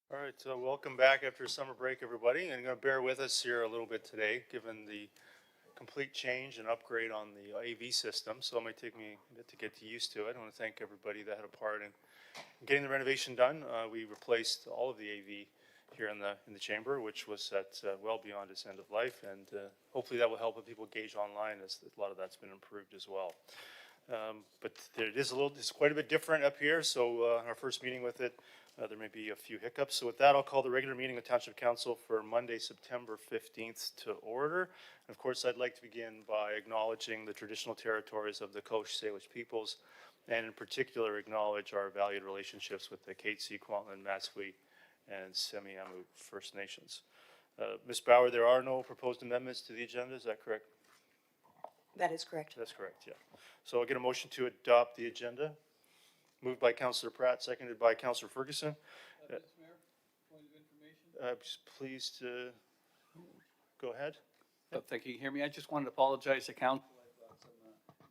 All right, so welcome back after summer break, everybody. And you're going to bear with us here a little bit today, given the complete change and upgrade on the AV system. So it might take me a bit to get used to it. I want to thank everybody that had a part in getting the renovation done. We replaced all of the AV here in the chamber, which was at well beyond its end of life, and hopefully that will help people gauge online, as a lot of that's been improved as well. But it's quite a bit different up here. So our first meeting with it, there may be a few hiccups. So with that, I'll call the regular meeting of Township Council for Monday, September 15th to order. And of course, I'd like to begin by acknowledging the traditional territories of the Coast Salish peoples, and in particular acknowledge our valued relationships with the Katzie, Kwantlen, Matsui, and Semiahmoo First Nations. Ms. Bauer, there are no proposed amendments to the agenda, is that correct? That is correct. That's correct, yeah. So I'll get a motion to adopt the agenda. Moved by Councillor Pratt, seconded by Councillor Ferguson. Mr. Mayor, point of information. Please go ahead. Thank you. Can you hear me? I just wanted to apologize to council. I've got some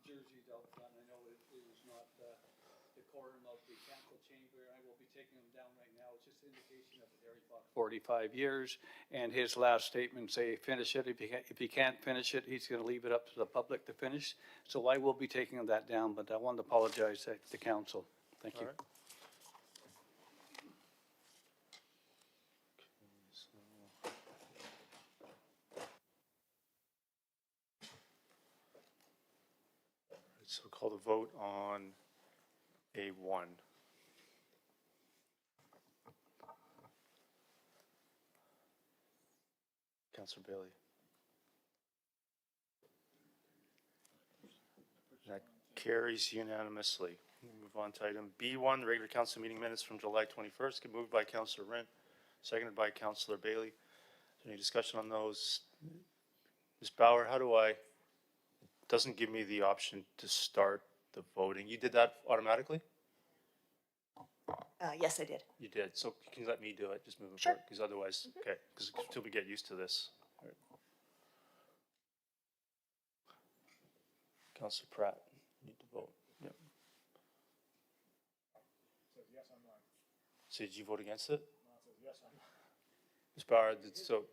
jerseys out front. I know it is not the quorum of the council chamber. I will be taking them down right now. It's just an indication of Harry fought 45 years, and his last statement say, finish it. If he can't finish it, he's going to leave it up to the public to finish. So I will be taking that down, but I wanted to apologize to the council. Thank you. All right. So call the vote on A1. Councillor Bailey. That carries unanimously. We move on to item B1, the regular council meeting minutes from July 21st. Get moved by Councillor Rent, seconded by Councillor Bailey. Is there any discussion on those? Ms. Bauer, how do I, doesn't give me the option to start the voting. You did that automatically? Yes, I did. You did. So can you let me do it? Just moving Sure. forward, because otherwise, okay, because until we get used to this. All right. Councillor Pratt, you need to vote. Yep. Says yes, I'm not. So did you vote against it? No, it says yes, I'm not. Ms. Bauer, so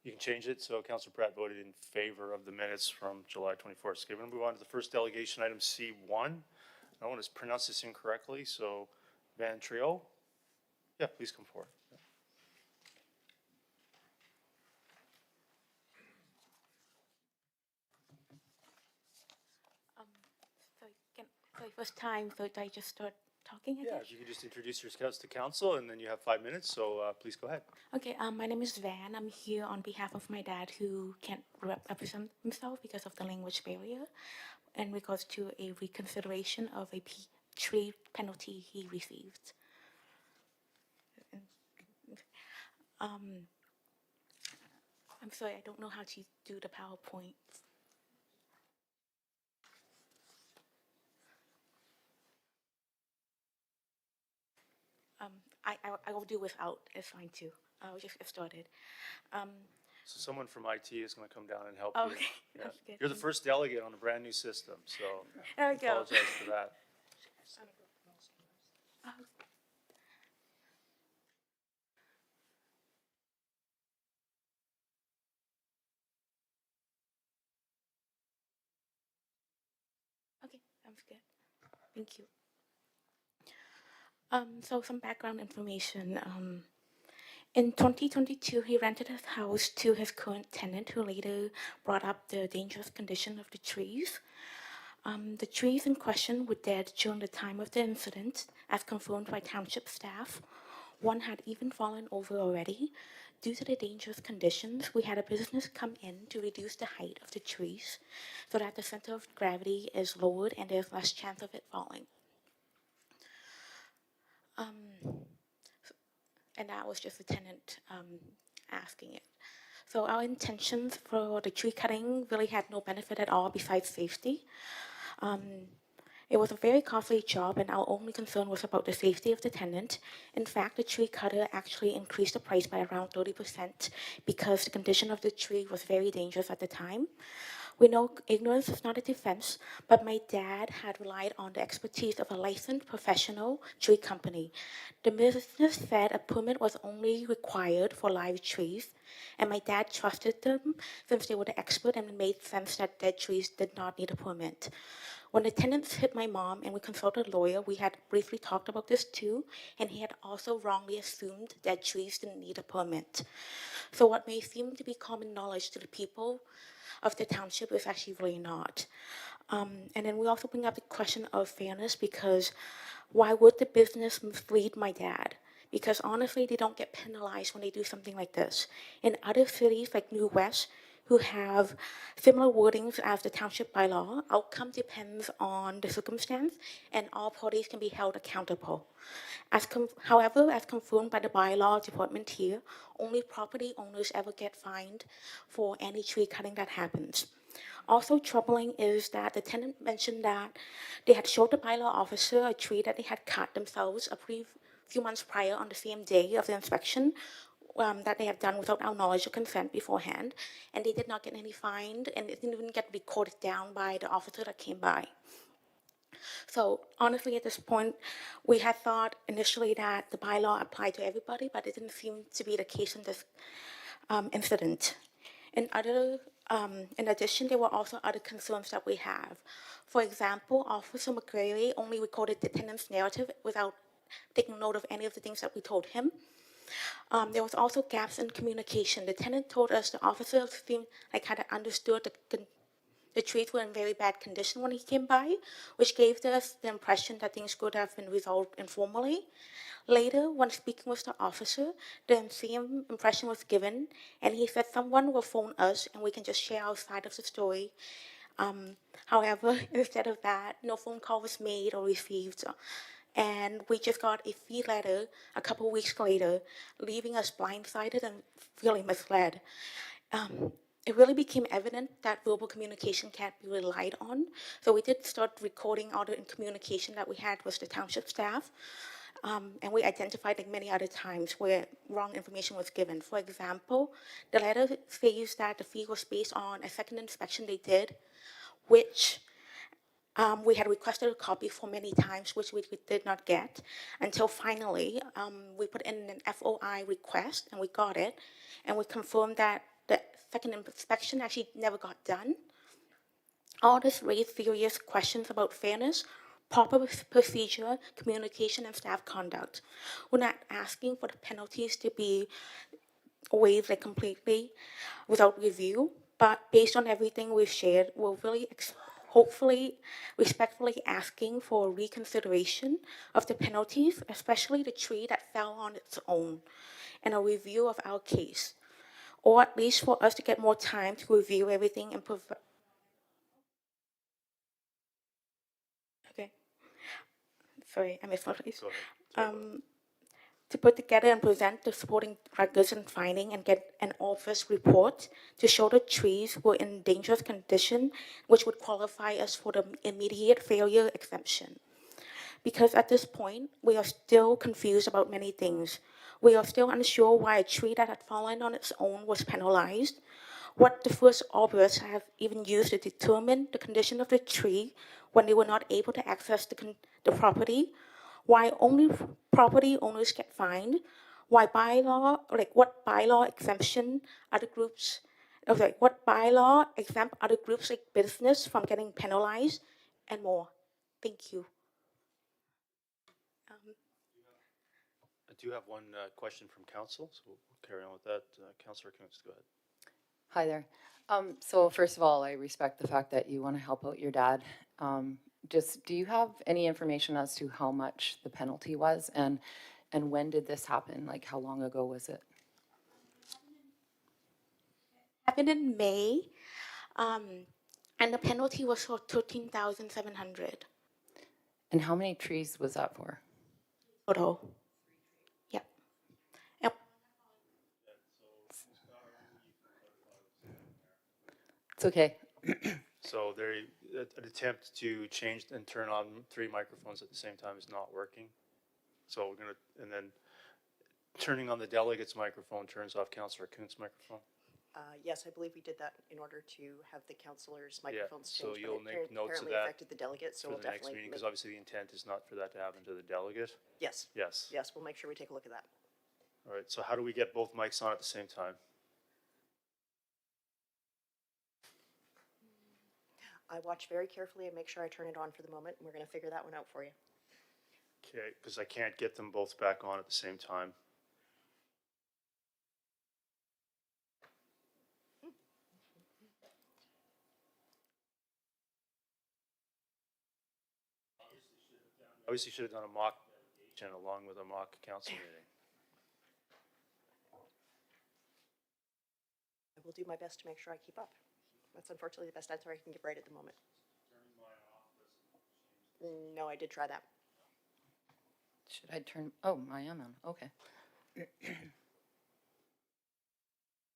you can change it. So Councillor Pratt voted in favor of the minutes from July 24th. So we're going to move on to the first delegation, item C1. I want to pronounce this incorrectly, so Van Trio. Yeah, please come forward. Sorry, first time, so I just start talking again? Yeah, if you could just introduce yourselves to council, and then you have 5 minutes, so please go ahead. Okay, my name is Van. I'm here on behalf of my dad who can't represent himself because of the language barrier in regards to a reconsideration of a tree penalty he received. I'm sorry, I don't know how to do the PowerPoint. I will do without, it's fine too. I'll just get started. So someone from IT is going to come down and help Okay, you. Yeah. that's good. You're the first delegate on a brand new system, so There we go. apologize for that. Okay, sounds good. Thank you. So some background information. In 2022, he rented his house to his current tenant, who later brought up the dangerous condition of the trees. The trees in question were dead during the time of the incident, as confirmed by township staff. One had even fallen over already. Due to the dangerous conditions, we had a business come in to reduce the height of the trees so that the center of gravity is lowered and there's less chance of it falling. And that was just the tenant asking it. So our intentions for the tree cutting really had no benefit at all besides safety. It was a very costly job, and our only concern was about the safety of the tenant. In fact, the tree cutter actually increased the price by around 30% because the condition of the tree was very dangerous at the time. We know ignorance is not a defense, but my dad had relied on the expertise of a licensed professional tree company. The business said a permit was only required for live trees, and my dad trusted them since they were the expert and it made sense that dead trees did not need a permit. When the tenants hit my mom and we consulted a lawyer, we had briefly talked about this too, and he had also wrongly assumed that trees didn't need a permit. So what may seem to be common knowledge to the people of the township is actually really not. And then we also bring up the question of fairness, because why would the business mislead my dad? Because honestly, they don't get penalized when they do something like this. In other cities like New West, who have similar wordings as the township bylaw, outcome depends on the circumstance and all parties can be held accountable. However, as confirmed by the bylaw department here, only property owners ever get fined for any tree cutting that happens. Also troubling is that the tenant mentioned that they had showed the bylaw officer a tree that they had cut themselves a few months prior on the same day of the inspection, that they have done without our knowledge or consent beforehand, and they did not get any fine, and it didn't even get recorded down by the officer that came by. So honestly, at this point, we had thought initially that the bylaw applied to everybody, but it didn't seem to be the case in this incident. In addition, there were also other concerns that we have. For example, Officer McCreary only recorded the tenant's narrative without taking note of any of the things that we told him. There was also gaps in communication. The tenant told us the officer seemed like had understood the trees were in very bad condition when he came by, which gave us the impression that things could have been resolved informally. Later, when speaking with the officer, the same impression was given, and he said someone will phone us and we can just share our side of the story. However, instead of that, no phone call was made or received, and we just got a fee letter a couple weeks later, leaving us blindsided and feeling misled. It really became evident that verbal communication can't be relied on. So we did start recording all the communication that we had with the township staff. And we identified like many other times where wrong information was given. For example, the letter says that the fee was based on a second inspection they did, which we had requested a copy for many times, which we did not get, until finally we put in an FOI request and we got it, and we confirmed that the second inspection actually never got done. All this raised serious questions about fairness, proper procedure, communication, and staff conduct. We're not asking for the penalties to be waived like completely without review, but based on everything we've shared, we're really hopefully respectfully asking for reconsideration of the penalties, especially the tree that fell on its own, and a review of our case, or at least for us to get more time to review everything and provide. Okay. Sorry, I missed my place. Go ahead. Sorry about that. To put together and present the supporting records and finding and get an office report to show the trees were in dangerous condition, which would qualify us for the immediate failure exemption. Because at this point, we are still confused about many things. We are still unsure why a tree that had fallen on its own was penalized, what the first arborists have even used to determine the condition of the tree when they were not able to access the property, why only property owners get fined, why bylaw, like what bylaw exemption other groups, what bylaw exempt other groups like business from getting penalized, and more. Thank you. I do have one question from council, so we'll carry on with that. Councillor Kuntz, go ahead. Hi there. So first of all, I respect the fact that you want to help out your dad. Just, do you have any information as to how much the penalty was, and when did this happen? Like, how long ago was it? Happened in May, and the penalty was for 13,700 And how many trees was that for? total. Yep. Yep. It's okay. So an attempt to change and turn on 3 microphones at the same time is not working. So we're gonna, and then turning on the delegate's microphone turns off Councillor Kuntz's microphone. Yes, I believe we did that in order to have the councillors' microphones so changed. you'll but make it notes of apparently that affected the delegates, so for we'll the next definitely meeting, make, because obviously the intent is not for that to happen to the delegate. yes, Yes. yes, we'll make sure we take a look at that. All right, so how do we get both mics on at the same time? I watch very carefully and make sure I turn it on for the moment, and we're gonna figure that one out for you. Okay, because I can't get them both back on at the same time. Obviously should have done a mock delegation along with a mock council meeting. I will do my best to make sure I keep up. That's unfortunately the best answer I can give right at the moment. No, I did try that. Should I turn, oh, I am on, okay.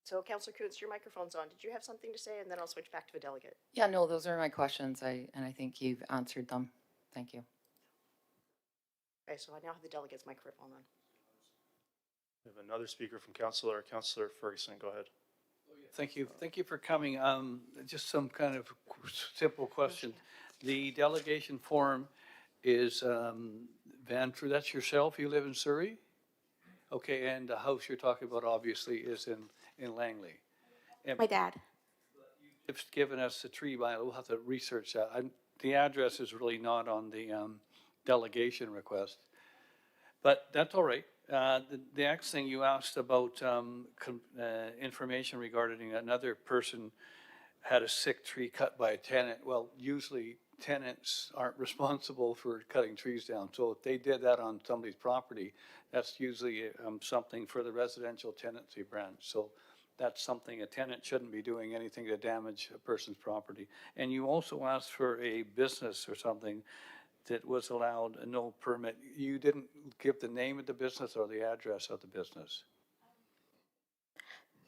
So Councillor Coons, your microphone's on. Did you have something to say? And then I'll switch back to the delegate. Yeah, no, those are my questions, and I think you've answered them. Thank you. Okay, so I now have the delegate's microphone on. We have another speaker from Councillor Ferguson, go ahead. Thank you. Thank you for coming. Just some kind of simple question. The delegation form is Van True, that's yourself? You live in Surrey? Okay, and the house you're talking about obviously is in Langley. My dad. It's given us the tree bylaw. We'll have to research that. The address is really not on the delegation request. But that's all right. The next thing you asked about information regarding another person had a sick tree cut by a tenant. Well, usually tenants aren't responsible for cutting trees down. So if they did that on somebody's property, that's usually something for the residential tenancy branch. So that's something a tenant shouldn't be doing anything to damage a person's property. And you also asked for a business or something that was allowed a no permit. You didn't give the name of the business or the address of the business.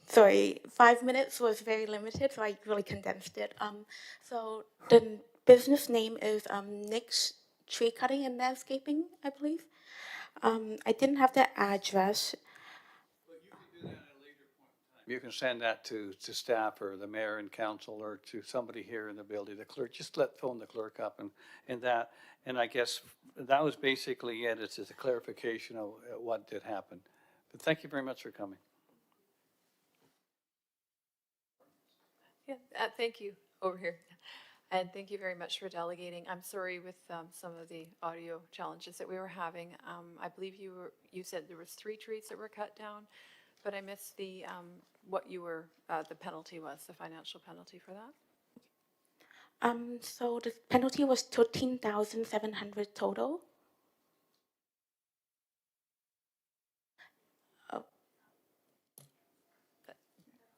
Sorry, 5 minutes was very limited, so I really condensed it. So the business name is Nick's Tree Cutting and Landscaping, I believe. I didn't have the address. You can send that to staff or the mayor and council or to somebody here in the building, the clerk. Just phone the clerk up and that. And I guess that was basically it. It's just a clarification of what did happen. But thank you very much for coming. Yeah, thank you, over here. And thank you very much for delegating. I'm sorry with some of the audio challenges that we were having. I believe you said there was 3 trees that were cut down, but I missed the, what the penalty was, the financial penalty for that. So the penalty was 13,700 total.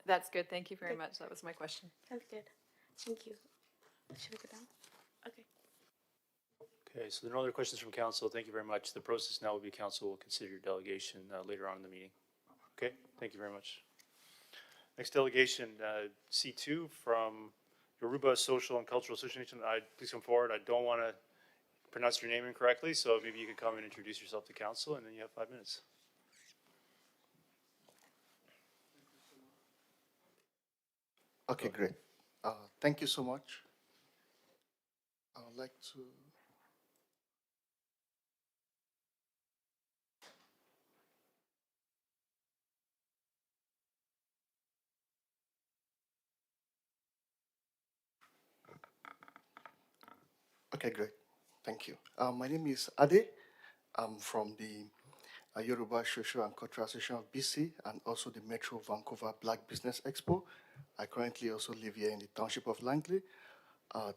That's good, thank you very much. That was my question. Sounds good. Thank you. Should I go down? Okay. Okay, so there are no other questions from council. Thank you very much. The process now will be council will consider your delegation later on in the meeting. Okay, thank you very much. Next delegation, C2 from Yoruba Social and Cultural Association. Please come forward. I don't want to pronounce your name incorrectly, so maybe you could come and introduce yourself to council, and then you have 5 minutes. Okay, great. Thank you so much. I would like to. Okay, great. Thank you. My name is Ade. I'm from the Yoruba Social and Cultural Association of BC and also the Metro Vancouver Black Business Expo. I currently also live here in the Township of Langley.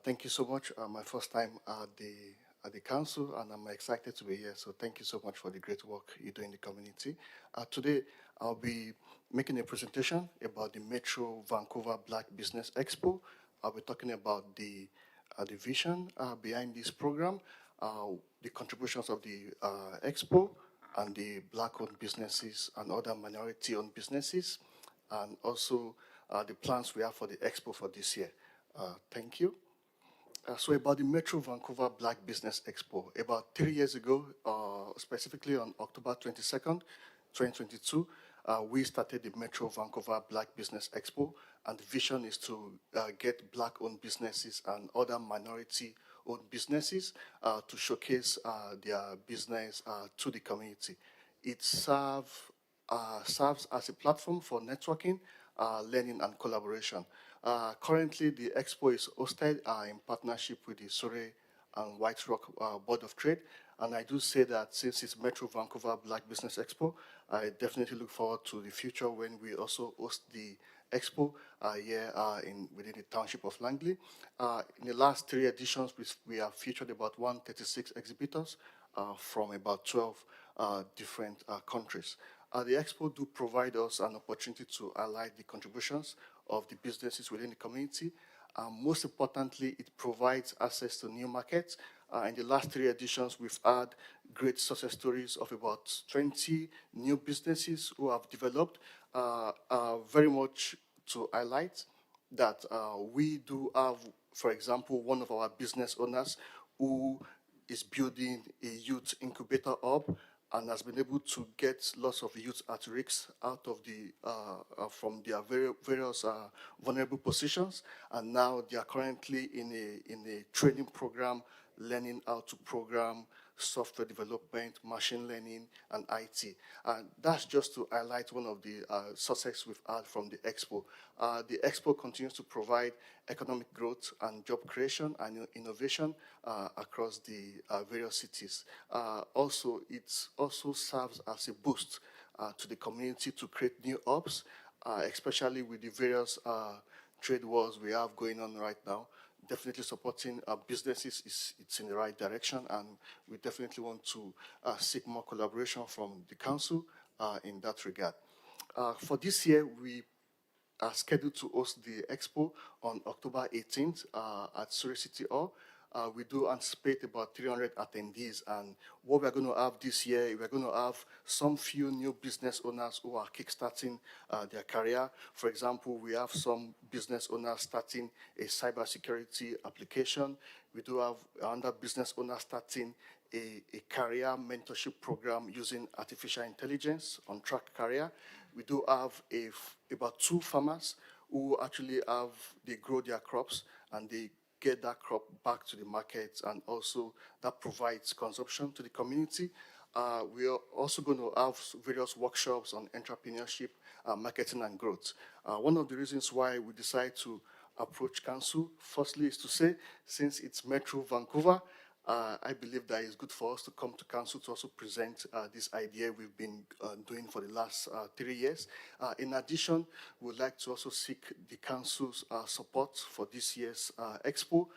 Thank you so much. My first time at the council, and I'm excited to be here. So thank you so much for the great work you do in the community. Today, I'll be making a presentation about the Metro Vancouver Black Business Expo. I'll be talking about the vision behind this program, the contributions of the expo, and the Black-owned businesses and other minority-owned businesses, and also the plans we have for the expo for this year. Thank you. So about the Metro Vancouver Black Business Expo, about 3 years ago, specifically on October 22nd, 2022, we started the Metro Vancouver Black Business Expo, and the vision is to get Black-owned businesses and other minority-owned businesses to showcase their business to the community. It serves as a platform for networking, learning, and collaboration. Currently, the expo is hosted in partnership with the Surrey and White Rock Board of Trade. And I do say that since it's Metro Vancouver Black Business Expo, I definitely look forward to the future when we also host the expo here within the township of Langley. In the last 3 editions, we have featured about 136 exhibitors from about 12 different countries. The expo do provide us an opportunity to highlight the contributions of the businesses within the community. Most importantly, it provides access to new markets. In the last 3 editions, we've had great success stories of about 20 new businesses who have developed, very much to highlight that we do have, for example, one of our business owners who is building a youth incubator hub and has been able to get lots of youth at risk out of from their various vulnerable positions, and now they are currently in a training program, learning how to program, software development, machine learning, and IT. And that's just to highlight one of the success we've had from the expo. The expo continues to provide economic growth and job creation and innovation across the various cities. Also, it also serves as a boost to the community to create new hubs, especially with the various trade wars we have going on right now. Definitely supporting businesses it's in the right direction, and we definitely want to seek more collaboration from the council in that regard. For this year, we are scheduled to host the expo on October 18th at Surrey City Hall. We do anticipate about 300 attendees, and what we're going to have this year, we're going to have some few new business owners who are kickstarting their career. For example, we have some business owners starting a cybersecurity application. We do have another business owner starting a career mentorship program using artificial intelligence on track career. We do have about 2 farmers who actually they grow their crops and they get that crop back to the market, and also that provides consumption to the community. We are also going to have various workshops on entrepreneurship, marketing, and growth. One of the reasons why we decided to approach council, firstly, is to say, since it's Metro Vancouver, I believe that it's good for us to come to council to also present this idea we've been doing for the last 3 years. In addition, we would like to also seek the council's support for this year's expo.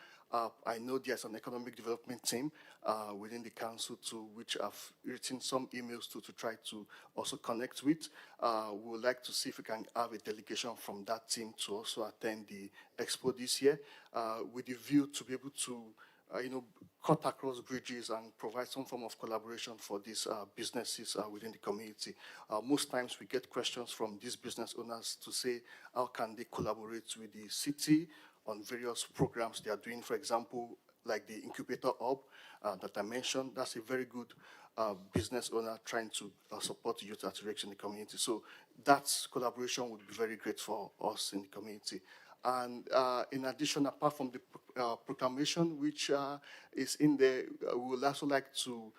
I know there's an economic development team within the council to which I've written some emails to try to also connect with. We would like to see if we can have a delegation from that team to also attend the expo this year, with the view to be able to cut across bridges and provide some form of collaboration for these businesses within the community. Most times we get questions from these business owners to say, how can they collaborate with the city on various programs they are doing? For example, like the incubator hub that I mentioned, that's a very good business owner trying to support youth at risk in the community. So that collaboration would be very great for us in the community. And in addition, apart from the proclamation, which is in there, we would also like to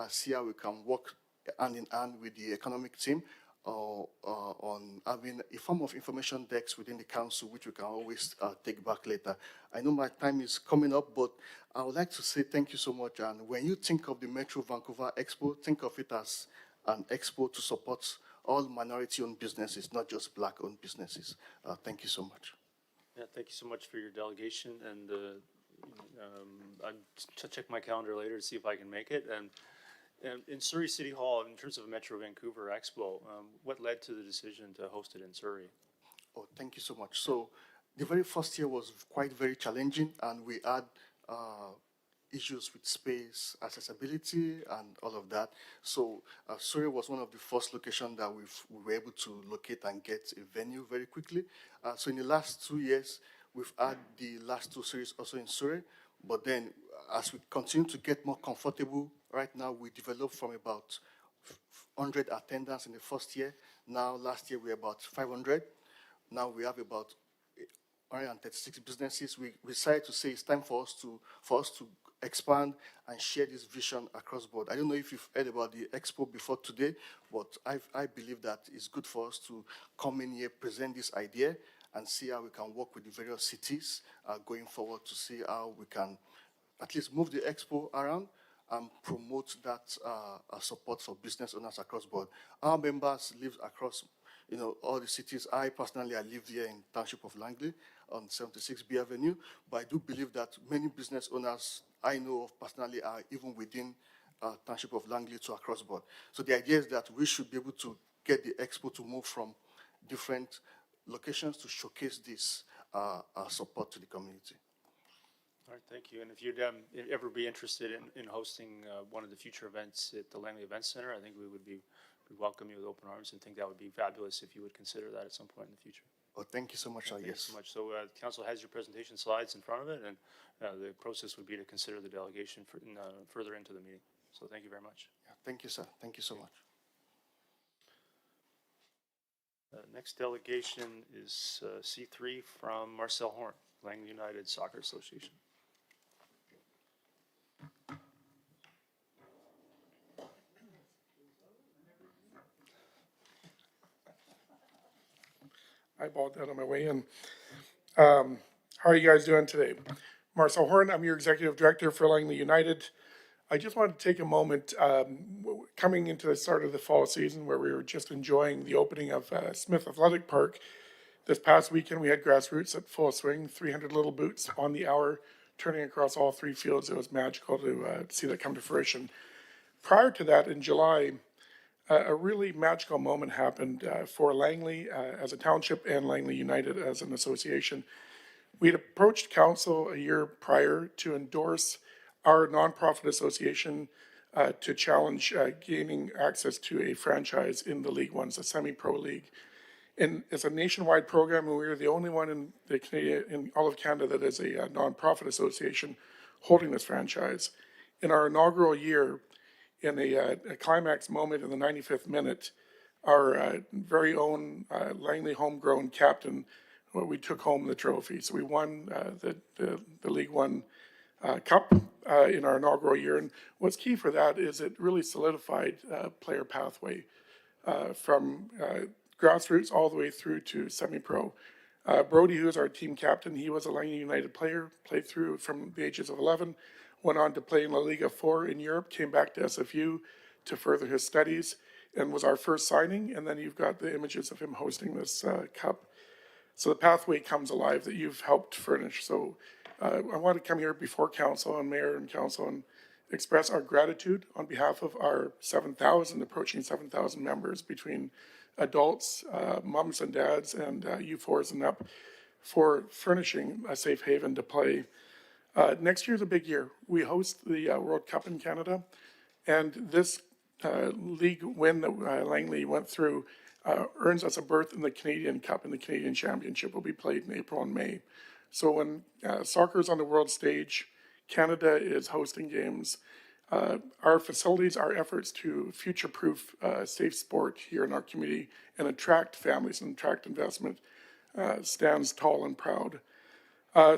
see how we can work hand in hand with the economic team on having a form of information decks within the council, which we can always take back later. I know my time is coming up, but I would like to say thank you so much. And when you think of the Metro Vancouver Expo, think of it as an expo to support all minority-owned businesses, not just Black-owned businesses. Thank you so much. Yeah, thank you so much for your delegation, and I'll check my calendar later to see if I can make it. And in Surrey City Hall, in terms of Metro Vancouver Expo, what led to the decision to host it in Surrey? Oh, thank you so much. So the very first year was very challenging, and we had issues with space, accessibility, and all of that. So Surrey was one of the first locations that we were able to locate and get a venue very quickly. So in the last 2 years, we've had the last 2 series also in Surrey. But then as we continue to get more comfortable, right now we developed from about 100 attendance in the first year. Now, last year we were about 500. Now we have about 136 businesses. We decided to say it's time for us to expand and share this vision across board. I don't know if you've heard about the expo before today, but I believe that it's good for us to come in here, present this idea, and see how we can work with the various cities going forward to see how we can at least move the expo around and promote that support for business owners across board. Our members live across, all the cities. I live here in Township of Langley on 76B Avenue, but I do believe that many business owners I know of personally are even within Township of Langley to across board. So the idea is that we should be able to get the expo to move from different locations to showcase this support to the community. All right, thank you. And if you'd ever be interested in hosting one of the future events at the Langley Event Center, I think we welcome you with open arms and think that would be fabulous if you would consider that at some point in the future. Oh, thank you so much. Thank you Yes. so much. So council has your presentation slides in front of it, and the process would be to consider the delegation further into the meeting. So thank you very much. Yeah, thank you, sir. Thank you so much. Next delegation is C3 from Marcel Horn, Langley United Soccer Association. I balled that on my way in. How are you guys doing today? Marcel Horn, I'm your executive director for Langley United. I just wanted to take a moment, coming into the start of the fall season where we were just enjoying the opening of Smith Athletic Park. This past weekend, we had grassroots at full swing, 300 little boots on the hour, turning across all three fields. It was magical to see that come to fruition. Prior to that, in July, a really magical moment happened for Langley as a township and Langley United as an association. We had approached council a year prior to endorse our nonprofit association to challenge gaining access to a franchise in the League One, the semi-pro league. And it's a nationwide program, and we are the only one in all of Canada that is a nonprofit association holding this franchise. In our inaugural year, in a climax moment in the 95th minute, our very own Langley homegrown captain, we took home the trophy. So we won the League One Cup in our inaugural year. And what's key for that is it really solidified player pathway from grassroots all the way through to semi-pro. Brody, who is our team captain, he was a Langley United player, played through from the ages of 11, went on to play in La Liga 4 in Europe, came back to SFU to further his studies, and was our first signing. And then you've got the images of him hosting this cup. So the pathway comes alive that you've helped furnish. So I want to come here before council and mayor and council and express our gratitude on behalf of our 7,000, approaching 7,000 members between adults, moms and dads, and U4s and up for furnishing a safe haven to play. Next year's a big year. We host the World Cup in Canada, and this league win that Langley went through earns us a berth in the Canadian Cup, and the Canadian Championship will be played in April and May. So when soccer is on the world stage, Canada is hosting games. Our facilities, our efforts to future-proof safe sport here in our community and attract families and attract investment stands tall and proud.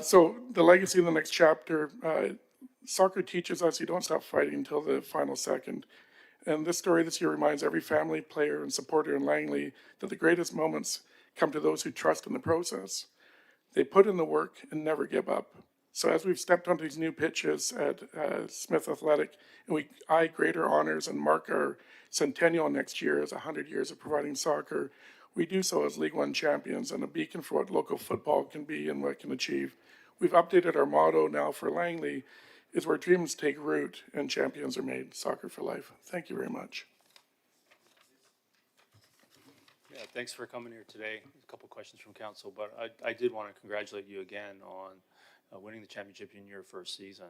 So the legacy in the next chapter, soccer teaches us you don't stop fighting until the final second. And this story this year reminds every family, player, and supporter in Langley that the greatest moments come to those who trust in the process. They put in the work and never give up. So as we've stepped onto these new pitches at Smith Athletic, and we eye greater honors and mark our centennial next year as 100 years of providing soccer, we do so as League One champions and a beacon for what local football can be and what it can achieve. We've updated our motto now for Langley, is where dreams take root and champions are made. Soccer for life. Thank you very much. Yeah, thanks for coming here today. A couple questions from council, but I did want to congratulate you again on winning the championship in your first season.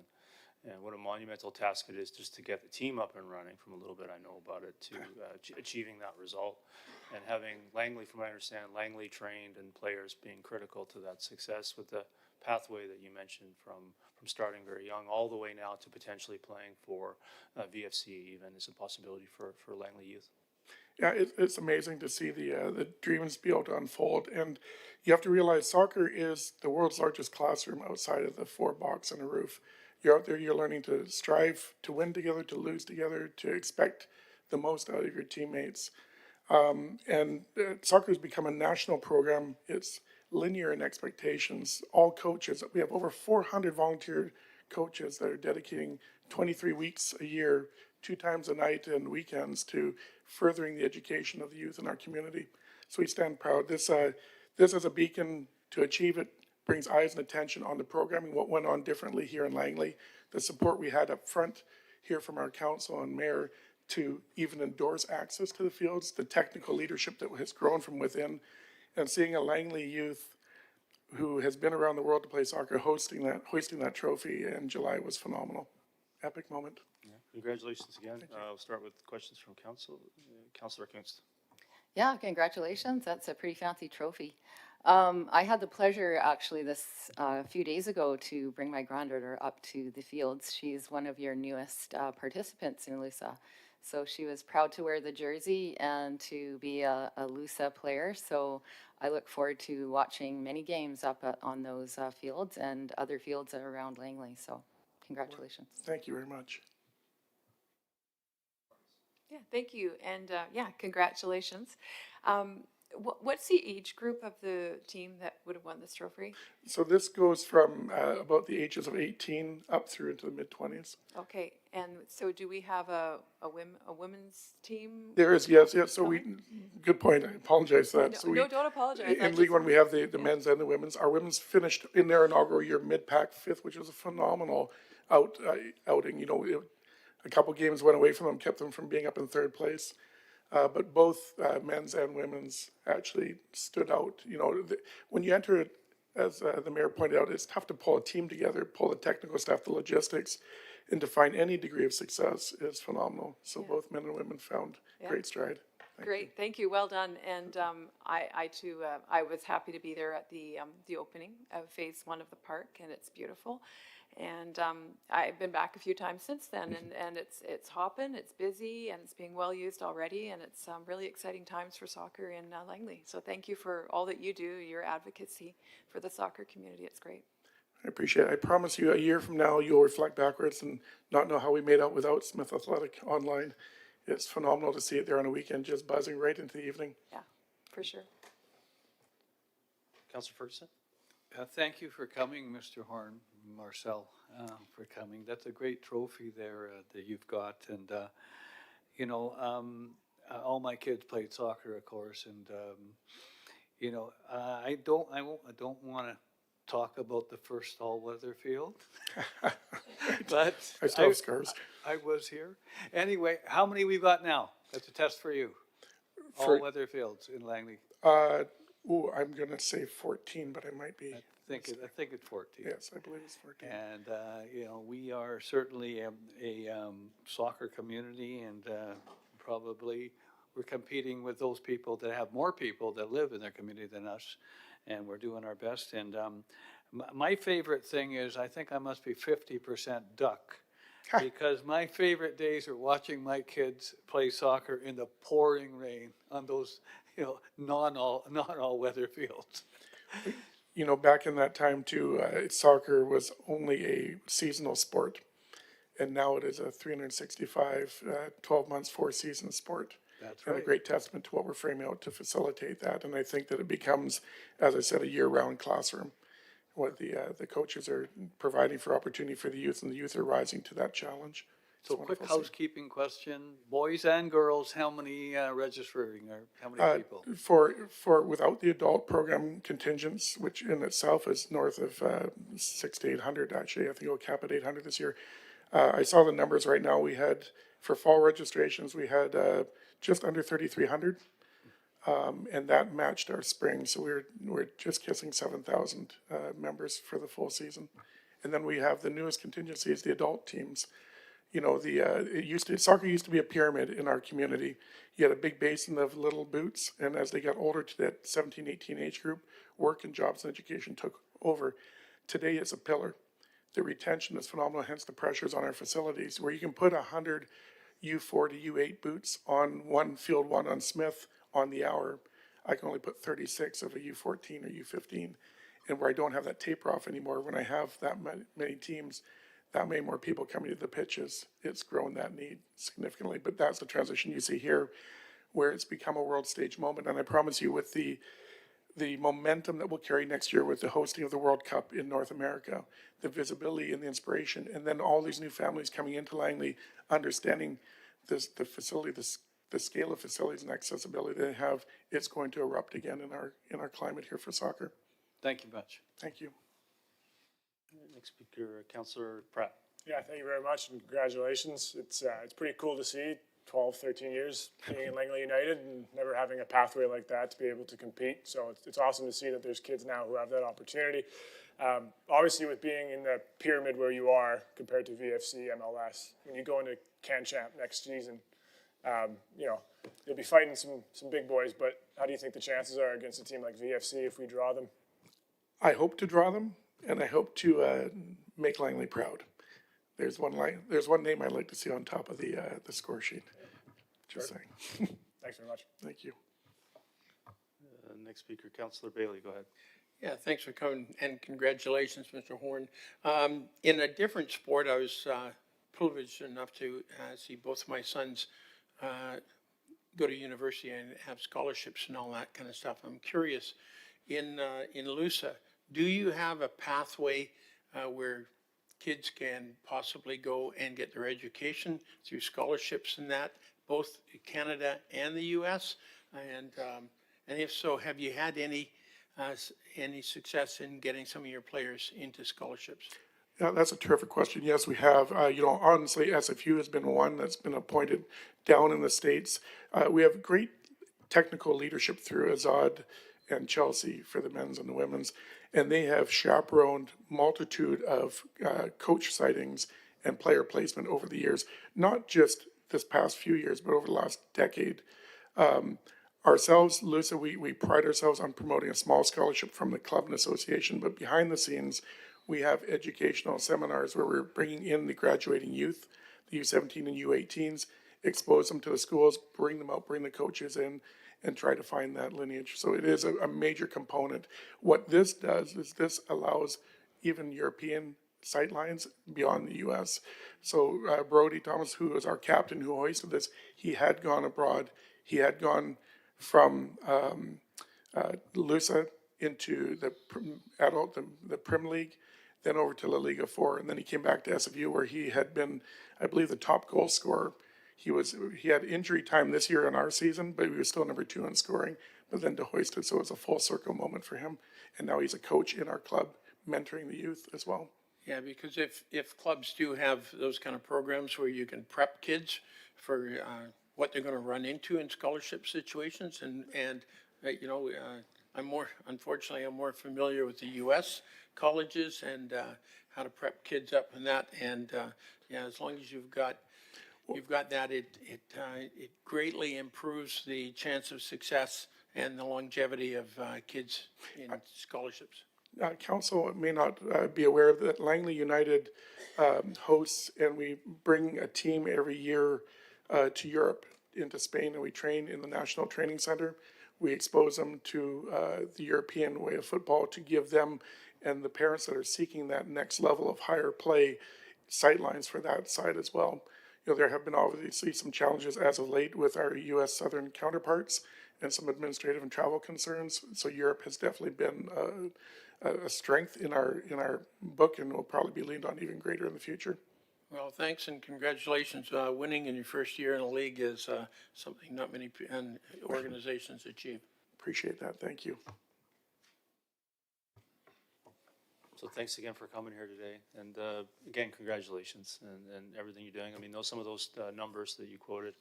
And what a monumental task it is just to get the team up and running from a little bit I know about it to achieving that result. And having Langley, from what I understand, Langley trained and players being critical to that success with the pathway that you mentioned from starting very young all the way now to potentially playing for VFC even is a possibility for Langley youth. Yeah, it's amazing to see the dreams be able to unfold. And you have to realize soccer is the world's largest classroom outside of the 4 box and a roof. You're out there, you're learning to strive to win together, to lose together, to expect the most out of your teammates. And soccer has become a national program. It's linear in expectations. All coaches, we have over 400 volunteer coaches that are dedicating 23 weeks a year, 2 times a night and weekends to furthering the education of the youth in our community. So we stand proud. This is a beacon to achieve it, brings eyes and attention on the programming, what went on differently here in Langley, the support we had up front here from our council and mayor to even endorse access to the fields, the technical leadership that has grown from within, and seeing a Langley youth who has been around the world to play soccer hoisting that trophy in July was phenomenal. Epic moment. Yeah. Congratulations again. We'll start with questions from council. Councillor Kunst. Yeah, congratulations. That's a pretty fancy trophy. I had the pleasure actually a few days ago to bring my granddaughter up to the fields. She's one of your newest participants in LUSA. So she was proud to wear the jersey and to be a LUSA player. So I look forward to watching many games up on those fields and other fields around Langley. So congratulations. Thank you very much. Yeah, thank you. And yeah, congratulations. What's the age group of the team that would have won this trophy? So this goes from about the ages of 18 up through into the mid-20s. Okay, and so do we have a women's team? There is, yes. So good point. I apologize for that. No, So no, don't apologize. In League One, we have the men's and the women's. Our women's finished in their inaugural year mid-pack 5th, which was a phenomenal outing. You know, a couple games went away from them, kept them from being up in 3rd place. But both men's and women's actually stood out. You know, when you enter it, as the mayor pointed out, it's tough to pull a team together, pull the technical staff, the logistics, and to find any degree of success is phenomenal. So both men and women found great stride. Great, thank you, well done. And I too, I was happy to be there at the opening of phase 1 of the park, and it's beautiful. And I've been back a few times since then, and it's hopping, it's busy, and it's being well used already, and it's really exciting times for soccer in Langley. So thank you for all that you do, your advocacy for the soccer community. It's great. I appreciate it. I promise you, a year from now, you'll reflect backwards and not know how we made out without Smith Athletic online. It's phenomenal to see it there on a weekend, just buzzing right into the evening. Yeah, for sure. Councillor Ferguson. Thank you for coming, Mr. Horn, Marcel, for coming. That's a great trophy there that you've got. And, you know, all my kids played soccer, of course. And, you know, I don't want to talk about the first all-weather field, but I still have scars. I was here. Anyway, how many we've got now? That's a test for you. All-weather fields in Langley. I'm going to say 14, but I might be. I think it's 14. Yes, I believe it's 14. And, you know, we are certainly a soccer community, and probably we're competing with those people that have more people that live in their community than us, and we're doing our best. And my favorite thing is I think I must be 50% duck, because my favorite days are watching my kids play soccer in the pouring rain on those, you know, not all weather fields. You know, back in that time too, soccer was only a seasonal sport, and now it is a 365, 12 months, 4-season sport. That's right. And a great testament to what we're framing out to facilitate that. And I think that it becomes, as I said, a year-round classroom. What the coaches are providing for opportunity for the youth, and the youth are rising to that challenge. So quick housekeeping question, boys and girls, how many registering, or how many people? For without the adult program contingents, which in itself is north of 600 to 800 actually, I think it'll cap at 800 this year. I saw the numbers right now. We had, for fall registrations, we had just under 3,300. And that matched our spring, so we're just kissing 7,000 members for the full season. And then we have the newest contingencies, the adult teams. You know, soccer used to be a pyramid in our community. You had a big basin of little boots, and as they got older to that 17, 18 age group, work and jobs and education took over. today it's a pillar. The retention is phenomenal, hence the pressures on our facilities, where you can put 100 U4 to U8 boots on one field one on Smith on the hour. I can only put 36 of a U14 or U15. And where I don't have that taper off anymore, when I have that many teams, that many more people coming to the pitches, it's grown that need significantly. But that's the transition you see here, where it's become a world stage moment. And I promise you, with the momentum that we'll carry next year with the hosting of the World Cup in North America, the visibility and the inspiration, and then all these new families coming into Langley, understanding the facility, the scale of facilities and accessibility they have, it's going to erupt again in our climate here for soccer. Thank you much. Thank you. Next speaker, Councillor Pratt. Yeah, thank you very much and congratulations. It's pretty cool to see 12, 13 years being in Langley United and never having a pathway like that to be able to compete. So it's awesome to see that there's kids now who have that opportunity. Obviously, with being in the pyramid where you are compared to VFC, MLS, when you go into CanChamp next season, you know, you'll be fighting some big boys, but how do you think the chances are against a team like VFC if we draw them? I hope to draw them, and I hope to make Langley proud. There's one name I'd like to see on top of the score sheet. Just saying. Thanks very much. Thank you. Next speaker, Councillor Bailey, go ahead. Yeah, thanks for coming and congratulations, Mr. Horn. In a different sport, I was privileged enough to see both my sons go to university and have scholarships and all that kind of stuff. I'm curious, in LUSA, do you have a pathway where kids can possibly go and get their education through scholarships and that, both Canada and the U.S.? And if so, have you had any success in getting some of your players into scholarships? Yeah, that's a terrific question. Yes, we have. Honestly, SFU has been one that's been appointed down in the States. We have great technical leadership through Azad and Chelsea for the men's and the women's, and they have chaperoned multitude of coach sightings and player placement over the years, not just this past few years, but over the last decade. Ourselves, LUSA, we pride ourselves on promoting a small scholarship from the club and association, but behind the scenes, we have educational seminars where we're bringing in the graduating youth, the U17 and U18s, expose them to the schools, bring them out, bring the coaches in, and try to find that lineage. So it is a major component. What this does is this allows even European sightlines beyond the U.S. So Brody Thomas, who was our captain who hoisted this, he had gone abroad. He had gone from LUSA into the Prim League, then over to La Liga 4, and then he came back to SFU where he had been, I believe, the top goal scorer. He had injury time this year in our season, but he was still number 2 in scoring, but then to hoist it, so it was a full circle moment for him. And now he's a coach in our club, mentoring the youth as well. Yeah, because if clubs do have those kind of programs where you can prep kids for what they're going to run into in scholarship situations, and I'm more familiar with the U.S. colleges and how to prep kids up and that, and as long as you've got that, it greatly improves the chance of success and the longevity of kids in scholarships. Council may not be aware that Langley United hosts, and we bring a team every year to Europe, into Spain, and we train in the National Training Center. We expose them to the European way of football to give them and the parents that are seeking that next level of higher play sightlines for that side as well. There have been obviously some challenges as of late with our U.S. Southern counterparts and some administrative and travel concerns. So Europe has definitely been a strength in our book, and will probably be leaned on even greater in the future. Well, thanks and congratulations. Winning in your first year in the league is something not many organizations achieve. Appreciate that. Thank you. So thanks again for coming here today, and again, congratulations and everything you're doing. I mean, some of those numbers that you quoted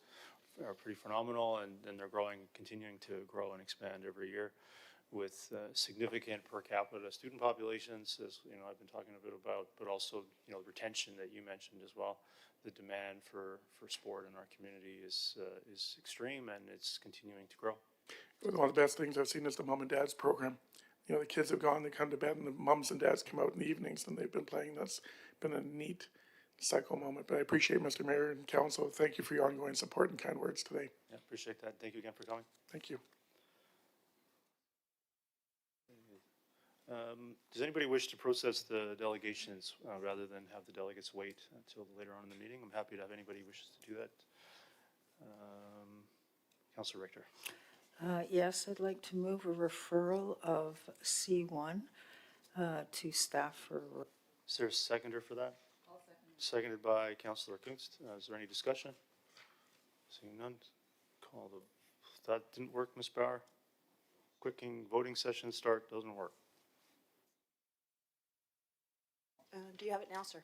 are pretty phenomenal, and they're continuing to grow and expand every year with significant per capita student populations, as I've been talking a bit about, but also retention that you mentioned as well. The demand for sport in our community is extreme, and it's continuing to grow. One of the best things I've seen is the Mom and Dad's program. you know, the kids have gone, they come to bed, and the mums and dads come out in the evenings, and they've been playing. That's been a neat cycle moment. But I appreciate Mr. Mayor and Council. Thank you for your ongoing support and kind words today. Yeah, appreciate that. Thank you again for coming. Thank you. Does anybody wish to process the delegations rather than have the delegates wait until later on in the meeting? I'm happy to have anybody who wishes to do that. Councilor Richter. Yes, I'd like to move a referral of C1 to staff for, Is there a seconder for that? I'll second. Seconded by Councilor Kunst. Is there any discussion? Seeing none, call the, that didn't work, Ms. Bauer? Quicking voting session start doesn't work. Do you have it now, sir?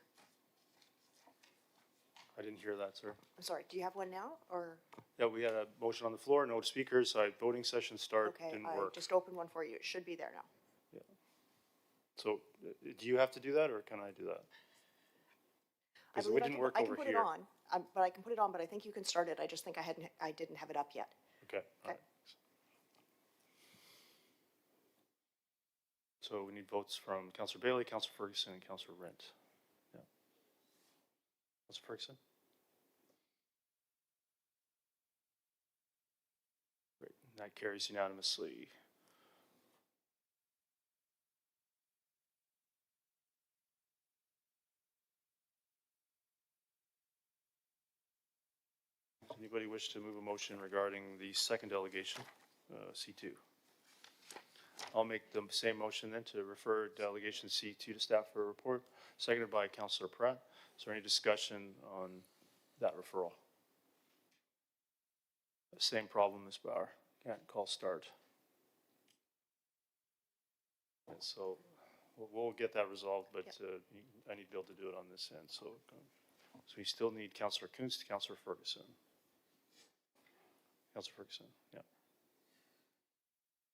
I didn't hear that, sir. I'm sorry, do you have one now, or? Yeah, we had a motion on the floor, no speakers, voting session start Okay, didn't I work. just opened one for you. It should be there now. So, do you have to do that, or can I do that? I Because believe it didn't work I can over put here. it on, but I can put it on, but I think you can start it. I just think I didn't have it up yet. Okay, all Okay. right. So we need votes from Councilor Bailey, Councilor Ferguson, and Councilor Rent. Yeah. Councilor Ferguson? Great, and that carries unanimously. Does anybody wish to move a motion regarding the second delegation, C2? I'll make the same motion then to refer delegation C2 to staff for a report, seconded by Councilor Pratt. Is there any discussion on that referral? Same problem, Ms. Bauer. Can't call start. And so we'll get that resolved, but I need to be able to do it on this end. So you still need Councilor Kunst, Councilor Ferguson. Councilor Ferguson, yeah.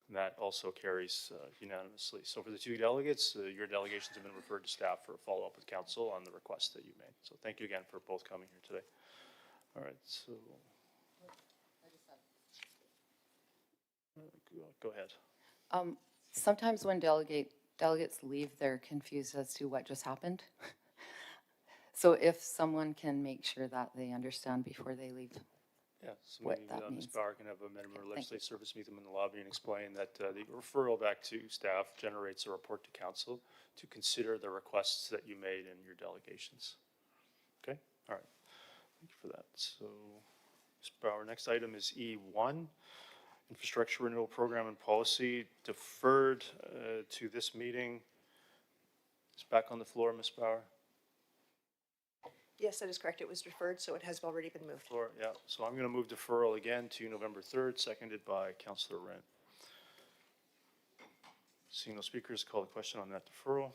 And that also carries unanimously. So for the two delegates, your delegations have been referred to staff for a follow-up with council on the request that you made. So thank you again for both coming here today. All right, so. Go ahead. Sometimes when delegates leave, they're confused as to what just happened. So if someone can make sure that they understand before they leave. Yeah, so What maybe that Ms. means. Bauer can have a member of you. legislative service meet them in the lobby and explain that the referral back to staff generates a report to council to consider the requests that you made in your delegations. Okay, all right. Thank you for that. So, Ms. Bauer, next item is E1, Infrastructure Renewal Program and Policy, deferred to this meeting. It's back on the floor, Ms. Bauer. Yes, that is correct. It was deferred, so it has already been moved. Floor, yeah. So I'm going to move deferral again to November 3rd, seconded by Councilor Rent. Seeing no speakers, call the question on that deferral.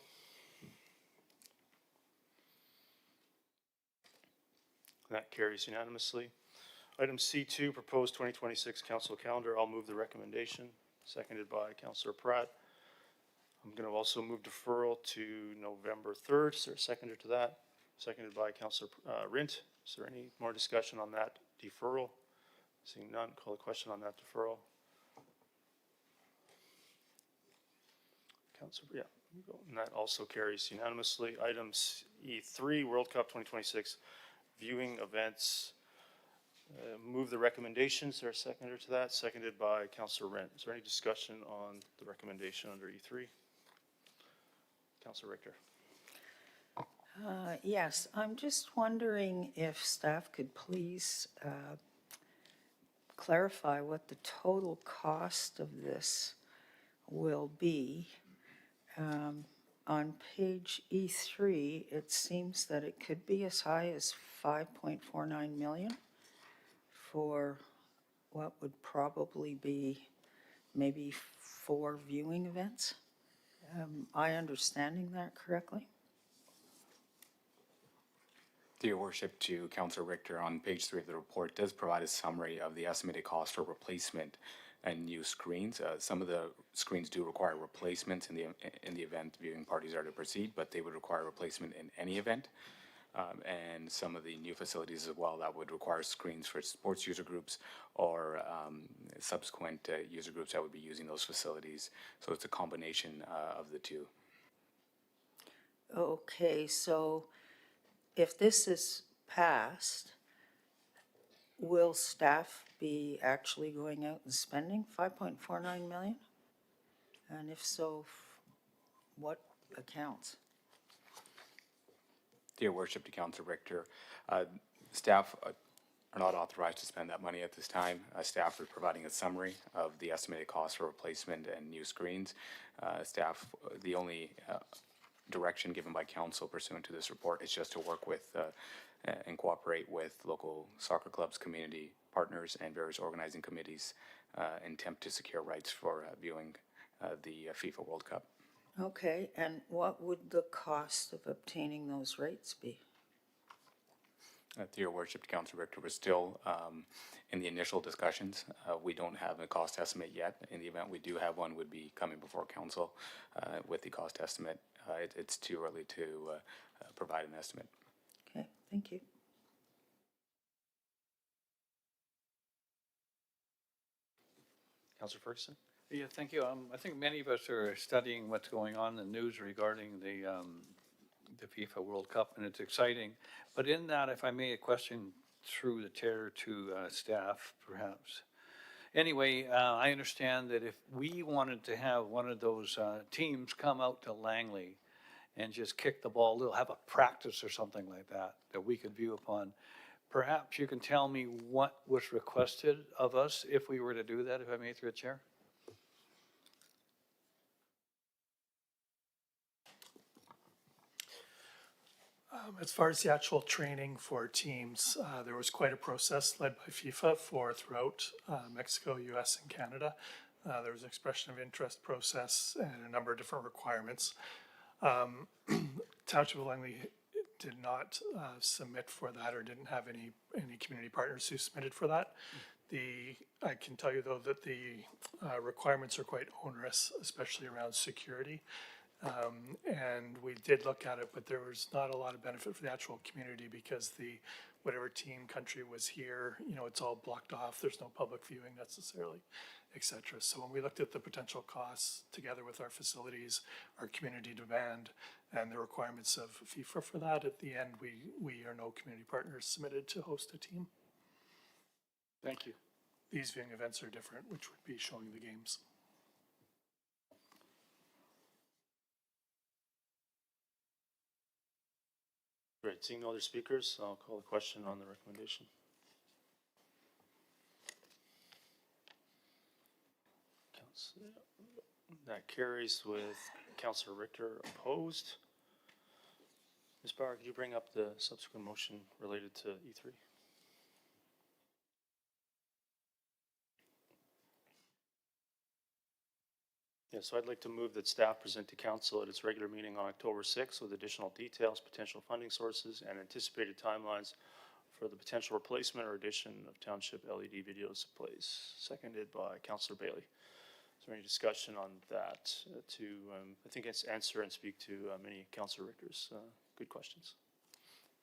That carries unanimously. Item C2, proposed 2026 council calendar. I'll move the recommendation, seconded by Councilor Pratt. I'm going to also move deferral to November 3rd. Is there a seconder to that? Seconded by Councilor Rint. Is there any more discussion on that deferral? Seeing none, call the question on that deferral. Councilor, yeah, and that also carries unanimously. Items E3, World Cup 2026 viewing events. Move the recommendations. Is there a seconder to that? Seconded by Councilor Rent. Is there any discussion on the recommendation under E3? Councilor Richter. yes, I'm just wondering if staff could please clarify what the total cost of this will be. On page E3, it seems that it could be as high as 5.49 million for what would probably be maybe 4 viewing events. Am I understanding that correctly? Through your worship, to Councilor Richter, on page 3 of the report does provide a summary of the estimated cost for replacement and new screens. Some of the screens do require replacement in the event viewing parties are to proceed, but they would require replacement in any event. and some of the new facilities as well that would require screens for sports user groups or subsequent user groups that would be using those facilities. So it's a combination of the two. Okay, so if this is passed, will staff be actually going out and spending 5.49 million? And if so, what accounts? Dear Worship, to Council Richter, staff are not authorized to spend that money at this time. Staff are providing a summary of the estimated cost for replacement and new screens. Staff, the only direction given by council pursuant to this report is just to work with and cooperate with local soccer clubs, community partners, and various organizing committees in attempt to secure rights for viewing the FIFA World Cup. Okay, and what would the cost of obtaining those rates be? To your worship, Council Richter, we're still in the initial discussions. We don't have a cost estimate yet. In the event we do have one, would be coming before council with the cost estimate. It's too early to provide an estimate. Okay, thank you. Councillor Ferguson? Yeah, thank you. I think many of us are studying what's going on in the news regarding the FIFA World Cup, and it's exciting. But in that, if I may, a question through the chair to staff, perhaps. Anyway, I understand that if we wanted to have one of those teams come out to Langley and just kick the ball, they'll have a practice or something like that, that we could view upon. Perhaps you can tell me what was requested of us if we were to do that, if I may, through the chair? As far as the actual training for teams, there was quite a process led by FIFA for throughout Mexico, US, and Canada. There was an expression of interest process and a number of different requirements. Township of Langley did not submit for that, or didn't have any community partners who submitted for that. I can tell you though that the requirements are quite onerous, especially around security. And we did look at it, but there was not a lot of benefit for the actual community because whatever team country was here, it's all blocked off. There's no public viewing necessarily, et cetera. So when we looked at the potential costs together with our facilities, our community demand, and the requirements of FIFA for that, at the end, we are no community partners submitted to host a team. Thank you. These viewing events are different, which would be showing the games. Great, seeing no other speakers, I'll call the question on the recommendation. That carries with Councillor Richter opposed. Ms. Bauer, could you bring up the subsequent motion related to E3? Yeah, so I'd like to move that staff present to council at its regular meeting on October 6th with additional details, potential funding sources, and anticipated timelines for the potential replacement or addition of township LED video displays. Seconded by Councillor Bailey. Is there any discussion on that I think it's answer and speak to many Councillor Richter's good questions.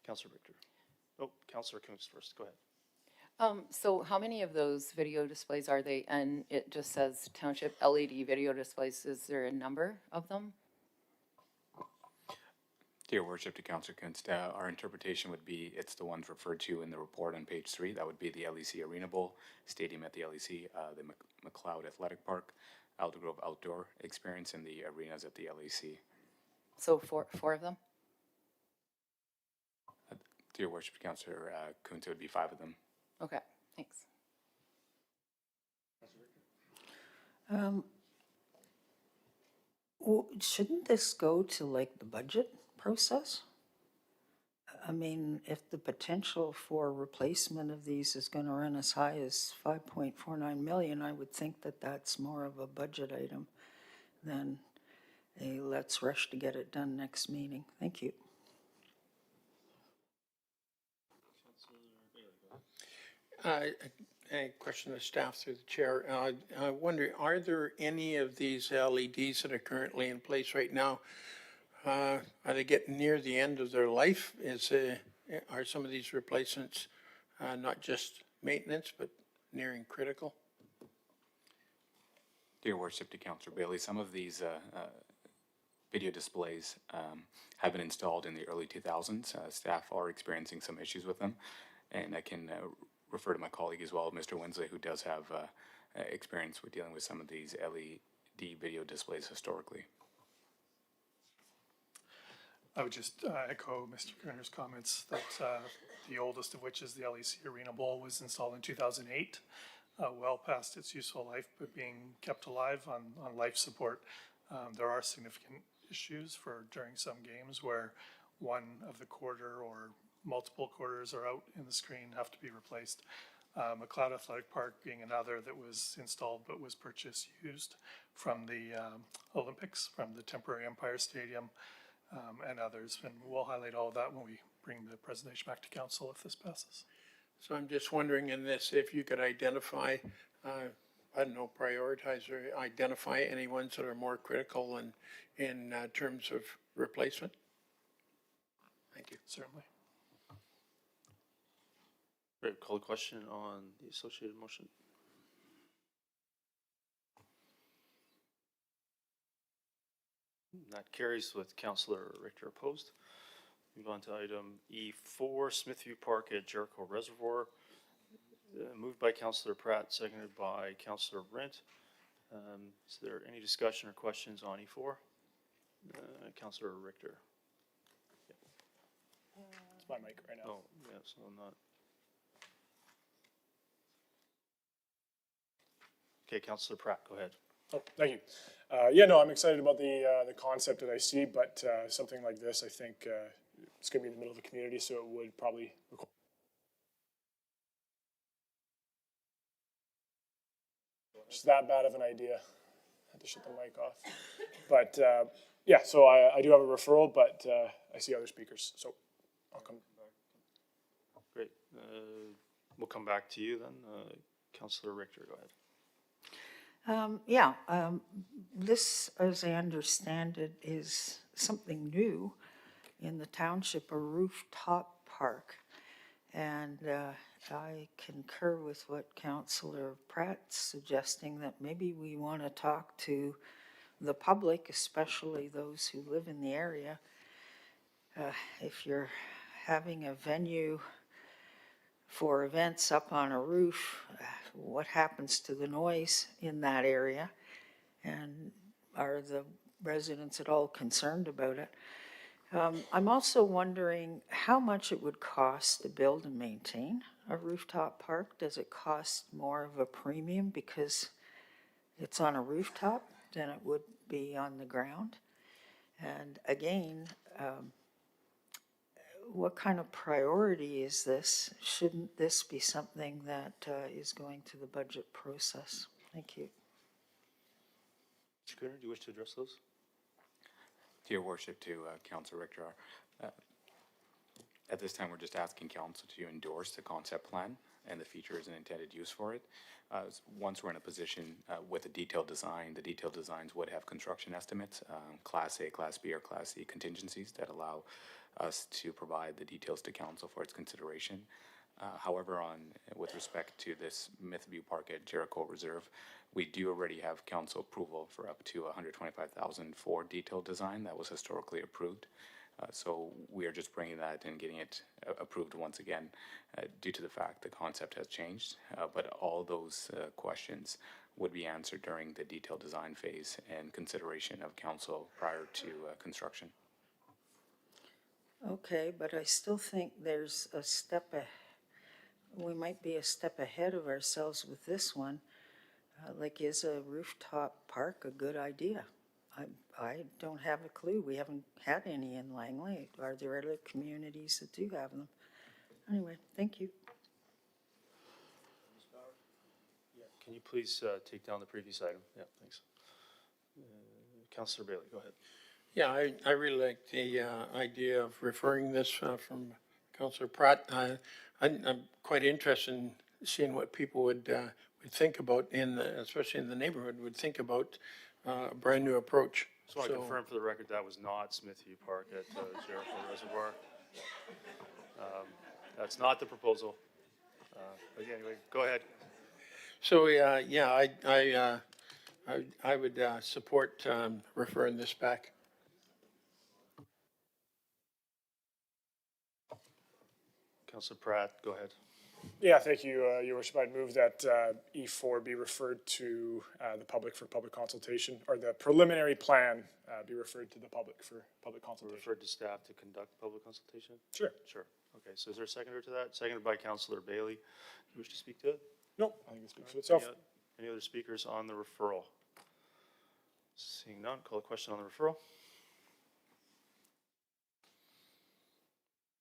Councillor Richter. Oh, Councillor Kuntz first, go ahead. So how many of those video displays are they? And it just says Township LED video displays. Is there a number of them? Dear Worship, to Councillor Kunst, our interpretation would be it's the ones referred to in the report on page 3. That would be the LEC Arena Bowl, Stadium at the LEC, the McLeod Athletic Park, Aldergrove Outdoor Experience, and the arenas at the LEC. So four of them? Dear Worship, Councillor Kunst, it would be 5 of them. Okay, thanks. Shouldn't this go to like the budget process? I mean, if the potential for replacement of these is going to run as high as 5.49 million, I would think that that's more of a budget item than a let's rush to get it done next meeting. Thank you. A question of staff through the chair. I wonder, are there any of these LEDs that are currently in place right now Are they getting near the end of their life? Are some of these replacements not just maintenance, but nearing critical? Dear Worship, to Councillor Bailey, some of these video displays have been installed in the early 2000s. Staff are experiencing some issues with them, and I can refer to my colleague as well, Mr. Winsley, who does have experience with dealing with some of these LED video displays historically. I would just echo Mr. Kerner's comments that the oldest of which is the LEC Arena Bowl was installed in 2008, well past its useful life, but being kept alive on life support. There are significant issues during some games where one of the quarter or multiple quarters are out in the screen, have to be replaced. McLeod Athletic Park being another that was installed but was purchased used from the Olympics, from the temporary Empire Stadium, and others. And we'll highlight all of that when we bring the presentation back to council if this passes. So I'm just wondering in this, if you could identify, I don't know, prioritize or identify any ones that are more critical in terms of replacement? Thank you. Certainly. Great, call the question on the associated motion. That carries with Councillor Richter opposed. Move on to item E4, Smithview Park at Jericho Reservoir. Moved by Councillor Pratt, seconded by Councillor Brent. Is there any discussion or questions on E4? Councillor Richter. It's my mic right now. Oh, yeah, so not. Okay, Councillor Pratt, go ahead. Oh, thank you. Yeah, no, I'm excited about the concept that I see, but something like this, I think it's going to be in the middle of the community, so it would probably require. Just that bad of an idea. I had to shut the mic off. But yeah, so I do have a referral, but I see other speakers, so I'll come. Great. We'll come back to you then. Councillor Richter, go ahead. This, as I understand it, is something new in the township, a rooftop park. And I concur with what Councillor Pratt's suggesting, that maybe we want to talk to the public, especially those who live in the area. If you're having a venue for events up on a roof, what happens to the noise in that area? And are the residents at all concerned about it? I'm also wondering how much it would cost to build and maintain a rooftop park. Does it cost more of a premium because it's on a rooftop than it would be on the ground? And again, what kind of priority is this? Shouldn't this be something that is going to the budget process? Thank you. Mr. Cooner, do you wish to address those? Dear Worship, to Councillor Richter, at this time we're just asking Council to endorse the concept plan and the features and intended use for it. Once we're in a position with a detailed design, the detailed designs would have construction estimates, Class A, Class B, or Class C contingencies that allow us to provide the details to Council for its consideration. However, with respect to this Smithview Park at Jericho Reserve, we do already have Council approval for up to $125,000 for detailed design that was historically approved. So we are just bringing that and getting it approved once again due to the fact the concept has changed. But all those questions would be answered during the detailed design phase and consideration of Council prior to construction. Okay, but I still think there's a step we might be a step ahead of ourselves with this one. Like, is a rooftop park a good idea? I don't have a clue. We haven't had any in Langley. Are there other communities that do have them? Anyway, thank you. Can you please take down the previous item? Yeah, thanks. Councillor Bailey, go ahead. Yeah, I really like the idea of referring this from Councillor Pratt. I'm quite interested in seeing what people would think about, especially in the neighborhood, would think about a brand new approach Just want to So- confirm for the record that was not Smithview Park at Jericho Reservoir. That's not the proposal. But anyway, go ahead. So, yeah, I would support referring this back. Councillor Pratt, go ahead. Yeah, thank you, Your Worship. I'd move that E4 be referred to the public for public consultation, or the preliminary plan be referred to the public for public consultation. Referred to staff to conduct public consultation? Sure. Sure. Okay, so is there a seconder to that? Seconded by Councillor Bailey. Do you wish to speak to it? Nope, I think it speaks for itself. Any other speakers on the referral? Seeing none, call a question on the referral.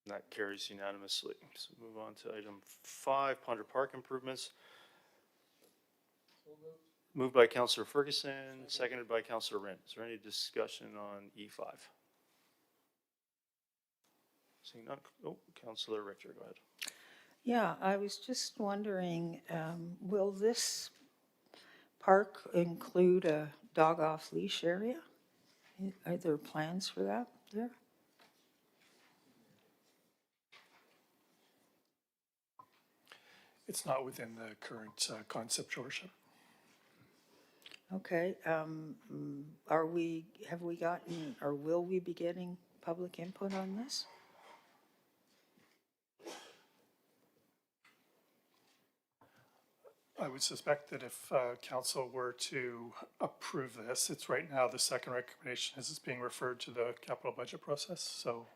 And that carries unanimously. So move on to item 5, Ponder Park improvements. Moved by Councillor Ferguson, seconded by Councillor Rinn. Is there any discussion on E5? Seeing none, oh, Councillor Richter, go ahead. Yeah, I was just wondering, will this park include a dog off leash area? Are there plans for that there? It's not within the current concept, Your Worship. Okay, have we gotten, or will we be getting public input on this? I would suspect that if council were to approve this, it's right now, the second recommendation is it's being referred to the capital budget process, so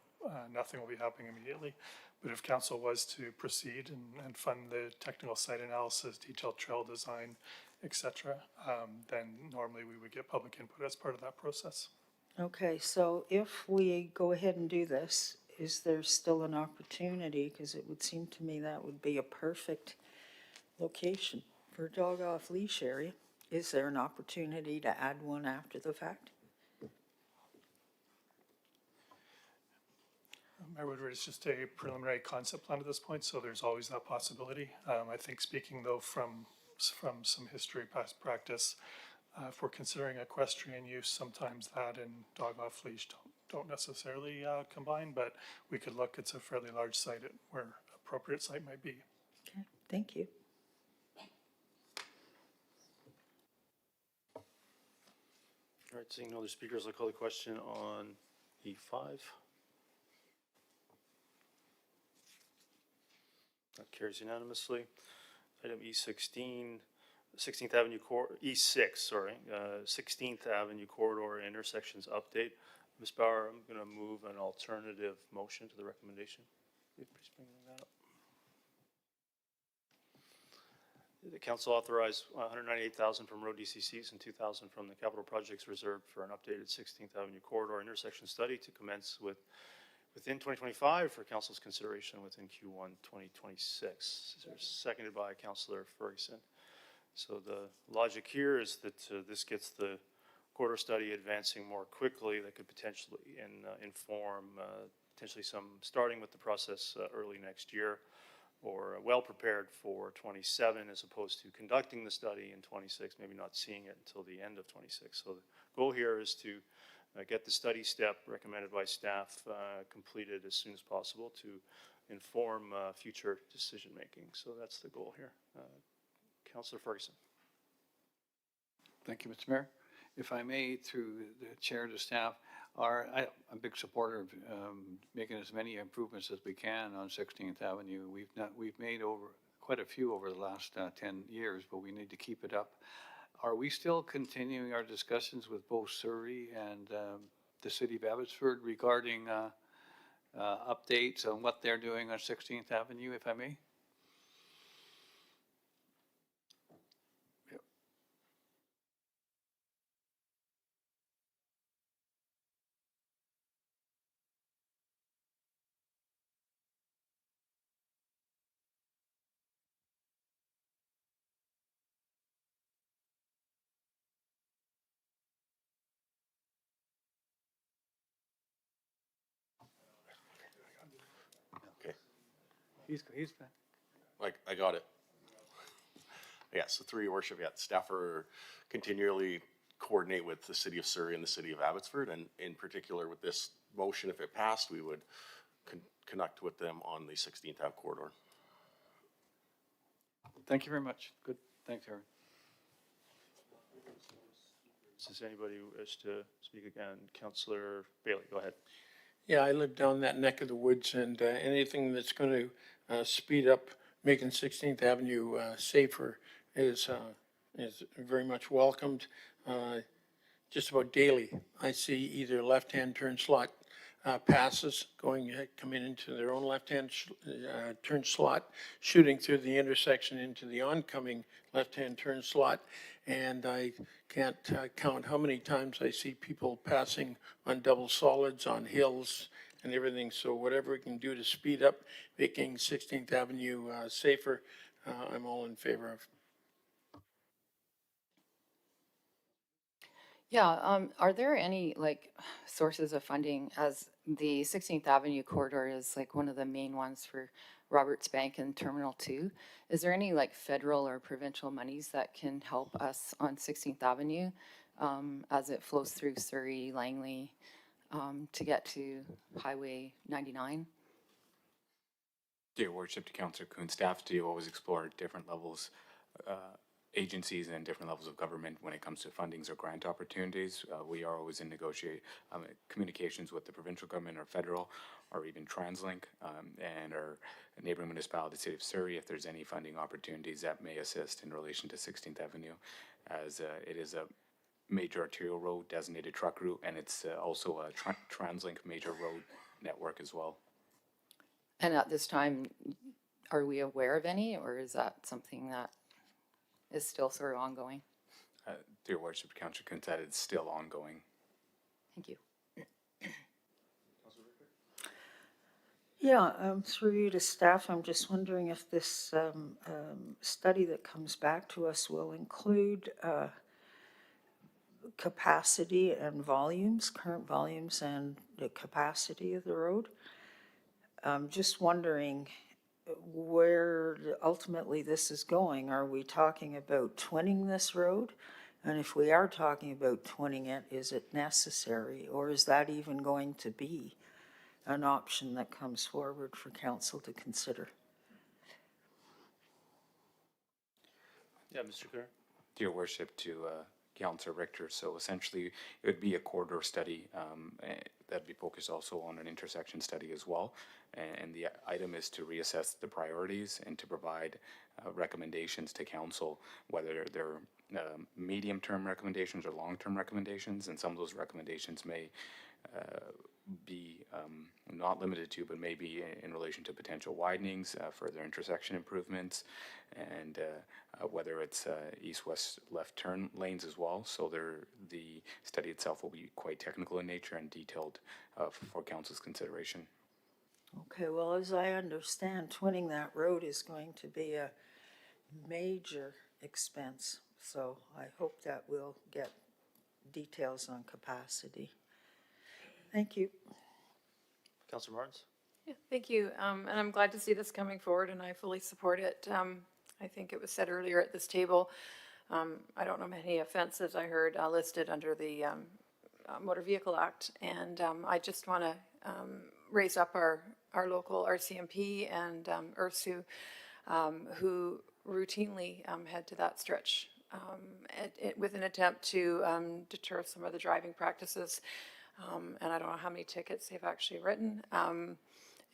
nothing will be happening immediately. But if council was to proceed and fund the technical site analysis, detailed trail design, et cetera, then normally we would get public input as part of that process. Okay, so if we go ahead and do this, is there still an opportunity? Because it would seem to me that would be a perfect location for a dog off leash area. Is there an opportunity to add one after the fact? Mayor Woodward, it's just a preliminary concept plan at this point, so there's always that possibility. I think speaking though from some history, past practice, if we're considering equestrian use, sometimes that and dog off leash don't necessarily combine, but we could look, it's a fairly large site where appropriate site might be. Okay, thank you. All right, seeing no other speakers, I'll call the question on E5. That carries unanimously. Item E16, 16th Avenue E6, sorry, 16th Avenue corridor intersections update. Ms. Bauer, I'm going to move an alternative motion to the recommendation. Please bring that up. The council authorized $198,000 from road DCCs and $2,000 from the capital projects reserved for an updated 16th Avenue corridor intersection study to commence within 2025 for council's consideration within Q1 2026. Seconded by Councillor Ferguson. So the logic here is that this gets the corridor study advancing more quickly. That could potentially inform potentially some starting with the process early next year, or well prepared for 27 as opposed to conducting the study in 26, maybe not seeing it until the end of 26. So the goal here is to get the study step recommended by staff completed as soon as possible to inform future decision making. So that's the goal here. Councillor Ferguson. Thank you, Mr. Mayor. If I may, through the chair to staff, I'm a big supporter of making as many improvements as we can on 16th Avenue. We've made quite a few over the last 10 years, but we need to keep it up. Are we still continuing our discussions with both Surrey and the city of Abbotsford regarding updates on what they're doing on 16th Avenue, if I may? Okay, He's back. like, I got it. Yeah, so through your worship, yeah, staff are continually coordinate with the city of Surrey and the city of Abbotsford, and in particular with this motion, if it passed, we would connect with them on the 16th Ave corridor. Thank you very much. Good. Thanks, Harry. Does anybody wish to speak again? Councillor Bailey, go ahead. Yeah, I live down that neck of the woods, and anything that's going to speed up making 16th Avenue safer is very much welcomed. Just about daily, I see either left-hand turn slot passes coming into their own left-hand turn slot, shooting through the intersection into the oncoming left-hand turn slot. And I can't count how many times I see people passing on double solids, on hills and everything. So whatever we can do to speed up making 16th Avenue safer, I'm all in favor of. Yeah, are there any like sources of funding, as the 16th Avenue corridor is like one of the main ones for Roberts Bank and Terminal 2? Is there any like federal or provincial monies that can help us on 16th Avenue as it flows through Surrey, Langley to get to Highway 99? Dear Worship, to Councillor Kuhn, staff do always explore different levels, agencies and different levels of government when it comes to fundings or grant opportunities. We are always in communications with the provincial government or federal or even TransLink and our neighboring municipality, the city of Surrey, if there's any funding opportunities that may assist in relation to 16th Avenue, as it is a major arterial road, designated truck route, and it's also a TransLink major road network as well. And at this time, are we aware of any, or is that something that is still sort of ongoing? Dear Worship, Councillor Kuhn, that it's still ongoing. Thank you. Yeah, through you to staff, I'm just wondering if this study that comes back to us will include capacity and volumes, current volumes and the capacity of the road. I'm just wondering where ultimately this is going. Are we talking about twinning this road? And if we are talking about twinning it, is it necessary, or is that even going to be an option that comes forward for council to consider? Yeah, Mr. Kerr. Dear Worship, to Councillor Richter, so essentially it would be a corridor study that'd be focused also on an intersection study as well, and the item is to reassess the priorities and to provide recommendations to council, whether they're medium-term recommendations or long-term recommendations, and some of those recommendations may be not limited to, but maybe in relation to potential widenings, further intersection improvements, and whether it's east, west, left turn lanes as well. So the study itself will be quite technical in nature and detailed for council's consideration. Okay, well, as I understand, twinning that road is going to be a major expense. So I hope that we'll get details on capacity. Thank you. Councillor Martins? Yeah, thank you. And I'm glad to see this coming forward, and I fully support it. I think it was said earlier at this table, I don't know many offenses I heard listed under the Motor Vehicle Act, and I just want to raise up our local RCMP and URSU, who routinely head to that stretch with an attempt to deter some of the driving practices. And I don't know how many tickets they've actually written.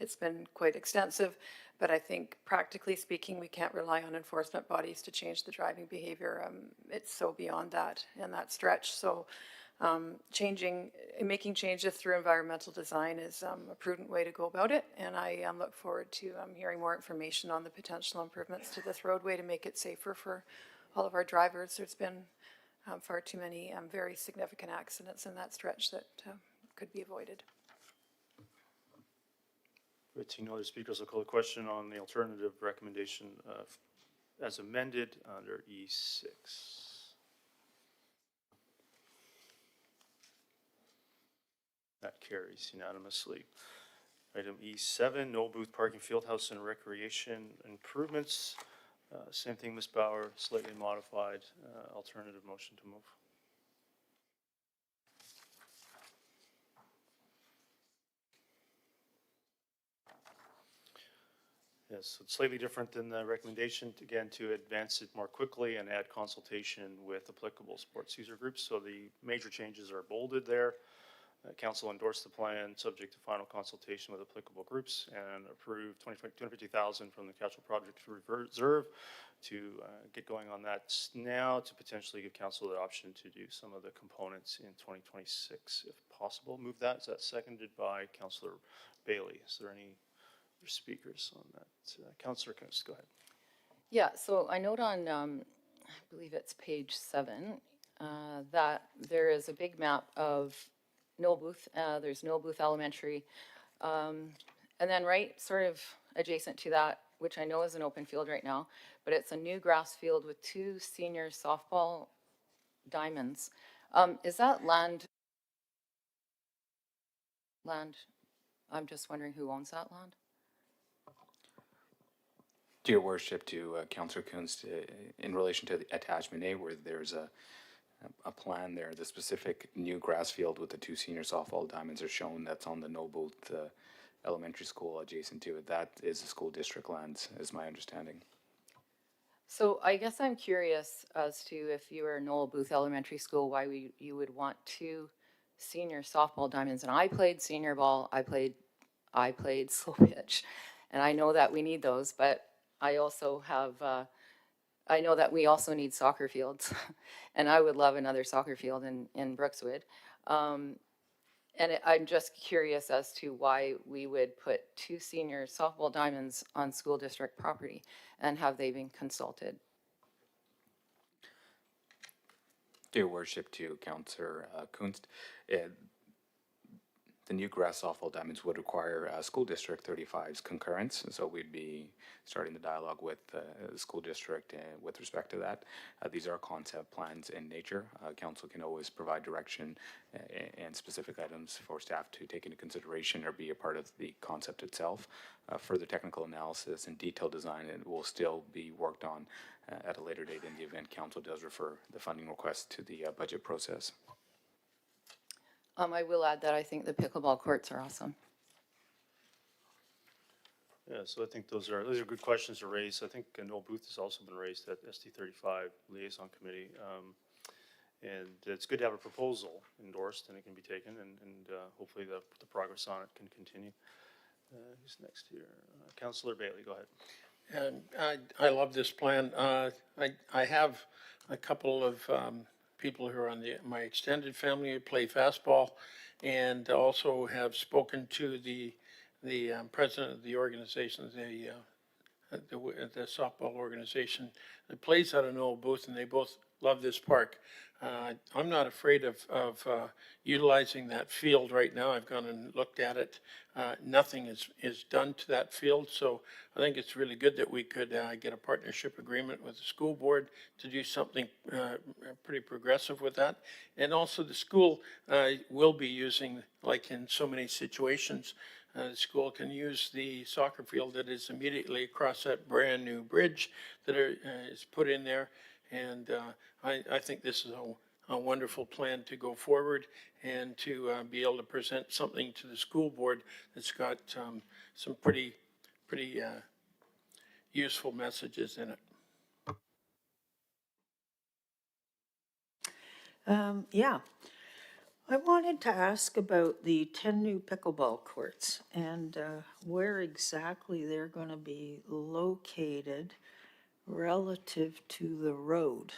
It's been quite extensive, but I think practically speaking, we can't rely on enforcement bodies to change the driving behavior. It's so beyond that in that stretch. So making changes through environmental design is a prudent way to go about it. And I look forward to hearing more information on the potential improvements to this roadway to make it safer for all of our drivers. There's been far too many very significant accidents in that stretch that could be avoided. Good, seeing no other speakers, I'll call the question on the alternative recommendation as amended under E6. That carries unanimously. Item E7, no booth parking, field house and recreation improvements. Same thing, Ms. Bauer, slightly modified alternative motion to move. Yes, so it's slightly different than the recommendation, again, to advance it more quickly and add consultation with applicable sports user groups. So the major changes are bolded there. Council endorsed the plan, subject to final consultation with applicable groups, and approved 250,000 from the capital project reserve to get going on that now, to potentially give council the option to do some of the components in 2026, if possible. Move that. Is that seconded by Councillor Bailey? Is there any other speakers on that? Councillor Kunst, go ahead. Yeah, so I note on, I believe it's page 7, that there is a big map of Noel Booth. There's Noel Booth Elementary. And then right sort of adjacent to that, which I know is an open field right now, but it's a new grass field with 2 senior softball diamonds. Is that land? I'm just wondering who owns that land? To your worship, to Councillor Kunst, in relation to the attachment A, where there's a plan there, the specific new grass field with the 2 senior softball diamonds are shown. That's on the Noble Elementary School adjacent to it. That is the school district lands, is my understanding. So I guess I'm curious as to, if you were Noel Booth Elementary School, why you would want 2 senior softball diamonds. And I played senior ball. I played slow pitch, and I know that we need those. But I also have. I know that we also need soccer fields, and I would love another soccer field in Brookswood. I'm just curious as to why we would put 2 senior softball diamonds on school district property, and have they been consulted? Dear worship, to Councillor Kunst, the new grass softball diamonds would require school district 35's concurrence, so we'd be starting the dialogue with the school district with respect to that. These are concept plans in nature. Council can always provide direction and specific items for staff to take into consideration or be a part of the concept itself. Further technical analysis and detailed design will still be worked on at a later date in the event council does refer the funding request to the budget process. I will add that I think the pickleball courts are awesome. Yeah, so I think those are good questions to raise. I think Noel Booth has also been raised at ST35 Liaison Committee. And it's good to have a proposal endorsed and it can be taken, and hopefully the progress on it can continue. Who's next here? Councillor Bailey, go ahead. And I love this plan. I have a couple of people who are on my extended family who play fastball, and also have spoken to the president of the organization, the softball organization that plays out of Noel Booth, and they both love this park. I'm not afraid of utilizing that field right now. I've gone and looked at it. Nothing is done to that field, so I think it's really good that we could get a partnership agreement with the school board to do something pretty progressive with that. And also the school will be using, like in so many situations, the school can use the soccer field that is immediately across that brand new bridge that is put in there. And I think this is a wonderful plan to go forward and to be able to present something to the school board that's got some pretty useful messages in it. Yeah. I wanted to ask about the 10 new pickleball courts and where exactly they're going to be located relative to the road.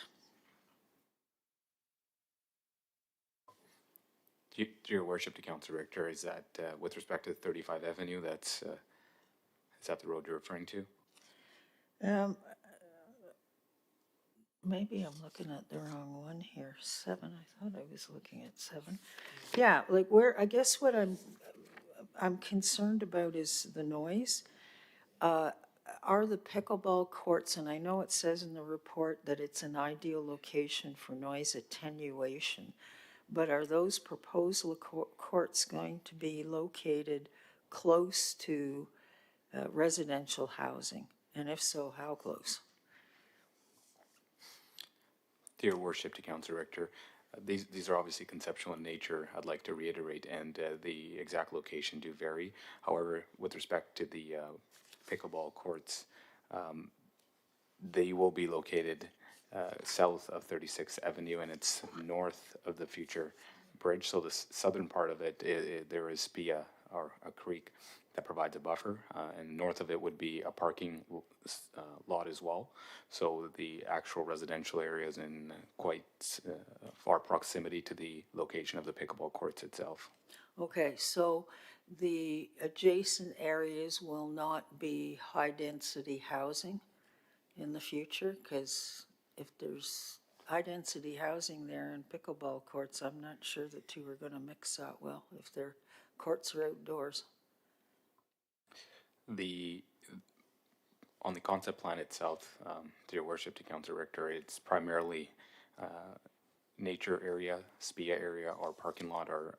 To your worship, to Councillor Richter, is that with respect to 35 Avenue, is that the road you're referring to? Maybe I'm looking at the wrong one here. 7, I thought I was looking at 7. Yeah, like where, I guess what I'm concerned about is the noise. Are the pickleball courts, and I know it says in the report that it's an ideal location for noise attenuation, but are those proposed courts going to be located close to residential housing? And if so, how close? Dear worship, to Councillor Richter, these are obviously conceptual in nature. I'd like to reiterate, and the exact location do vary. However, with respect to the pickleball courts. They will be located south of 36th Avenue, and it's north of the future bridge. So the southern part of it, there is Spia, or a creek that provides a buffer, and north of it would be a parking lot as well. So the actual residential area is in quite far proximity to the location of the pickleball courts itself. Okay, so the adjacent areas will not be high-density housing in the future? Because if there's high-density housing there and pickleball courts, I'm not sure the two are gonna mix that well if their courts are outdoors. On the concept plan itself, to your worship, to Councilor Richter, it's primarily nature area, SPIA area, or parking lot, or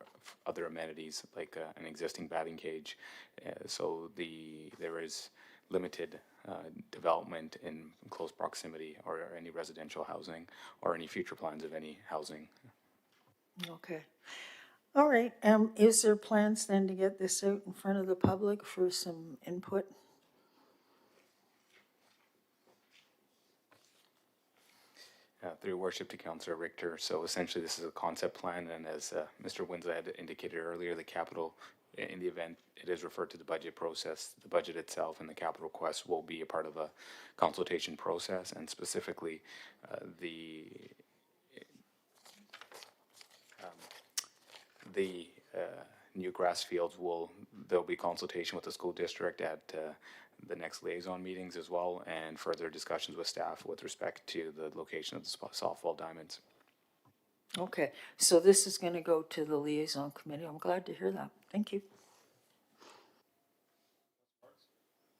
other amenities like an existing batting cage. So there is limited development in close proximity or any residential housing or any future plans of any housing. Okay. All right, is there plans then to get this out in front of the public for some input? Through your worship, to Councilor Richter. So essentially this is a concept plan, and as Mr. Winslow had indicated earlier, the capital, in the event it is referred to the budget process, the budget itself and the capital request will be a part of a consultation process, and specifically the new grass fields there'll be consultation with the school district at the next liaison meetings as well, and further discussions with staff with respect to the location of the softball diamonds. Okay, so this is gonna go to the liaison committee. I'm glad to hear that. Thank you.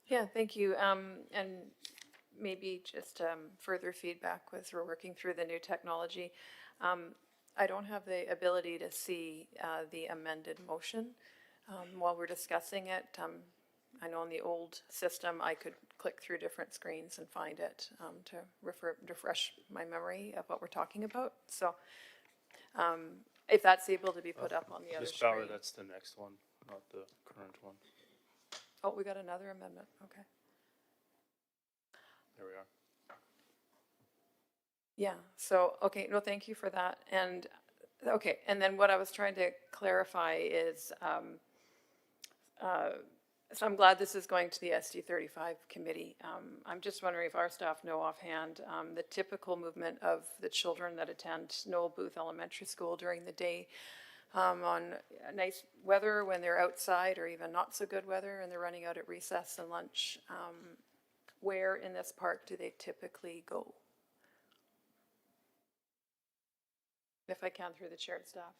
Yeah, thank you. And maybe just further feedback with we're working through the new technology. I don't have the ability to see the amended motion while we're discussing it. I know in the old system I could click through different screens and find it to refresh my memory of what we're talking about. So if that's able to be put up on the other Ms. Bauer, screen. that's the next one, not the current one. Oh, we got another amendment. Okay. There we are. Yeah, so, okay, no, thank you for that. And, okay, and then what I was trying to clarify is, so I'm glad this is going to the SD35 committee. I'm just wondering if our staff know offhand the typical movement of the children that attend Noel Booth Elementary School during the day on nice weather when they're outside, or even not so good weather and they're running out at recess and lunch. Where in this park do they typically go? If I can, through the chair and staff.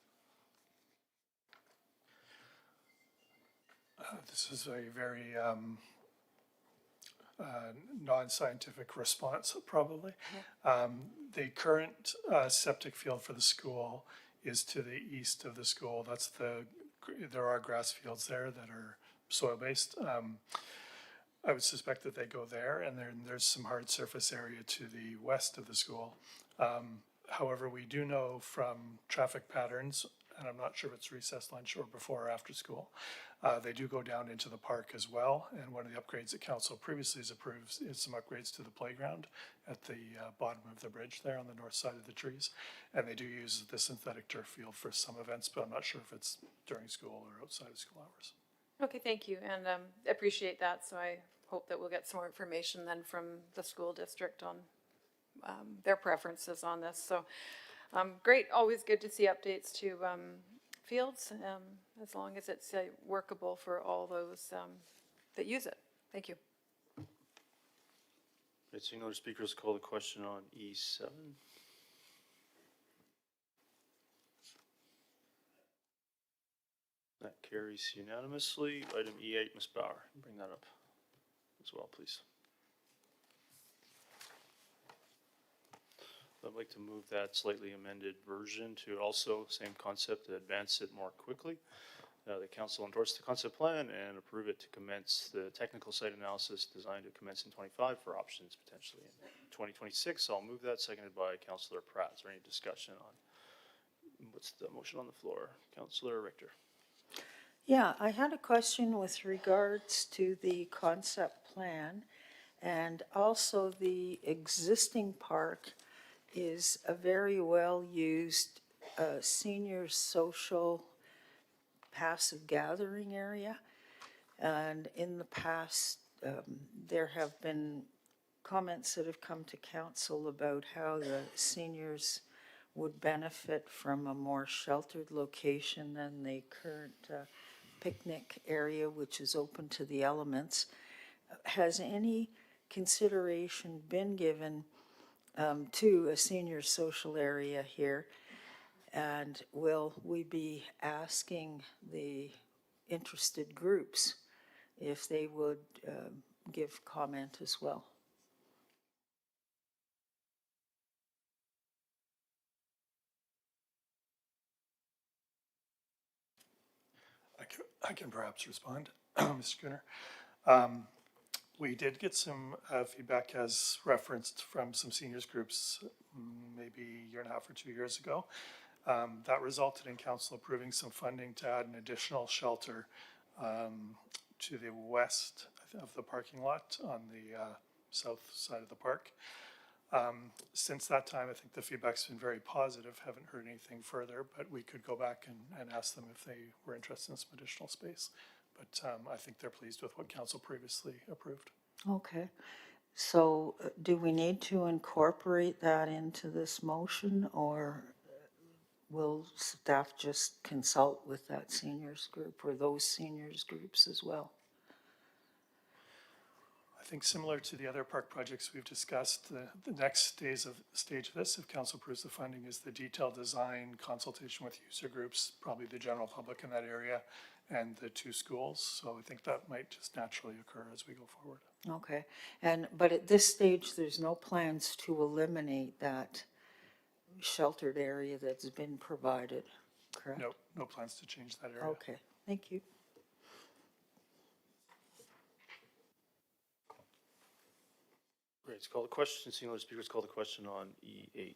This is a very non-scientific response, probably. The current septic field for the school is to the east of the school. There are grass fields there that are soil-based. I would suspect that they go there, and then there's some hard surface area to the west of the school. However, we do know from traffic patterns, and I'm not sure if it's recess, lunch, or before or after school, they do go down into the park as well. And one of the upgrades that council previously has approved is some upgrades to the playground at the bottom of the bridge there on the north side of the trees. And they do use the synthetic turf field for some events, but I'm not sure if it's during school or outside of school hours. Okay, thank you, and appreciate that. So I hope that we'll get some more information then from the school district on their preferences on this. So great, always good to see updates to fields, as long as it's workable for all those that use it. Thank you. Okay, seeing no speakers, call the question on E7. That carries unanimously. Item E8, Ms. Bauer, bring that up as well, please. I'd like to move that slightly amended version to also same concept, to advance it more quickly. The council endorsed the concept plan and approve it to commence the technical site analysis designed to commence in 25 for options potentially in 2026. I'll move that, seconded by Councillor Pratt. Is there any discussion on what's the motion on the floor? Councillor Richter. Yeah, I had a question with regards to the concept plan, and also the existing park is a very well-used senior social passive gathering area. And in the past, there have been comments that have come to council about how the seniors would benefit from a more sheltered location than the current picnic area, which is open to the elements. Has any consideration been given to a senior social area here? And will we be asking the interested groups if they would give comment as well? I can perhaps respond, Mr. Cooner. We did get some feedback as referenced from some seniors groups maybe a year and a half or 2 years ago. That resulted in council approving some funding to add an additional shelter to the west of the parking lot on the south side of the park. Since that time, I think the feedback's been very positive. Haven't heard anything further, but we could go back and ask them if they were interested in some additional space. But I think they're pleased with what council previously approved. Okay. So do we need to incorporate that into this motion, or will staff just consult with that seniors group or those seniors groups as well? I think similar to the other park projects we've discussed, the next stage of this, if council approves the funding, is the detailed design consultation with user groups, probably the general public in that area, and the two schools. So I think that might just naturally occur as we go forward. Okay. But at this stage, there's no plans to eliminate that sheltered area that's been provided, correct? No, no plans to change that area. Okay, thank you. Great, let's call the question. Seeing other speakers, call the question on E8.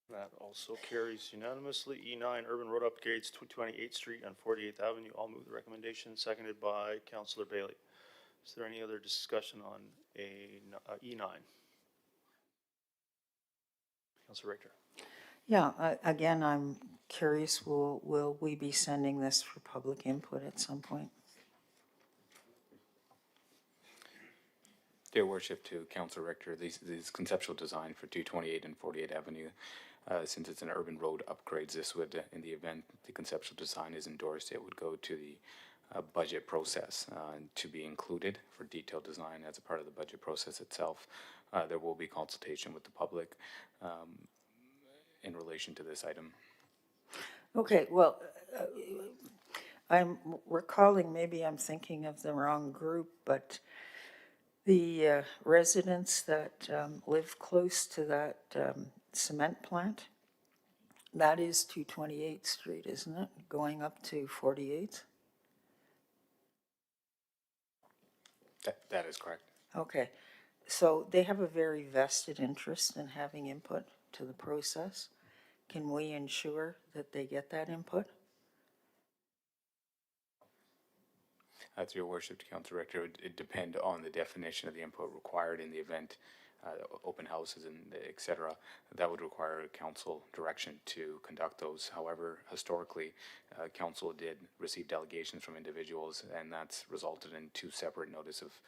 That also carries unanimously. E9, urban road upgrades, 28th Street and 48th Avenue. I'll move the recommendation, seconded by Councillor Bailey. Is there any other discussion on E9? Councillor Richter. Yeah, again, I'm curious, will we be sending this for public input at some point? Dear Worship, to Councillor Richter, this conceptual design for 228 and 48 Avenue, since it's an urban road upgrades, this would, in the event the conceptual design is endorsed, it would go to the budget process to be included for detailed design as a part of the budget process itself. There will be consultation with the public in relation to this item. Okay, well, I'm recalling, maybe I'm thinking of the wrong group, but the residents that live close to that cement plant, that is 228th Street, isn't it? Going up to 48th? That is correct. Okay, so they have a very vested interest in having input to the process. Can we ensure that they get that input? Through your worship, Councillor Richter, it would depend on the definition of the input required in the event, open houses and et cetera. That would require council direction to conduct those. However, historically, council did receive delegations from individuals, and that's resulted in two separate notice of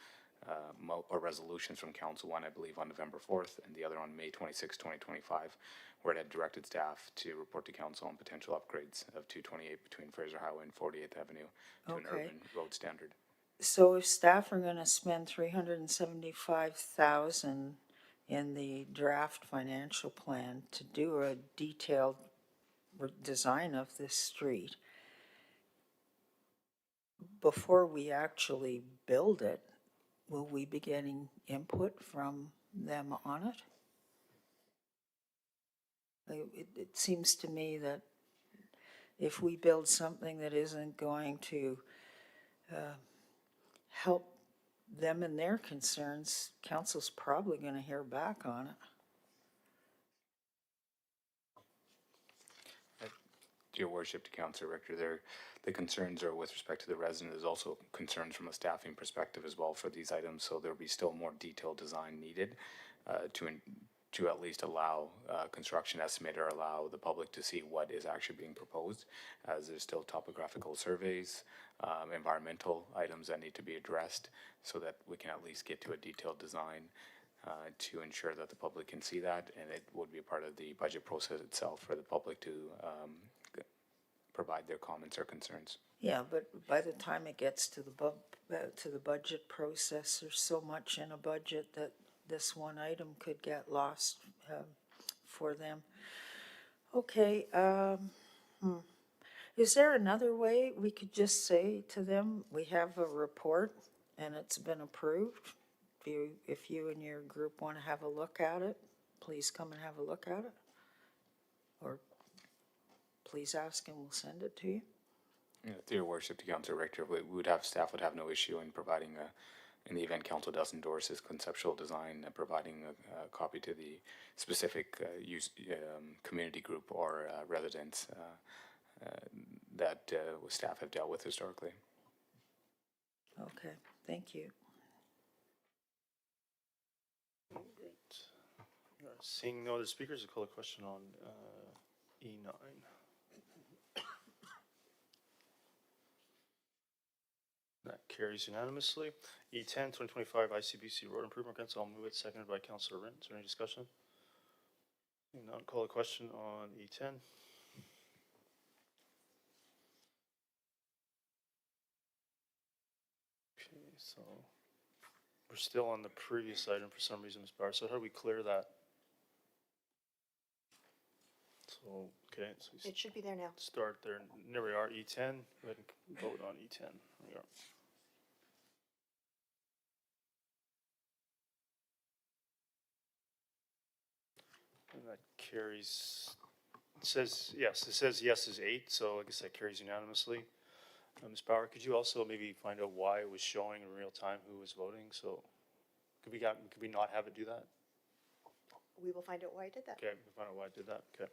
or resolutions from council, one I believe on November 4th and the other on May 26, 2025, where it had directed staff to report to council on potential upgrades of 228 between Fraser Highway and 48th Avenue to an urban road standard. So if staff are gonna spend $375,000 in the draft financial plan to do a detailed design of this street, before we actually build it, will we be getting input from them on it? It seems to me that if we build something that isn't going to help them and their concerns, council's probably going to hear back on it. Your worship to Councillor Richter, the concerns are with respect to the resident. There's also concerns from a staffing perspective as well for these items, so there'll be still more detailed design needed to at least allow construction estimate or allow the public to see what is actually being proposed, as there's still topographical surveys, environmental items that need to be addressed, so that we can at least get to a detailed design to ensure that the public can see that, and it would be a part of the budget process itself for the public to provide their comments or concerns. Yeah, but by the time it gets to the budget process, there's so much in a budget that this one item could get lost for them. Okay, is there another way we could just say to them, we have a report and it's been approved? If you and your group want to have a look at it, please come and have a look at it. Or please ask and we'll send it to you. Yeah, through your worship to Councillor Richter, staff would have no issue in providing in the event council does endorse this conceptual design, providing a copy to the specific community group or residents that staff have dealt with historically. Okay, thank you. Seeing no other speakers, I'll call a question on E9. That carries unanimously. E10, 2025 ICBC Road Improvement Grants. I'll move it, seconded by Councillor Rint. Is there any discussion? Seeing none, call a question on E10. Okay, so we're still on the previous item for some reason, Ms. Bauer. So how do we clear that? So, okay, so we It should be there now. start there. There we are, E10. Go ahead and vote on E10. There we are. And that carries, it says yes is 8, so I guess that carries unanimously. Ms. Bauer, could you also maybe find out why it was showing in real time who was voting? So could we not have it do that? We will find out why I did that. Okay, we can find out why I did that, okay.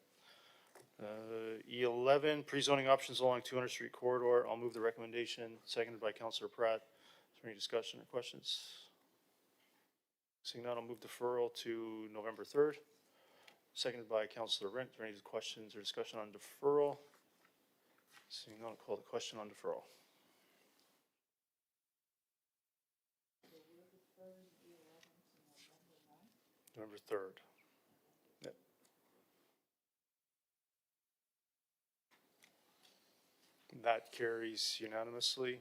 E11, pre-zoning options along 200 Street corridor. I'll move the recommendation, seconded by Councillor Pratt. Is there any discussion or questions? Seeing none, I'll move deferral to November 3rd, seconded by Councillor Rint. Is there any questions or discussion on deferral? Seeing none, I'll call the question on deferral. November 3rd. Yep. That carries unanimously.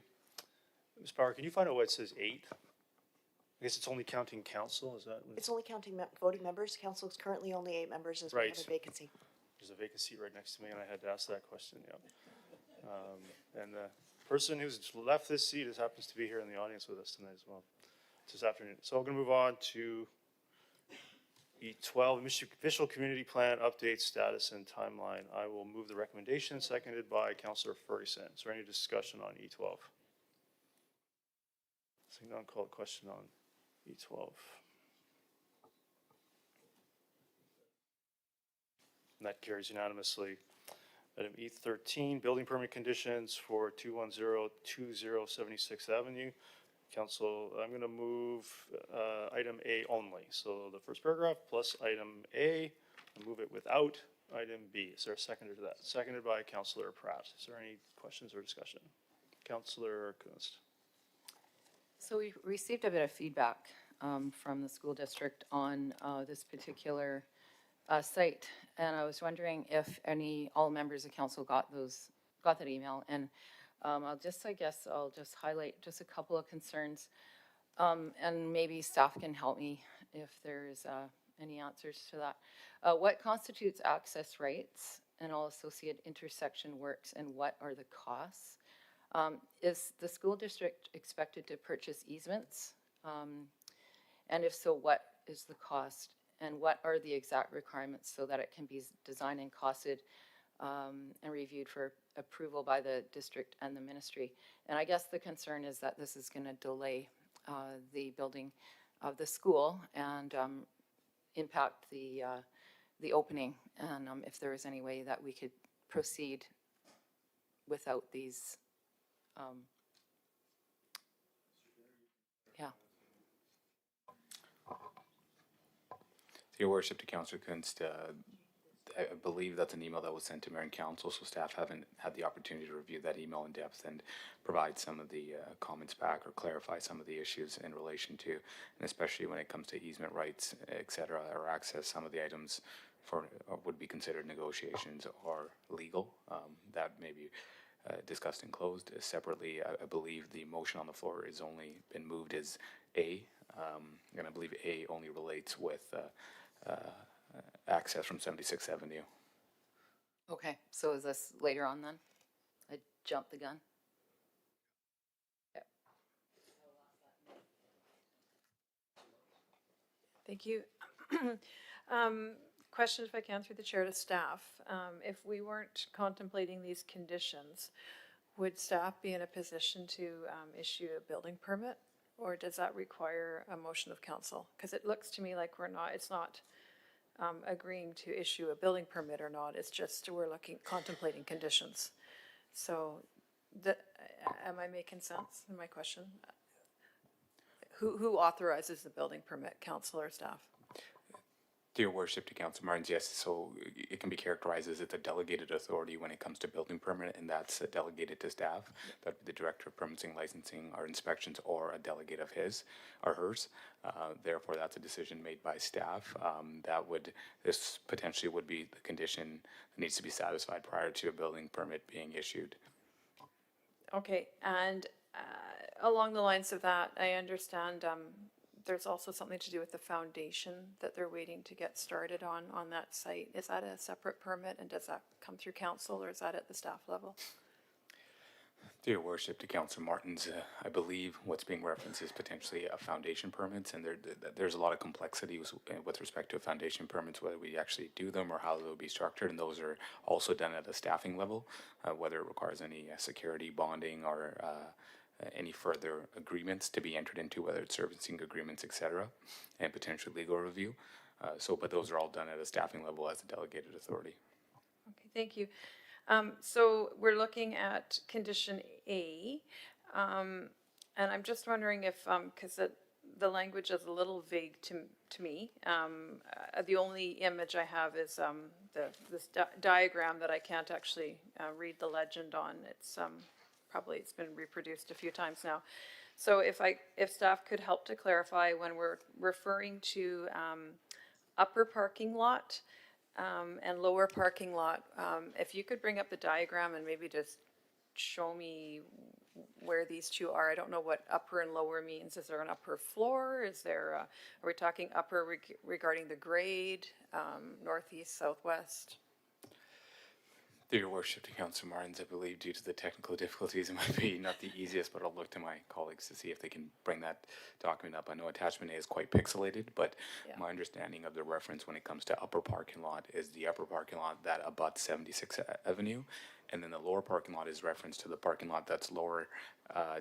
Ms. Bauer, can you find out why it says 8? I guess it's only counting council, is that? It's only counting voting members. Council is currently only 8 members as we have Right. a vacancy. There's a vacancy right next to me and I had to ask that question, yeah. And the person who's left this seat happens to be here in the audience with us tonight as well, this afternoon. So I'm gonna move on to E12, official community plan update status and timeline. I will move the recommendation, seconded by Councillor Ferguson. Is there any discussion on E12? Seeing none, call a question on E12. And that carries unanimously. Item E13, building permit conditions for 210 76th Avenue. Council, I'm going to move item A only. So the first paragraph plus item A, I'll move it without item B. Is there a seconder to that? Seconded by Councillor Pratt. Is there any questions or discussion? Councillor Kunst. So we received a bit of feedback from the school district on this particular site, and I was wondering if all members of council got that email. And I'll just highlight just a couple of concerns, and maybe staff can help me if there's any answers to that. What constitutes access rights and all associated intersection works, and what are the costs? Is the school district expected to purchase easements? And if so, what is the cost? And what are the exact requirements so that it can be designed and costed and reviewed for approval by the district and the ministry? And I guess the concern is that this is going to delay the building of the school and impact the opening. And if there is any way that we could proceed without these, yeah. Your worship, to Councillor Kunst, I believe that's an email that was sent to Mayor and Council, so staff haven't had the opportunity to review that email in depth and provide some of the comments back or clarify some of the issues in relation to, and especially when it comes to easement rights, et cetera, or access, some of the items for would be considered negotiations or legal. That may be discussed and closed. Separately, I believe the motion on the floor is only been moved as A, and I believe A only relates with access from 76th Avenue. Okay, so is this later on then? I jumped the gun? Thank you. Question, if I can, through the chair to staff. If we weren't contemplating these conditions, would staff be in a position to issue a building permit? Or does that require a motion of council? Because it looks to me like it's not agreeing to issue a building permit or not. It's just we're contemplating conditions. So am I making sense in my question? Who authorizes the building permit, council or staff? Dear worship, to Councillor Martins, yes, so it can be characterized as it's a delegated authority when it comes to building permit, and that's delegated to staff. That'd be the director of permitting, licensing, or inspections, or a delegate of his or hers. Therefore, that's a decision made by staff. This potentially would be the condition that needs to be satisfied prior to a building permit being issued. Okay, and along the lines of that, I understand there's also something to do with the foundation that they're waiting to get started on that site. Is that a separate permit, and does that come through council, or is that at the staff level? Dear worship, to Councillor Martins, I believe what's being referenced is potentially a foundation permits, and there's a lot of complexity with respect to foundation permits, whether we actually do them or how they'll be structured, and those are also done at a staffing level, whether it requires any security bonding or any further agreements to be entered into, whether it's servicing agreements, etc., and potential legal review. But those are all done at a staffing level as a delegated authority. Okay, thank you. So we're looking at condition A, and I'm just wondering if, because the language is a little vague to me. The only image I have is this diagram that I can't actually read the legend on. It's it's been reproduced a few times now. So if staff could help to clarify when we're referring to upper parking lot and lower parking lot, if you could bring up the diagram and maybe just show me where these two are. I don't know what upper and lower means. Is there an upper floor? Is there, are we talking upper regarding the grade, northeast, southwest? Through your worship, to Councillor Martins, I believe due to the technical difficulties, it might be not the easiest, but I'll look to my colleagues to see if they can bring that document up. I know attachment A is quite pixelated, but my understanding of the reference when it comes to upper parking lot is the upper parking lot that abuts 76th Avenue, and then the lower parking lot is reference to the parking lot that's lower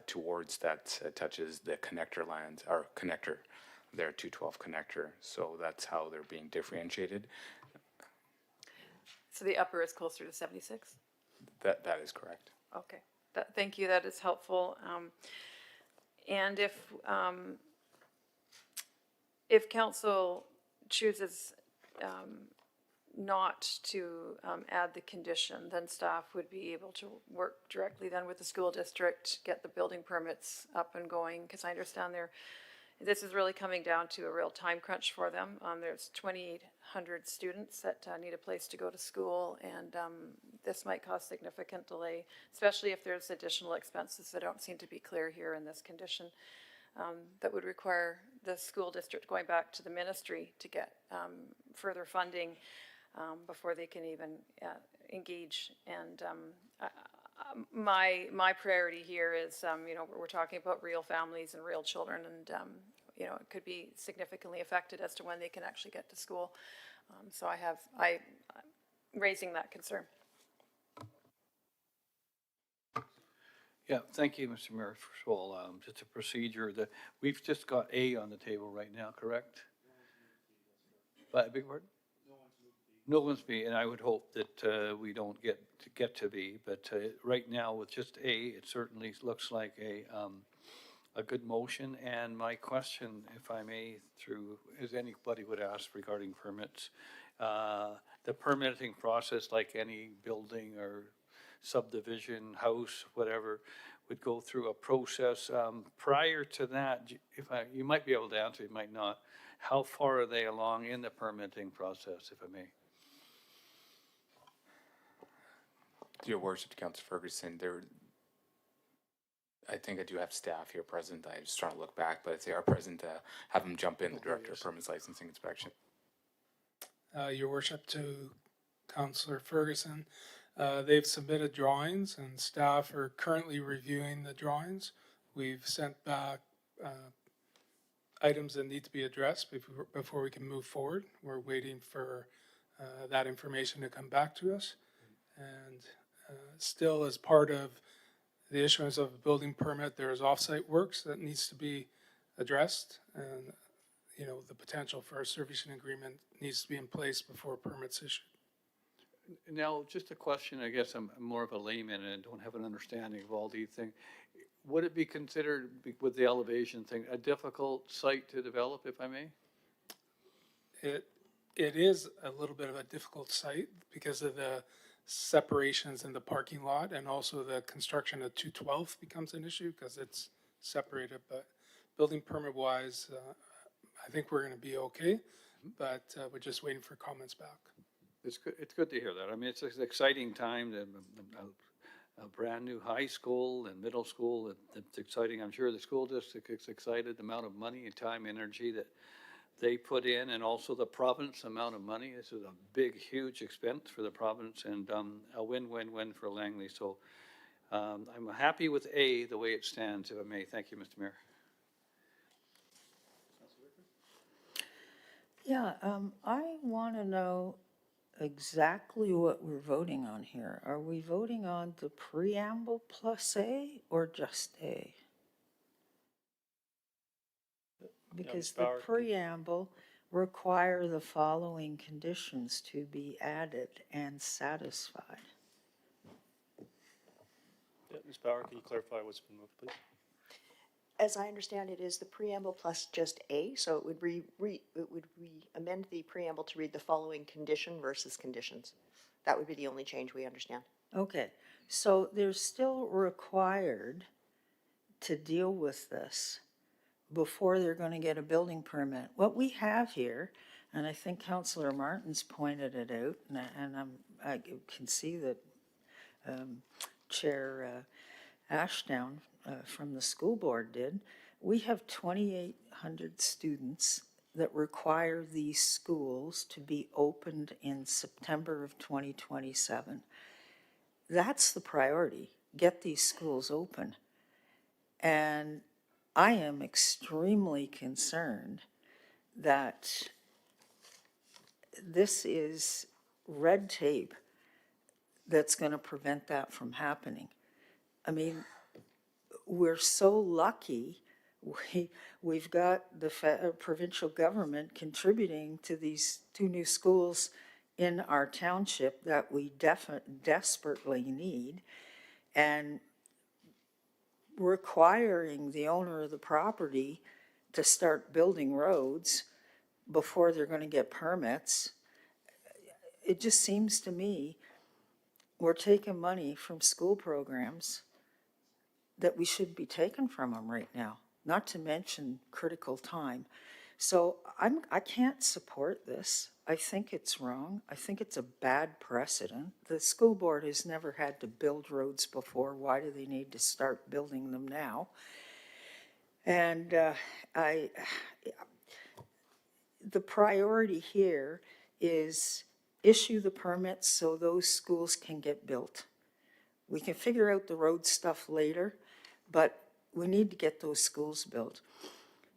towards that touches the connector lands, or connector, their 212 connector. So that's how they're being differentiated. So the upper is closer to 76? That is correct. Okay, thank you, that is helpful. And if council chooses not to add the condition, then staff would be able to work directly then with the school district, get the building permits up and going, because I understand this is really coming down to a real time crunch for them. There's 2,800 students that need a place to go to school, and this might cause significant delay, especially if there's additional expenses that don't seem to be clear here in this condition. That would require the school district going back to the ministry to get further funding before they can even engage. And my priority here is, we're talking about real families and real children, and it could be significantly affected as to when they can actually get to school. So I'm raising that concern. Yeah, thank you, Mr. Mayor. First of all, just a procedure that we've just got A on the table right now, correct? But big word? no one's be, and I would hope that we don't get to B, but right now with just A, it certainly looks like a good motion. And my question, if I may, through, as anybody would ask regarding permits, the permitting process, like any building or subdivision, house, whatever, would go through a process. Prior to that, you might be able to answer, you might not. How far are they along in the permitting process, if I may? Your worship, Councillor Ferguson, I think I do have staff here present. I was trying to look back, but if they are present, have them jump in, the Director of Permits Licensing Inspection. Your worship, to Councillor Ferguson, they've submitted drawings and staff are currently reviewing the drawings. We've sent back items that need to be addressed before we can move forward. We're waiting for that information to come back to us. And still, as part of the issuance of a building permit, there is offsite works that needs to be addressed. And, you know, the potential for a servicing agreement needs to be in place before permits issued. Now, just a question, I guess I'm more of a layman and don't have an understanding of all these things. Would it be considered, with the elevation thing, a difficult site to develop, if I may? It is a little bit of a difficult site because of the separations in the parking lot, and also the construction of 212 becomes an issue because it's separated. But building permit wise, I think we're going to be okay, but we're just waiting for comments back. It's good to hear that. I mean, it's an exciting time, a brand new high school and middle school. It's exciting. I'm sure the school district is excited, the amount of money and time, energy that they put in, and also the province amount of money. This is a big, huge expense for the province, and a win-win-win for Langley. So I'm happy with A, the way it stands, if I may. Thank you, Mr. Mayor. Yeah, I want to know exactly what we're voting on here. Are we voting on the preamble plus A or just A? Because the preamble require the following conditions to be added and satisfied. Yeah, Ms. Bauer, can you clarify what's been moved, please? As I understand it, is the preamble plus just A, so it would amend the preamble to read the following condition versus conditions. That would be the only change we understand. Okay, so they're still required to deal with this before they're going to get a building permit. What we have here, and I think Councillor Martin's pointed it out, and I can see that Chair Ashdown from the school board did, we have 2,800 students that require these schools to be opened in September of 2027. That's the priority, get these schools open. And I am extremely concerned that this is red tape that's going to prevent that from happening. I mean, we're so lucky we've got the provincial government contributing to these 2 new schools in our township that we desperately need, and requiring the owner of the property to start building roads before they're going to get permits. It just seems to me we're taking money from school programs that we should be taking from them right now, not to mention critical time. So I can't support this. I think it's wrong. I think it's a bad precedent. The school board has never had to build roads before. Why do they need to start building them now? And the priority here is issue the permits so those schools can get built. We can figure out the road stuff later, but we need to get those schools built.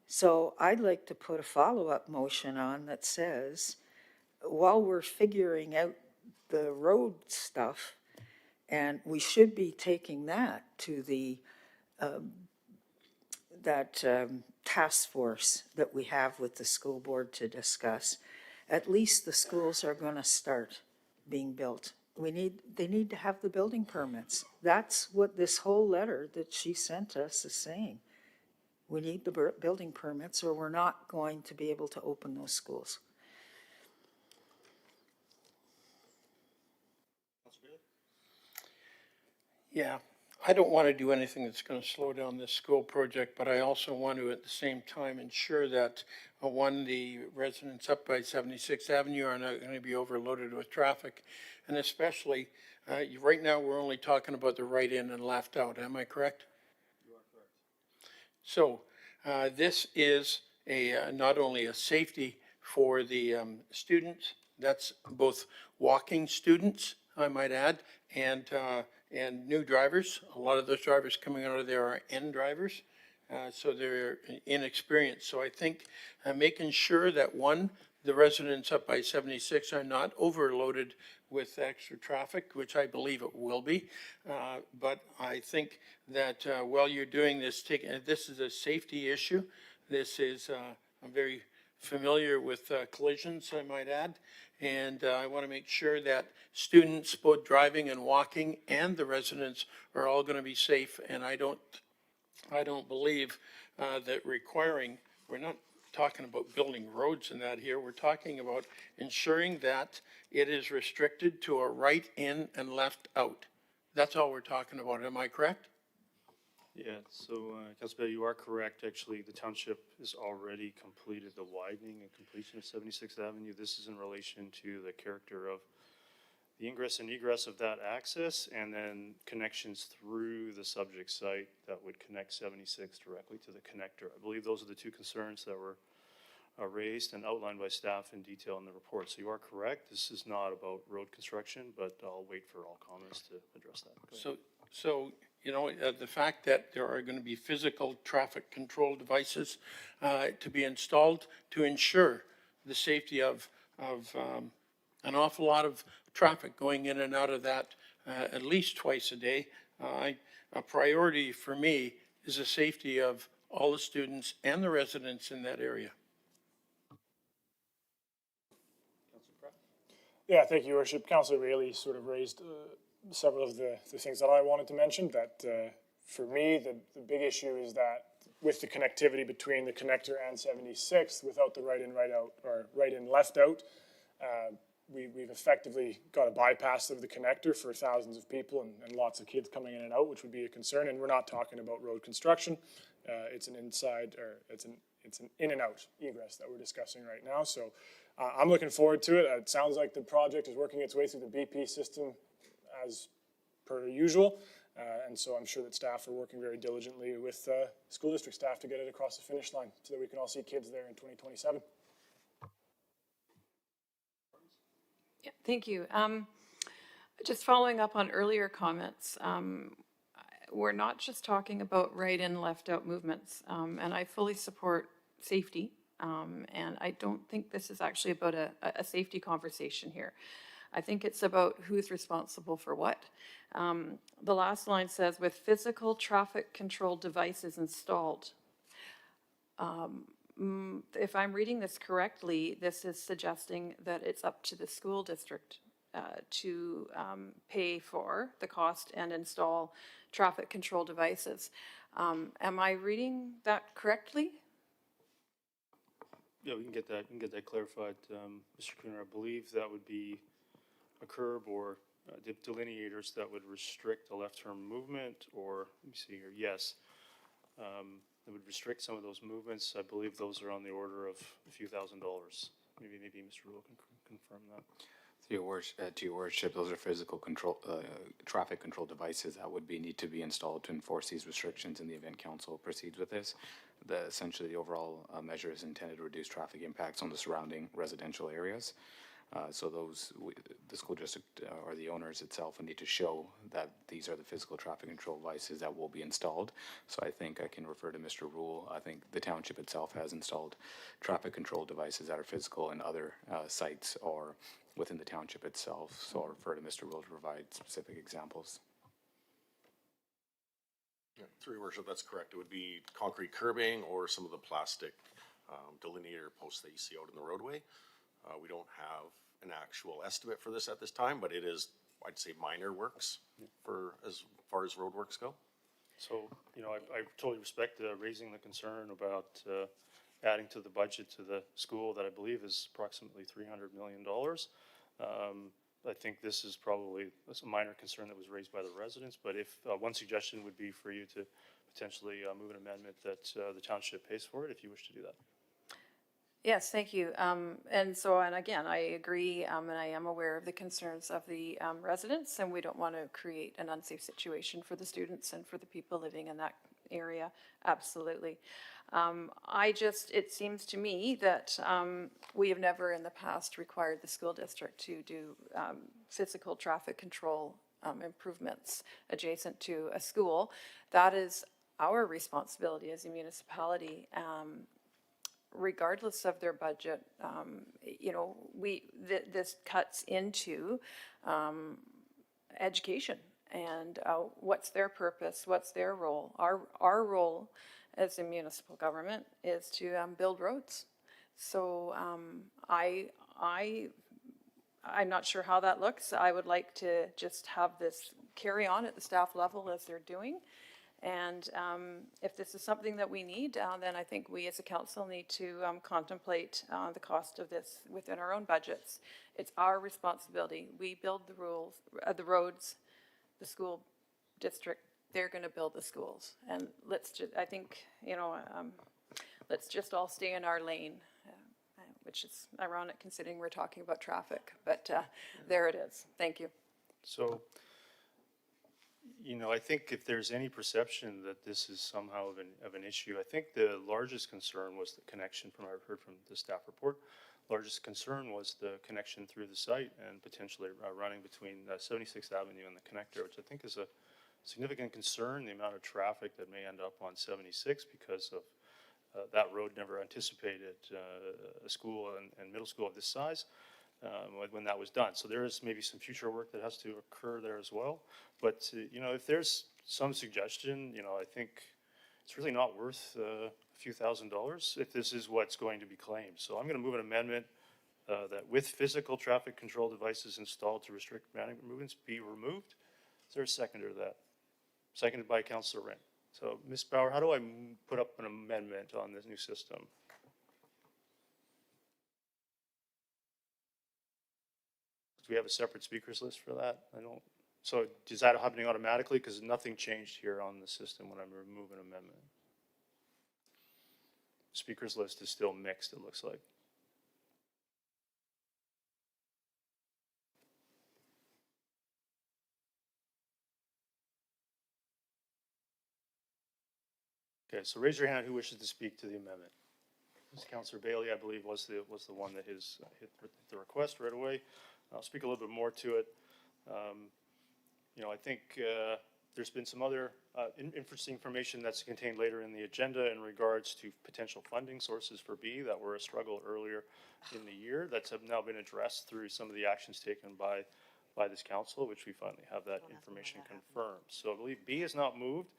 So I'd like to put a follow-up motion on that says, while we're figuring out the road stuff, and we should be taking that to the task force that we have with the school board to discuss, at least the schools are gonna start being built. They need to have the building permits. That's what this whole letter that she sent us is saying. We need the building permits or we're not going to be able to open those schools. Yeah, I don't want to do anything that's going to slow down this school project, but I also want to at the same time ensure that, one, the residents up by 76th Avenue are not going to be overloaded with traffic. And especially, right now, we're only talking about the right in and left out. Am I correct? You are correct. So this is not only a safety for the students, that's both walking students, I might add, and new drivers. A lot of those drivers coming out of there are N drivers, so they're inexperienced. So I think making sure that, one, the residents up by 76 are not overloaded with extra traffic, which I believe it will be. But I think that while you're doing this, this is a safety issue. This is, I'm very familiar with collisions, I might add. And I want to make sure that students, both driving and walking, and the residents are all going to be safe. And I don't believe that we're not talking about building roads and that here. We're talking about ensuring that it is restricted to a right in and left out. That's all we're talking about. Am I correct? Yeah, so, Councilor, you are correct. Actually, the township has already completed the widening and completion of 76th Avenue. This is in relation to the character of the ingress and egress of that access, and then connections through the subject site that would connect 76 directly to the connector. I believe those are the two concerns that were raised and outlined by staff in detail in the report. So you are correct. This is not about road construction, but I'll wait for all comments to address that. So you know, the fact that there are going to be physical traffic control devices to be installed to ensure the safety of an awful lot of traffic going in and out of that at least twice a day. A priority for me is the safety of all the students and the residents in that area. Yeah, thank you, Your Worship. Councillor Bailey sort of raised several of the things that I wanted to mention. That for me, the big issue is that with the connectivity between the connector and 76, without the right in, right out, or right in, left out, we've effectively got a bypass of the connector for thousands of people and lots of kids coming in and out, which would be a concern. And we're not talking about road construction. It's an inside, or it's an in and out egress that we're discussing right now. So I'm looking forward to it. It sounds like the project is working its way through the BP system as per usual. And so I'm sure that staff are working very diligently with school district staff to get it across the finish line so that we can all see kids there in 2027. Yeah, thank you. Just following up on earlier comments, we're not just talking about right in, left out movements, and I fully support safety, and I don't think this is actually about a safety conversation here. I think it's about who's responsible for what. The last line says, with physical traffic control devices installed. If I'm reading this correctly, this is suggesting that it's up to the school district to pay for the cost and install traffic control devices. Am I reading that correctly? Yeah, we can get that clarified, Mr. Cooner. I believe that would be a curb or delineators that would restrict the left-turn movement, or let me see here. Yes, it would restrict some of those movements. I believe those are on the order of a few $1,000s. Maybe Mr. Rule can confirm that. To your worship, those are physical control, traffic control devices that would need to be installed to enforce these restrictions in the event council proceeds with this. Essentially, the overall measure is intended to reduce traffic impacts on the surrounding residential areas. So the school district or the owners itself would need to show that these are the physical traffic control devices that will be installed. So I think I can refer to Mr. Rule. I think the township itself has installed traffic control devices that are physical in other sites or within the township itself. So I'll refer to Mr. Rule to provide specific examples. Yeah, through your worship, that's correct. It would be concrete curbing or some of the plastic delineator posts that you see out in the roadway. We don't have an actual estimate for this at this time, but it is, I'd say, minor works for as far as road works go. So, I totally respect raising the concern about adding to the budget to the school that I believe is approximately $300 million. I think this is probably a minor concern that was raised by the residents, but if, one suggestion would be for you to potentially move an amendment that the township pays for it, if you wish to do that. Yes, thank you. And again, I agree, and I am aware of the concerns of the residents, and we don't want to create an unsafe situation for the students and for the people living in that area. Absolutely. It seems to me that we have never in the past required the school district to do physical traffic control improvements adjacent to a school. That is our responsibility as a municipality. Regardless of their budget, this cuts into education and what's their purpose, what's their role. Our role as a municipal government is to build roads. So I'm not sure how that looks. I would like to just have this carry on at the staff level as they're doing. And if this is something that we need, then I think we as a council need to contemplate the cost of this within our own budgets. It's our responsibility. We build the roads, the school district, they're going to build the schools. And let's just all stay in our lane, which is ironic considering we're talking about traffic. But there it is. Thank you. So, I think if there's any perception that this is somehow of an issue, I think the largest concern was the connection from, I've heard from the staff report, largest concern was the connection through the site and potentially running between 76th Avenue and the connector, which I think is a significant concern, the amount of traffic that may end up on 76 because of that road never anticipated a school and middle school of this size. When that was done. So there is maybe some future work that has to occur there as well. But, if there's some suggestion, I think it's really not worth a few $1,000s if this is what's going to be claimed. So I'm going to move an amendment that with physical traffic control devices installed to restrict movements be removed. Is there a seconder to that? Seconded by Councillor Wren. So Ms. Bauer, how do I put up an amendment on this new system? Do we have a separate speakers list for that? So is that happening automatically? Because nothing changed here on the system when I remove an amendment. Speakers list is still mixed, it looks like. Okay, so raise your hand who wishes to speak to the amendment. Councillor Bailey, I believe, was the one that hit the request right away. I'll speak a little bit more to it. I think there's been some other interesting information that's contained later in the agenda in regards to potential funding sources for B that were a struggle earlier in the year that's have now been addressed through some of the actions taken by this council, which we finally have that information confirmed. So I believe B is not moved,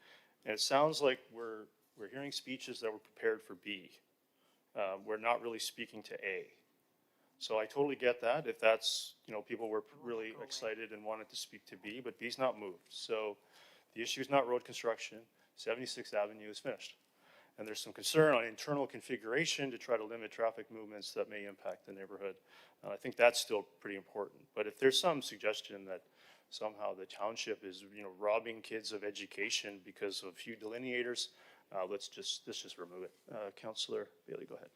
and it sounds like we're hearing speeches that were prepared for B. We're not really speaking to A. So I totally get that. If that's, people were really excited and wanted to speak to B, but B's not moved. So the issue is not road construction. 76th Avenue is finished. And there's some concern on internal configuration to try to limit traffic movements that may impact the neighborhood. I think that's still pretty important. But if there's some suggestion that somehow the township is, robbing kids of education because of few delineators, let's just remove it. Councillor Bailey, go ahead.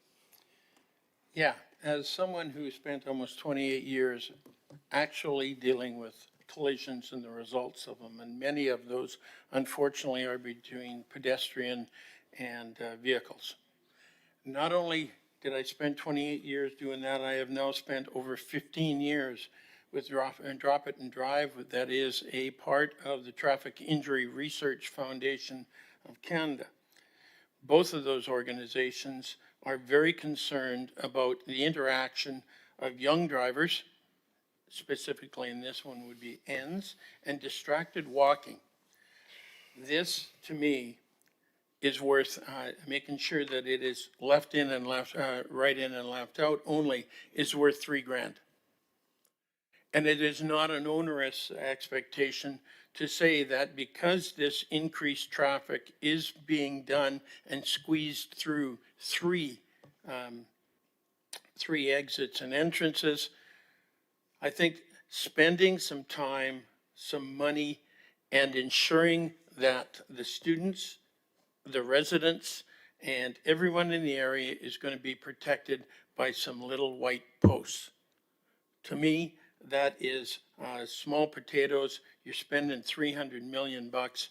Yeah, as someone who spent almost 28 years actually dealing with collisions and the results of them, and many of those unfortunately are between pedestrian and vehicles. Not only did I spend 28 years doing that, I have now spent over 15 years with Drop It and Drive. That is a part of the Traffic Injury Research Foundation of Canada. Both of those organizations are very concerned about the interaction of young drivers, specifically in this one would be ends, and distracted walking. This, to me, is worth, making sure that it is left in and left, right in and left out only is worth $3,000. And it is not an onerous expectation to say that because this increased traffic is being done and squeezed through three exits and entrances, I think spending some time, some money, and ensuring that the students, the residents, and everyone in the area is going to be protected by some little white posts. To me, that is small potatoes. You're spending 300 million bucks.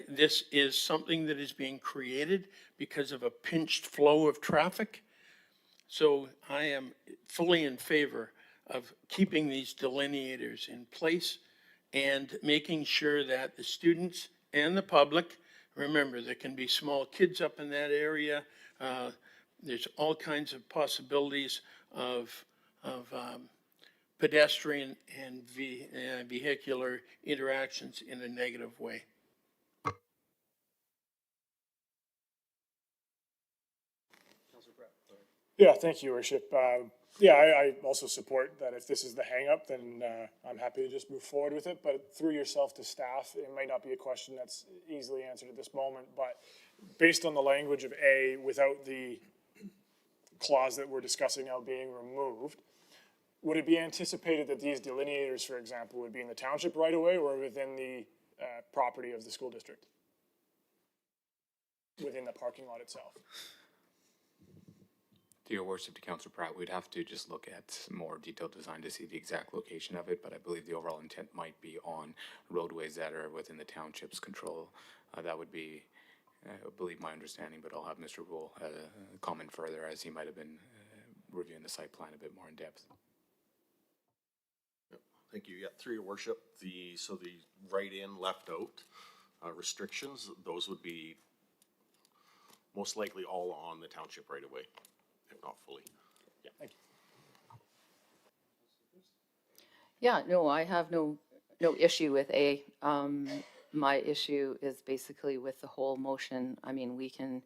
This is something that is being created because of a pinched flow of traffic. So I am fully in favor of keeping these delineators in place and making sure that the students and the public, remember, there can be small kids up in that area. There's all kinds of possibilities of pedestrian and vehicular interactions in a negative way. Yeah, thank you, Worship. Yeah, I also support that if this is the hang-up, then I'm happy to just move forward with it. But through yourself to staff, it might not be a question that's easily answered at this moment. But based on the language of A, without the clause that we're discussing now being removed, would it be anticipated that these delineators, for example, would be in the township right away or within the property of the school district? Within the parking lot itself? To your worship, to Councillor Pratt, we'd have to just look at more detailed design to see the exact location of it, but I believe the overall intent might be on roadways that are within the township's control. That would be, I believe, my understanding, but I'll have Mr. Rule comment further as he might have been reviewing the site plan a bit more in depth. Thank you. Yeah, through your worship, so the right in, left out restrictions, those would be most likely all on the township right away, if not fully. Yeah, thank you. Yeah, no, I have no issue with A. My issue is basically with the whole motion. I mean, we can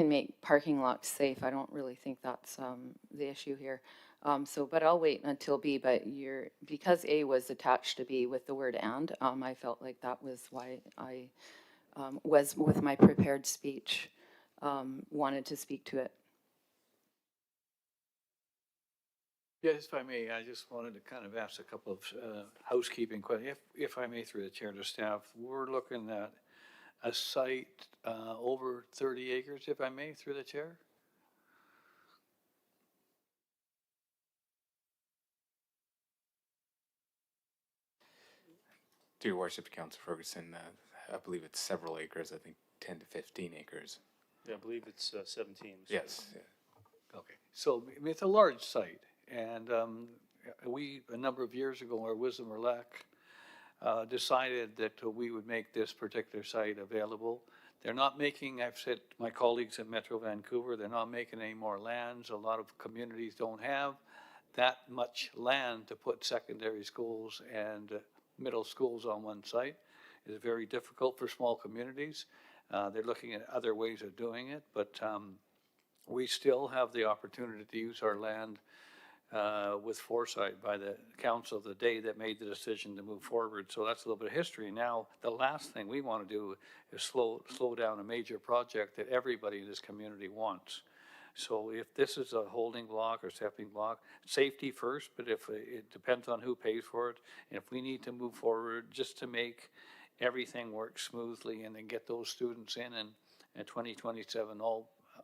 make parking lots safe. I don't really think that's the issue here. But I'll wait until B, but because A was attached to B with the word and, I felt like that was why I was, with my prepared speech, wanted to speak to it. Yes, if I may, I just wanted to kind of ask a couple of housekeeping questions, if I may, through the chair to staff. We're looking at a site over 30 acres, if I may, through the chair? To your worship, Councillor Ferguson, I believe it's several acres, I think 10 to 15 acres. Yeah, I believe it's 17. Yes. Yeah. Okay, so I mean, it's a large site, and we, a number of years ago, our Wisdom or Lack, decided that we would make this particular site available. They're not making, I've said to my colleagues in Metro Vancouver, they're not making any more lands. A lot of communities don't have that much land to put secondary schools and middle schools on one site. It's very difficult for small communities. They're looking at other ways of doing it, but we still have the opportunity to use our land with foresight by the council the day that made the decision to move forward. So that's a little bit of history. Now, the last thing we want to do is slow down a major project that everybody in this community wants. So if this is a holding block or stepping block, safety first, but if it depends on who pays for it, and if we need to move forward just to make everything work smoothly and then get those students in 2027,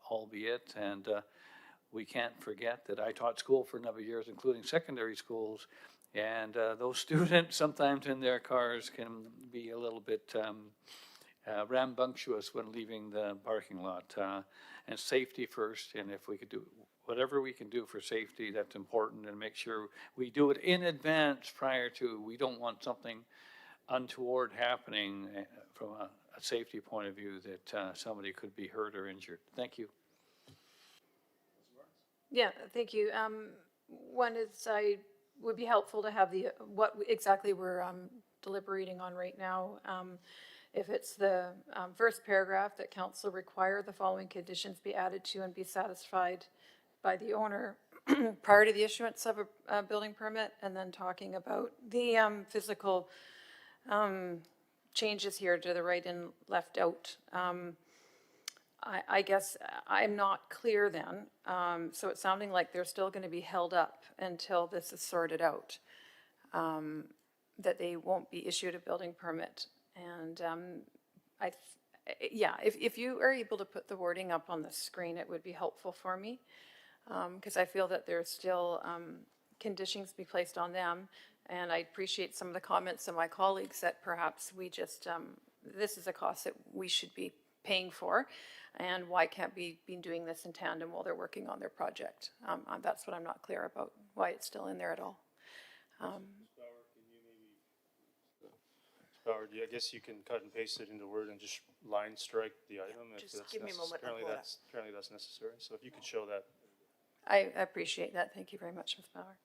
albeit, and we can't forget that I taught school for a number of years, including secondary schools, and those students sometimes in their cars can be a little bit rambunctious when leaving the parking lot. And safety first, and if we could do whatever we can do for safety, that's important, and make sure we do it in advance prior to, we don't want something untoward happening from a safety point of view that somebody could be hurt or injured. Thank you. Yeah, thank you. One is would be helpful to have what exactly we're deliberating on right now. if it's the first paragraph, that council require the following conditions be added to and be satisfied by the owner prior to the issuance of a building permit, and then talking about the physical changes here to the right and left out. I guess I'm not clear then, so it's sounding like they're still going to be held up until this is sorted out, that they won't be issued a building permit. And yeah, if you are able to put the wording up on the screen, it would be helpful for me, because I feel that there's still conditions to be placed on them. And I appreciate some of the comments of my colleagues that perhaps we just, this is a cost that we should be paying for, and why can't we be doing this in tandem while they're working on their project? That's what I'm not clear about, why it's still in there at all. Howard, I guess you can cut and paste it into Word and just line strike the item if just that's give me a moment, I'll apparently pull it that's, apparently that's necessary. So if you could show that. I appreciate that. Thank you very much, Ms. Bauer.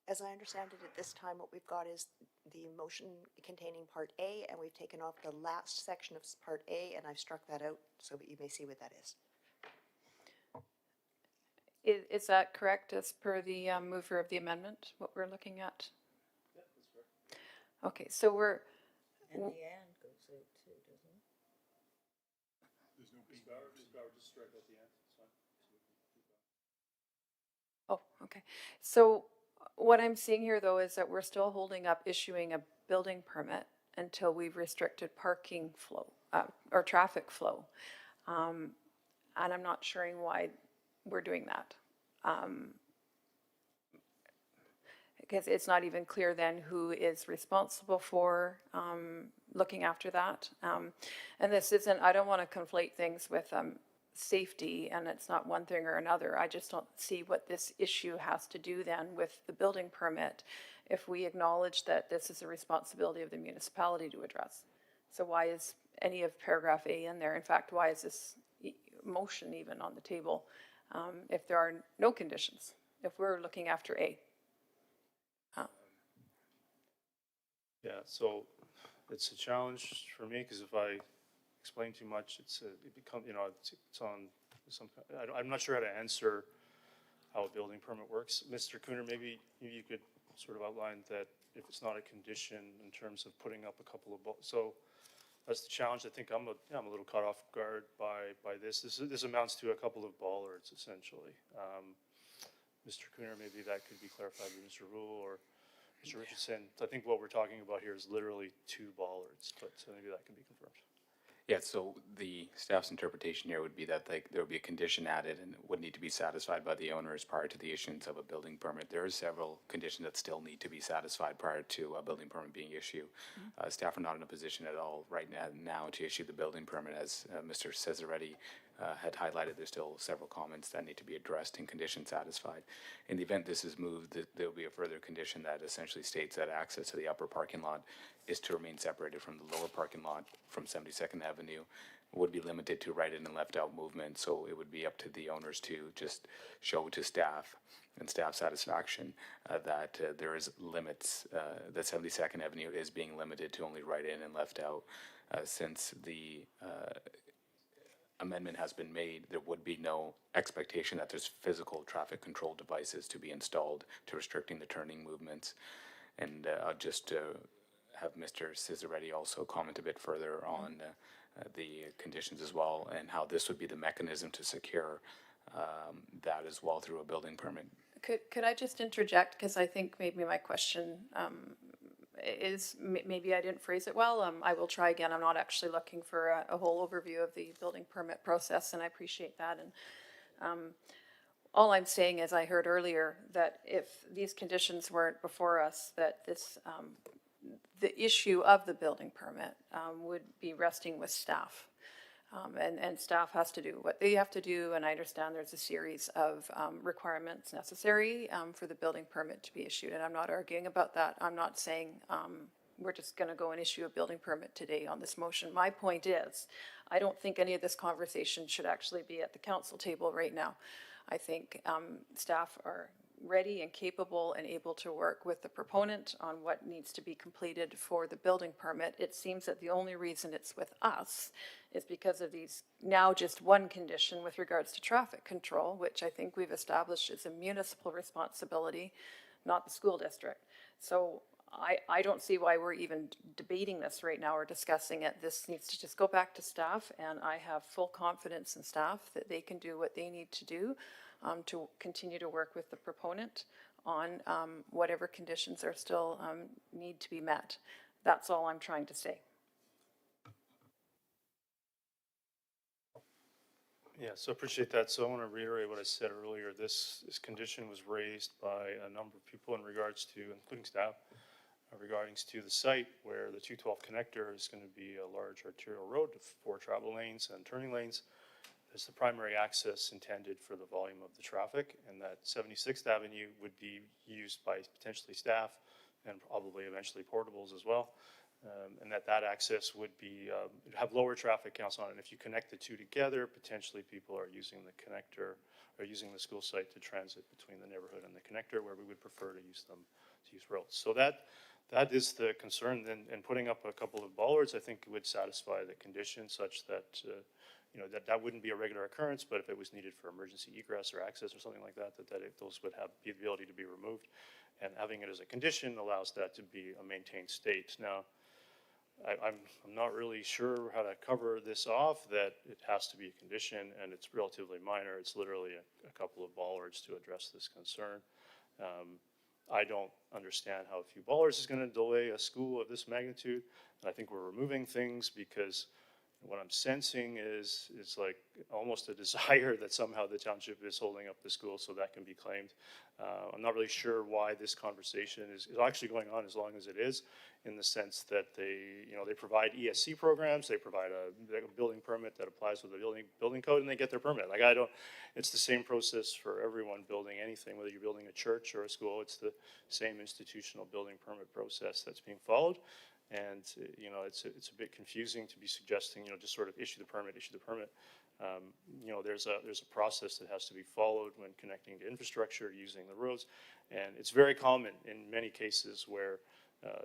As I understand it, at this time, what we've got is the motion containing Part A, and we've taken off the last section of Part A, and I've struck that out so that you may see what that is. Is that correct as per the mover of the amendment, what we're looking at? Yeah, that's correct. Okay, so we're. And the and goes out too, doesn't it? There's no Ms. Bauer, just strike out the end. It's fine. Oh, okay. So what I'm seeing here, though, is that we're still holding up issuing a building permit until we've restricted parking flow, or traffic flow. And I'm not sure why we're doing that. Because it's not even clear then who is responsible for looking after that. And this isn't, I don't want to conflate things with safety, and it's not one thing or another. I just don't see what this issue has to do then with the building permit if we acknowledge that this is a responsibility of the municipality to address. So why is any of paragraph A in there? In fact, why is this motion even on the table if there are no conditions, if we're looking after A? Yeah, so it's a challenge for me because if I explain too much, it becomes, you know, it's on some, I'm not sure how to answer how a building permit works. Mr. Cooner, maybe you could sort of outline that if it's not a condition in terms of putting up a couple of, so that's the challenge. I think I'm a little caught off guard by this. This amounts to a couple of bollards essentially. Mr. Cooner, maybe that could be clarified with Mr. Rule or Mr. Richardson. I think what we're talking about here is literally 2 bollards, but maybe that can be confirmed. Yeah, so the staff's interpretation here would be that there would be a condition added and it would need to be satisfied by the owners prior to the issuance of a building permit. There are several conditions that still need to be satisfied prior to a building permit being issued. Staff are not in a position at all right now to issue the building permit. As Mr. Cesaretti had highlighted, there's still several comments that need to be addressed and conditions satisfied. In the event this is moved, there will be a further condition that essentially states that access to the upper parking lot is to remain separated from the lower parking lot from 72nd Avenue, would be limited to right in and left out movement. So it would be up to the owners to just show to staff and staff satisfaction that there is limits, that 72nd Avenue is being limited to only right in and left out. Since the amendment has been made, there would be no expectation that there's physical traffic control devices to be installed to restricting the turning movements. And I'll just have Mr. Cizaretti also comment a bit further on the conditions as well, and how this would be the mechanism to secure that as well through a building permit. Could I just interject, because I think maybe my question is, maybe I didn't phrase it well. I will try again. I'm not actually looking for a whole overview of the building permit process, and I appreciate that. And all I'm saying is, I heard earlier that if these conditions weren't before us, that this, the issue of the building permit would be resting with staff. And staff has to do what they have to do, and I understand there's a series of requirements necessary for the building permit to be issued, and I'm not arguing about that. I'm not saying we're just going to go and issue a building permit today on this motion. My point is, I don't think any of this conversation should actually be at the council table right now. I think staff are ready and capable and able to work with the proponent on what needs to be completed for the building permit. It seems that the only reason it's with us is because of these, now just one condition with regards to traffic control, which I think we've established is a municipal responsibility, not the school district. So I don't see why we're even debating this right now or discussing it. This needs to just go back to staff, and I have full confidence in staff that they can do what they need to do to continue to work with the proponent on whatever conditions are still need to be met. That's all I'm trying to say. Yeah, so appreciate that. So I want to reiterate what I said earlier. This condition was raised by a number of people in regards to, including staff, regarding to the site where the 212 connector is going to be a large arterial road with 4 travel lanes and turning lanes. As the primary access intended for the volume of the traffic, and that 76th Avenue would be used by potentially staff and probably eventually portables as well, and that access would be have lower traffic counts on it. And if you connect the two together, potentially people are using the connector or using the school site to transit between the neighborhood and the connector, where we would prefer to use roads. So that is the concern. And putting up a couple of bollards, I think, would satisfy the condition such that you know, that wouldn't be a regular occurrence, but if it was needed for emergency egress or access or something like that, those would have the ability to be removed. And having it as a condition allows that to be a maintained state. Now, I'm not really sure how to cover this off, that it has to be a condition, and it's relatively minor. It's literally a couple of bollards to address this concern. I don't understand how a few bollards is going to delay a school of this magnitude. And I think we're removing things because what I'm sensing is like almost a desire that somehow the township is holding up the school so that can be claimed. I'm not really sure why this conversation is actually going on as long as it is, in the sense that they provide ESC programs, they provide a building permit that applies with the building code, and they get their permit. Like it's the same process for everyone building anything, whether you're building a church or a school. It's the same institutional building permit process that's being followed. And it's a bit confusing to be suggesting just sort of issue the permit. There's a process that has to be followed when connecting to infrastructure using the roads, and it's very common in many cases where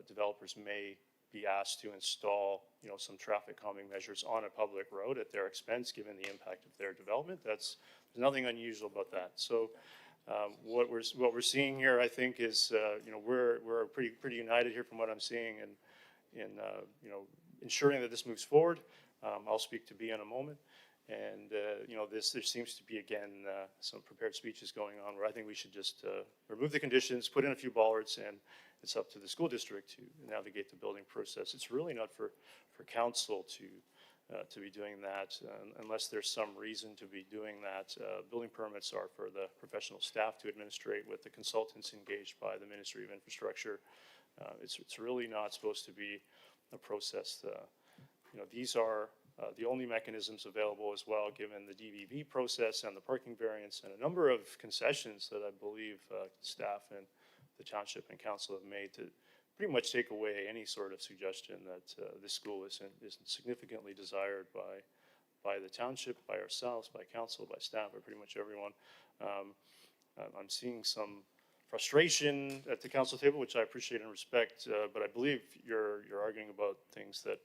developers may be asked to install some traffic calming measures on a public road at their expense, given the impact of their development. There's nothing unusual about that. So. What we're seeing here, I think, is we're pretty united here from what I'm seeing, and in ensuring that this moves forward. I'll speak to B in a moment, and there seems to be again some prepared speeches going on where I think we should just remove the conditions, put in a few bollards, and it's up to the school district to navigate the building process. It's really not for council to be doing that unless there's some reason to be doing that. Building permits are for the professional staff to administrate with the consultants engaged by the Ministry of Infrastructure. It's really not supposed to be a process. These are the only mechanisms available as well, given the DVV process and the parking variance and a number of concessions that I believe staff and the township and council have made to pretty much take away any sort of suggestion that this school isn't significantly desired by the township, by ourselves, by council, by staff, by pretty much everyone. I'm seeing some frustration at the council table, which I appreciate and respect, but I believe you're arguing about things that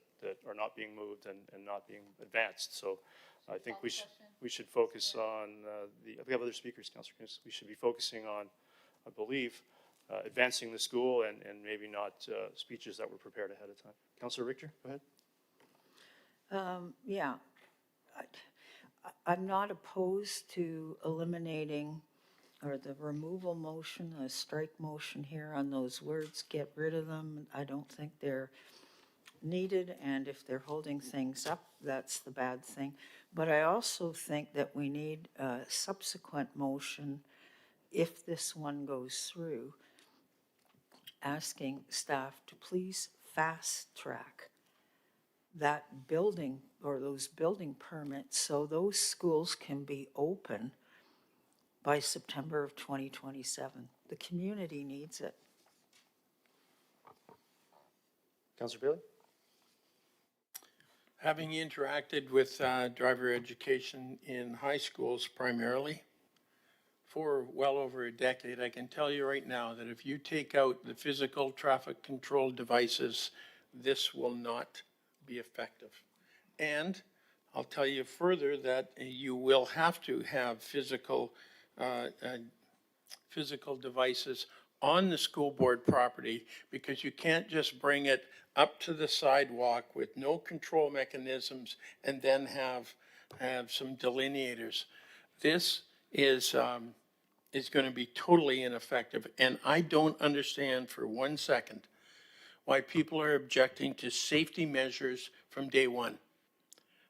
are not being moved and not being advanced. So I think we should focus on we have other speakers, Councillor Kunis. We should be focusing on, I believe, advancing the school and maybe not speeches that were prepared ahead of time. Councillor Richter, go ahead. Yeah, I'm not opposed to eliminating or the removal motion, the strike motion here on those words, get rid of them. I don't think they're needed, and if they're holding things up, that's the bad thing. But I also think that we need a subsequent motion, if this one goes through, asking staff to please fast track that building or those building permits so those schools can be open by September of 2027. The community needs it. Councillor Bailey? Having interacted with driver education in high schools primarily for well over a decade, I can tell you right now that if you take out the physical traffic control devices, this will not be effective. And I'll tell you further that you will have to have physical devices on the school board property, because you can't just bring it up to the sidewalk with no control mechanisms and then have some delineators. This is going to be totally ineffective, and I don't understand for 1 second why people are objecting to safety measures from day one.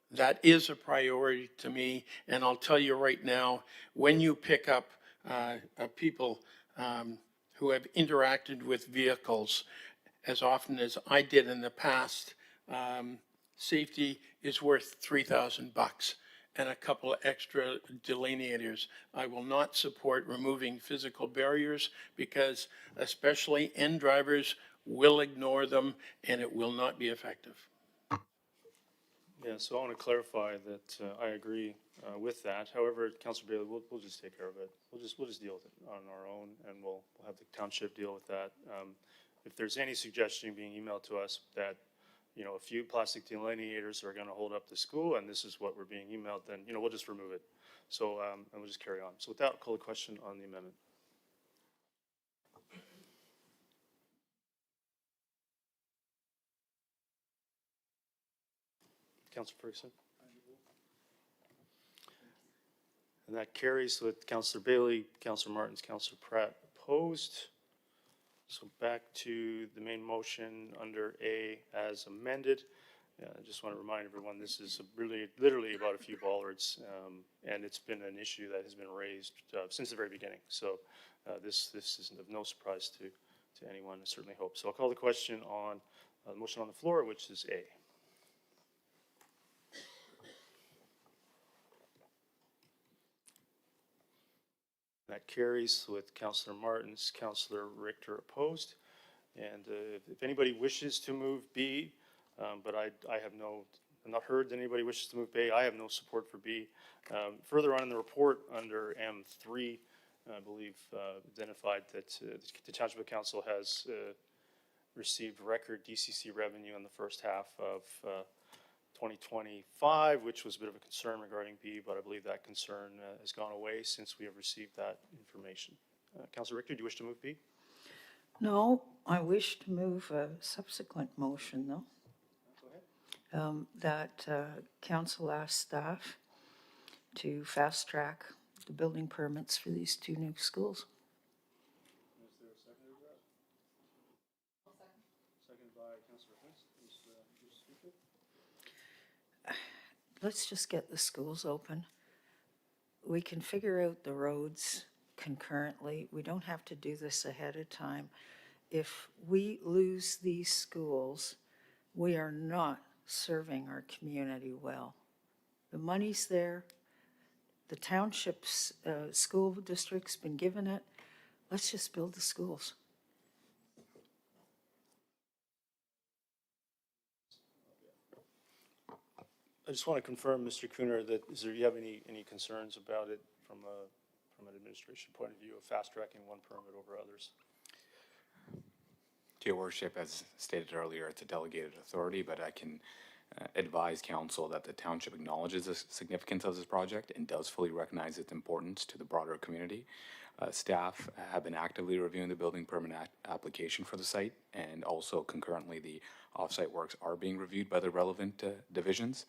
That is a priority to me, and I'll tell you right now, when you pick up people who have interacted with vehicles as often as I did in the past, safety is worth $3,000 and a couple extra delineators. I will not support removing physical barriers because especially end drivers will ignore them and it will not be effective. Yeah, so I want to clarify that I agree with that. However, Councillor Bailey, we'll just take care of it. We'll just deal with it on our own, and we'll have the township deal with that. If there's any suggestion being emailed to us that, you know, a few plastic delineators are going to hold up the school, and this is what we're being emailed, then, you know, we'll just remove it. So, and we'll just carry on. So with that, I'll call a question on the amendment. Councillor Ferguson? And that carries with Councillor Bailey, Councillor Martins, Councillor Pratt opposed. So back to the main motion under A as amended. I just want to remind everyone this is really literally about a few bollards, and it's been an issue that has been raised since the very beginning. So this is of no surprise to anyone, I certainly hope. So I'll call the question on the motion on the floor, which is A. That carries with Councillor Martins, Councillor Richter opposed. And if anybody wishes to move B, but I have not heard that anybody wishes to move B. I have no support for B. Further on in the report under M3, I believe identified that the Township Council has received record DCC revenue in the first half of 2025, which was a bit of a concern regarding B, but I believe that concern has gone away since we have received that information. Councillor Richter, do you wish to move B? No, I wish to move a subsequent motion, though. Go ahead. That council asks staff to fast track the building permits for these two new schools. Is there a second to that? Second by Councillor Hess. Is your speaker? Let's just get the schools open. We can figure out the roads concurrently. We don't have to do this ahead of time. If we lose these schools, we are not serving our community well. The money's there. The township's school district's been given it. Let's just build the schools. I just want to confirm, Mr. Cooner, that do you have any concerns about it from a from an administration point of view of fast-tracking one permit over others. To your worship, as stated earlier, it's a delegated authority, but I can advise council that the township acknowledges the significance of this project and does fully recognize its importance to the broader community. Staff have been actively reviewing the building permit application for the site, and also concurrently the off-site works are being reviewed by the relevant divisions.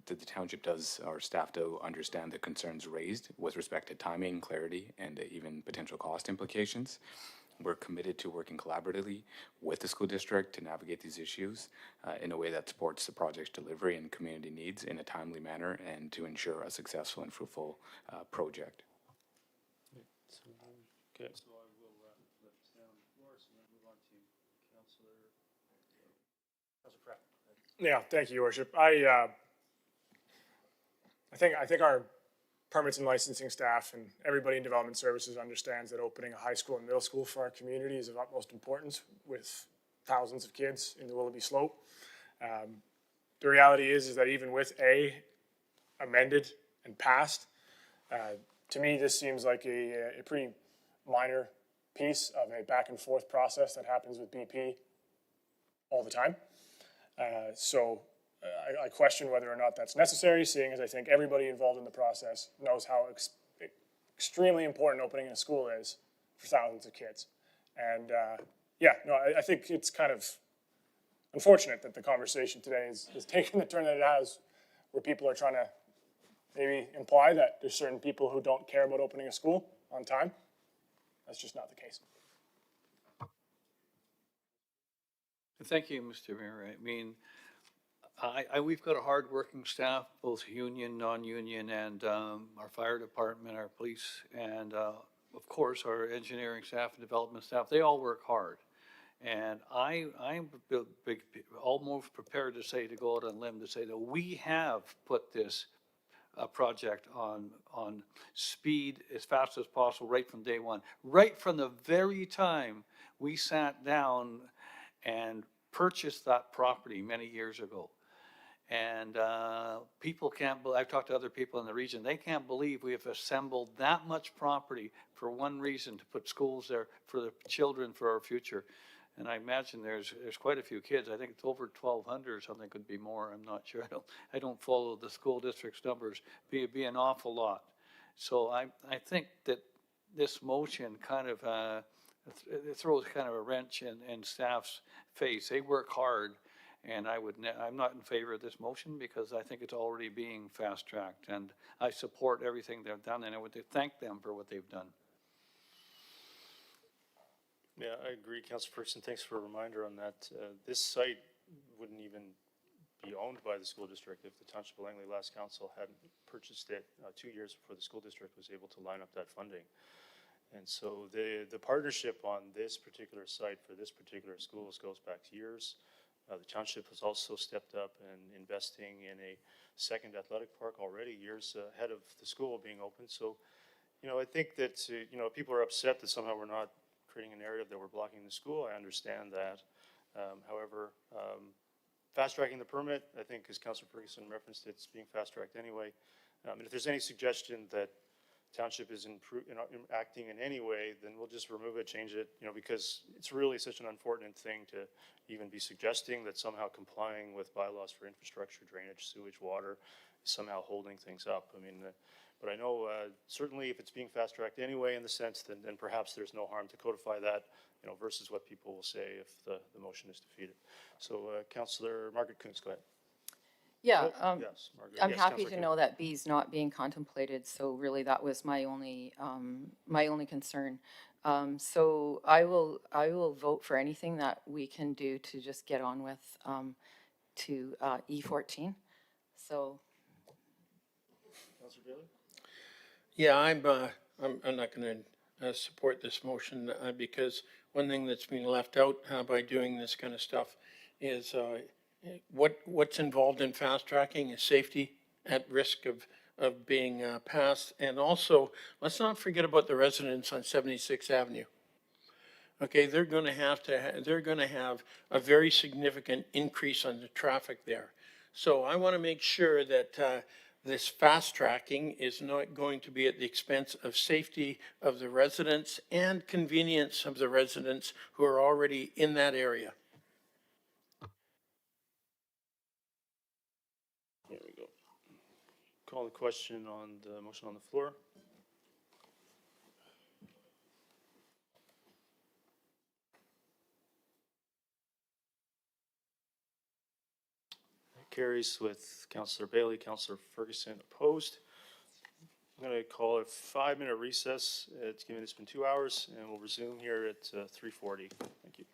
The township does, or staff do, understand the concerns raised with respect to timing, clarity, and even potential cost implications. We're committed to working collaboratively with the school district to navigate these issues in a way that supports the project's delivery and community needs in a timely manner and to ensure a successful and fruitful project. Okay, so I will let this down on the floor, so then move on to Councillor Pratt. Yeah, thank you, Your Worship. I think our permits and licensing staff and everybody in development services understands that opening a high school and middle school for our community is of utmost importance with thousands of kids in the Willoughby Slope. The reality is that even with A amended and passed, to me this seems like a pretty minor piece of a back and forth process that happens with BP all the time. I question whether or not that's necessary, seeing as I think everybody involved in the process knows how extremely important opening a school is for thousands of kids. And I think it's kind of unfortunate that the conversation today is taking the turn that it has, where people are trying to maybe imply that there's certain people who don't care about opening a school on time. That's just not the case. Thank you, Mr. Mayor. I mean, we've got a hard-working staff, both union, non-union, and our fire department, our police, and of course, our engineering staff and development staff. They all work hard. And I'm almost prepared to say, to go out on a limb, to say that we have put this project on speed as fast as possible right from day one. Right from the very time we sat down and purchased that property many years ago. And people can't, I've talked to other people in the region, they can't believe we have assembled that much property for one reason, to put schools there for the children, for our future. And I imagine there's quite a few kids. I think it's over 1,200 or something, could be more. I'm not sure. I don't follow the school district's numbers. Be an awful lot. So I think that this motion kind of it throws kind of a wrench in staff's face. They work hard, and I'm not in favor of this motion because I think it's already being fast tracked, and I support everything they've done, and I would thank them for what they've done. Yeah, I agree, Councilperson. Thanks for a reminder on that. This site wouldn't even be owned by the school district if the Township of Langley last council hadn't purchased it 2 years before the school district was able to line up that funding. And so the partnership on this particular site for this particular schools goes back years. The township has also stepped up and investing in a second athletic park already years ahead of the school being open. So, I think that, people are upset that somehow we're not creating a narrative that we're blocking the school. I understand that. However, fast-tracking the permit, I think, as Councilor Ferguson referenced, it's being fast-tracked anyway. And if there's any suggestion that township is acting in any way, then we'll just remove it, change it, because it's really such an unfortunate thing to even be suggesting that somehow complying with bylaws for infrastructure, drainage, sewage, water is somehow holding things up. I mean, but I know certainly if it's being fast-tracked anyway, in the sense, then perhaps there's no harm to codify that, versus what people will say if the motion is defeated. So, Councillor Margaret Coons, go ahead. Yeah, Yes, Margaret. I'm Yes, happy Councillor to Coons. know that B is not being contemplated, so really that was my only concern. So I will vote for anything that we can do to just get on with to E14. So. Councillor Bailey? Yeah, I'm not going to support this motion because one thing that's being left out by doing this kind of stuff is what's involved in fast tracking is safety at risk of being passed. And also, let's not forget about the residents on 76th Avenue. Okay, they're going to have a very significant increase on the traffic there. So I want to make sure that this fast tracking is not going to be at the expense of safety of the residents and convenience of the residents who are already in that area. There we go. Call the question on the motion on the floor. Carries with Councillor Bailey, Councillor Ferguson opposed. I'm going to call a 5-minute recess. It's been 2 hours, and we'll resume here at 3:40. Thank you.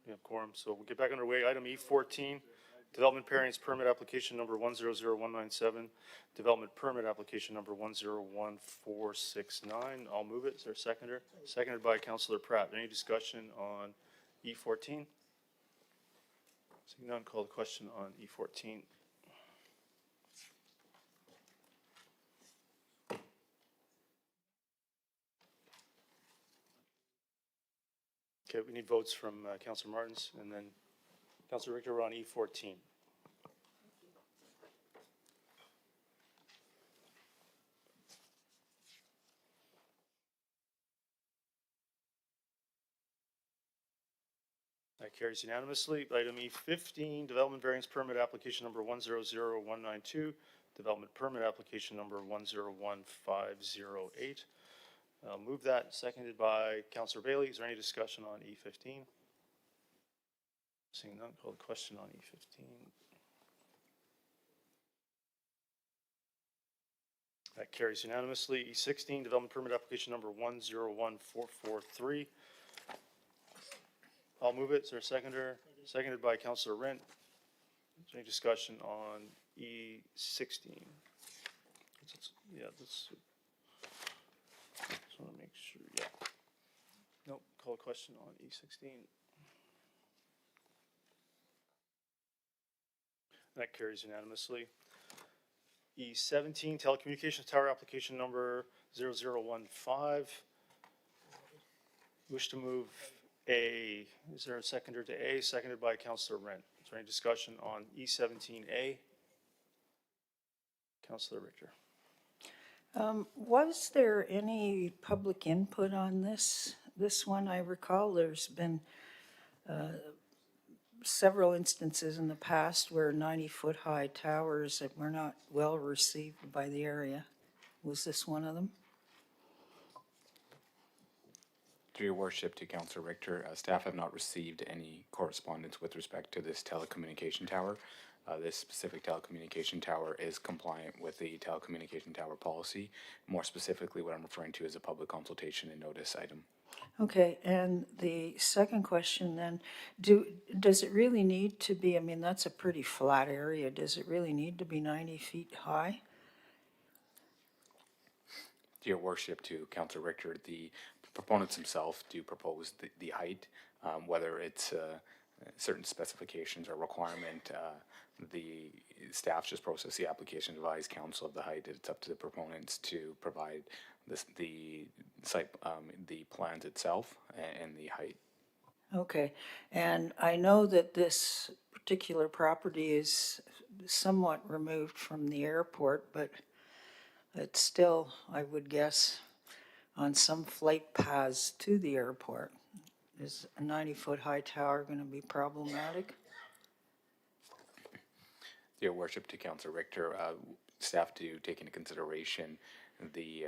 We have quorum, so we'll get back underway. Item E14, development variance permit application number 100197, development permit application number 101469. I'll move it. Is there a seconder? Seconded by Councillor Pratt. Any discussion on E14? Seeing none, call the question on E14. Okay, we need votes from Councillor Martins and then Councillor Richter on E14. That carries unanimously. Item E15, development variance permit application number 100192, development permit application number 101508. I'll move that, seconded by Councillor Bailey. Is there any discussion on E15? Seeing none, call the question on E15. That carries unanimously. E16, development permit application number 101443. I'll move it. Is there a seconder? Seconded by Councillor Rent. Is there any discussion on E16? Yeah, just want to make sure. Yeah. Nope. Call a question on E16. That carries unanimously. E17, telecommunications tower application number 0015. Wish to move A. Is there a seconder to A? Seconded by Councillor Rent. Is there any discussion on E17A? Councillor Richter. Was there any public input on this? This one, I recall there's been several instances in the past where 90-foot high towers that were not well received by the area. Was this one of them? Through your worship to Councillor Richter, staff have not received any correspondence with respect to this telecommunication tower. This specific telecommunication tower is compliant with the telecommunication tower policy. More specifically, what I'm referring to is a public consultation and notice item. Okay, and the second question then, does it really need to be, I mean, that's a pretty flat area. Does it really need to be 90 feet high? Your worship to Councillor Richter, the proponents themselves do propose the height, whether it's certain specifications or requirement. The staff just process the application, advise council of the height. It's up to the proponents to provide the site, the plans itself and the height. Okay, and I know that this particular property is somewhat removed from the airport, but it's still, I would guess, on some flight paths to the airport. Is a 90-foot high tower going to be problematic? Your worship to Councillor Richter, staff do take into consideration the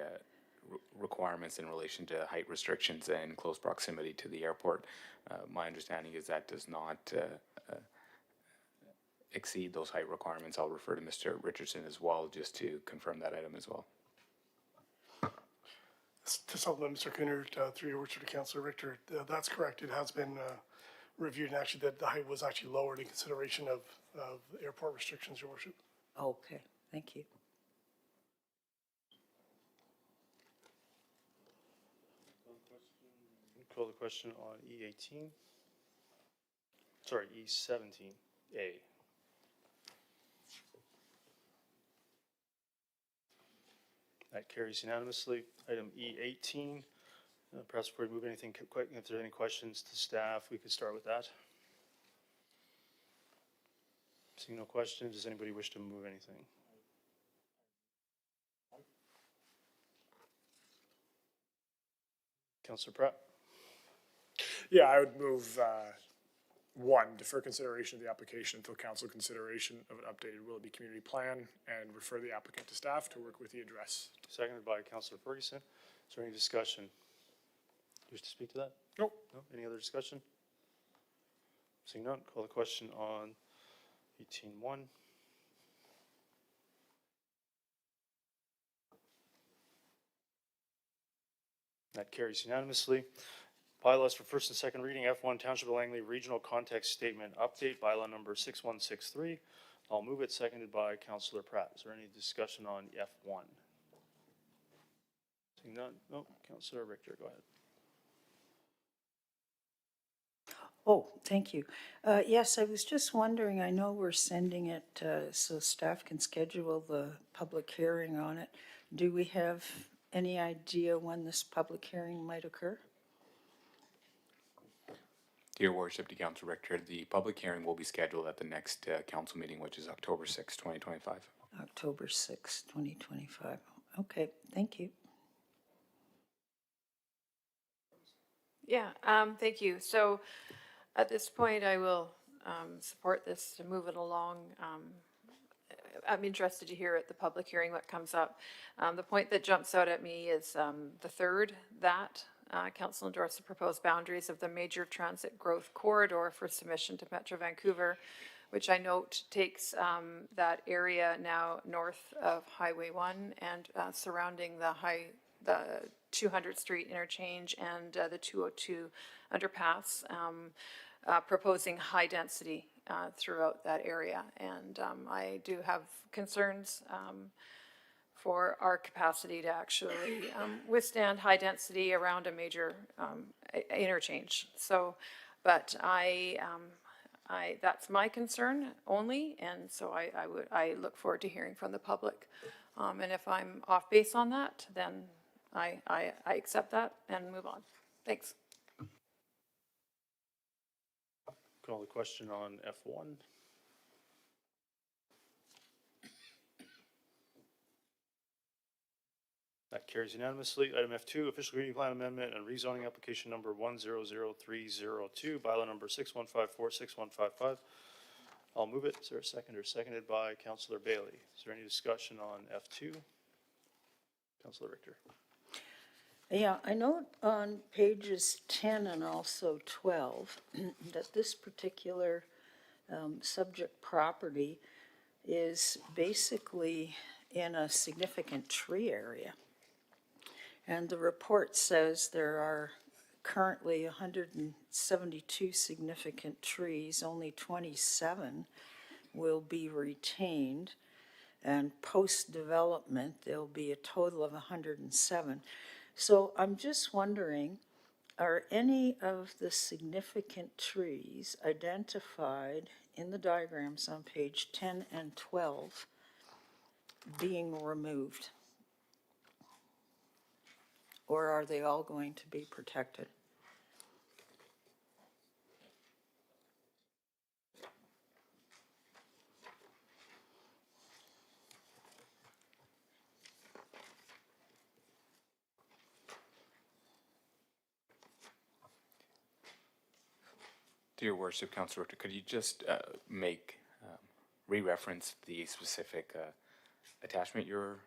requirements in relation to height restrictions and close proximity to the airport. My understanding is that does not exceed those height requirements. I'll refer to Mr. Richardson as well, just to confirm that item as well. To supplement Mr. Cooner, through your worship to Councillor Richter, that's correct. It has been reviewed, and actually that the height was actually lowered in consideration of airport restrictions, your worship. Okay, thank you. Call the question on E18. Sorry, E17A. That carries unanimously. Item E18. Perhaps before we move anything, if there are any questions to staff, we could start with that. Seeing no questions, does anybody wish to move anything? Councillor Pratt? Yeah, I would move, one, defer consideration of the application until council consideration of an updated Willoughby community plan and refer the applicant to staff to work with the address. Seconded by Councillor Ferguson. Is there any discussion? Do you wish to speak to that? Nope. No? Any other discussion? Seeing none, call the question on 18.1. That carries unanimously. Bylaws for first and second reading, F1 Township of Langley Regional Context Statement Update, bylaw number 6163. I'll move it, seconded by Councillor Pratt. Is there any discussion on F1? Seeing none, no, Councillor Richter, go ahead. Oh, thank you. Yes, I was just wondering, I know we're sending it so staff can schedule the public hearing on it. Do we have any idea when this public hearing might occur? Your Worship, to Council Richter, the public hearing will be scheduled at the next council meeting, which is October 6, 2025. October 6, 2025. Okay, thank you. Yeah, thank you. So at this point, I will support this to move it along. I'm interested to hear at the public hearing what comes up. The point that jumps out at me is the third, that council endorse the proposed boundaries of the major transit growth corridor for submission to Metro Vancouver, which I note takes that area now north of Highway 1 and surrounding the 200th Street interchange and the 202 underpass, proposing high density throughout that area. And I do have concerns for our capacity to actually withstand high density around a major interchange. So, but that's my concern only, and so I look forward to hearing from the public. And if I'm off base on that, then I accept that and move on. Thanks. Call the question on F1. That carries unanimously. Item F2, official community plan amendment and rezoning application number 100302, bylaw number 6154, 6155. I'll move it. Is there a second? Seconded by Councillor Bailey. Is there any discussion on F2? Councillor Richter. Yeah, I note on pages 10 and also 12 that this particular subject property is basically in a significant tree area. And the report says there are currently 172 significant trees, only 27 will be retained, and post-development there'll be a total of 107. So I'm just wondering, are any of the significant trees identified in the diagrams on page 10 and 12 being removed? Or are they all going to be protected? Dear Worship, Councillor Richter, could you just re-reference the specific attachment you're...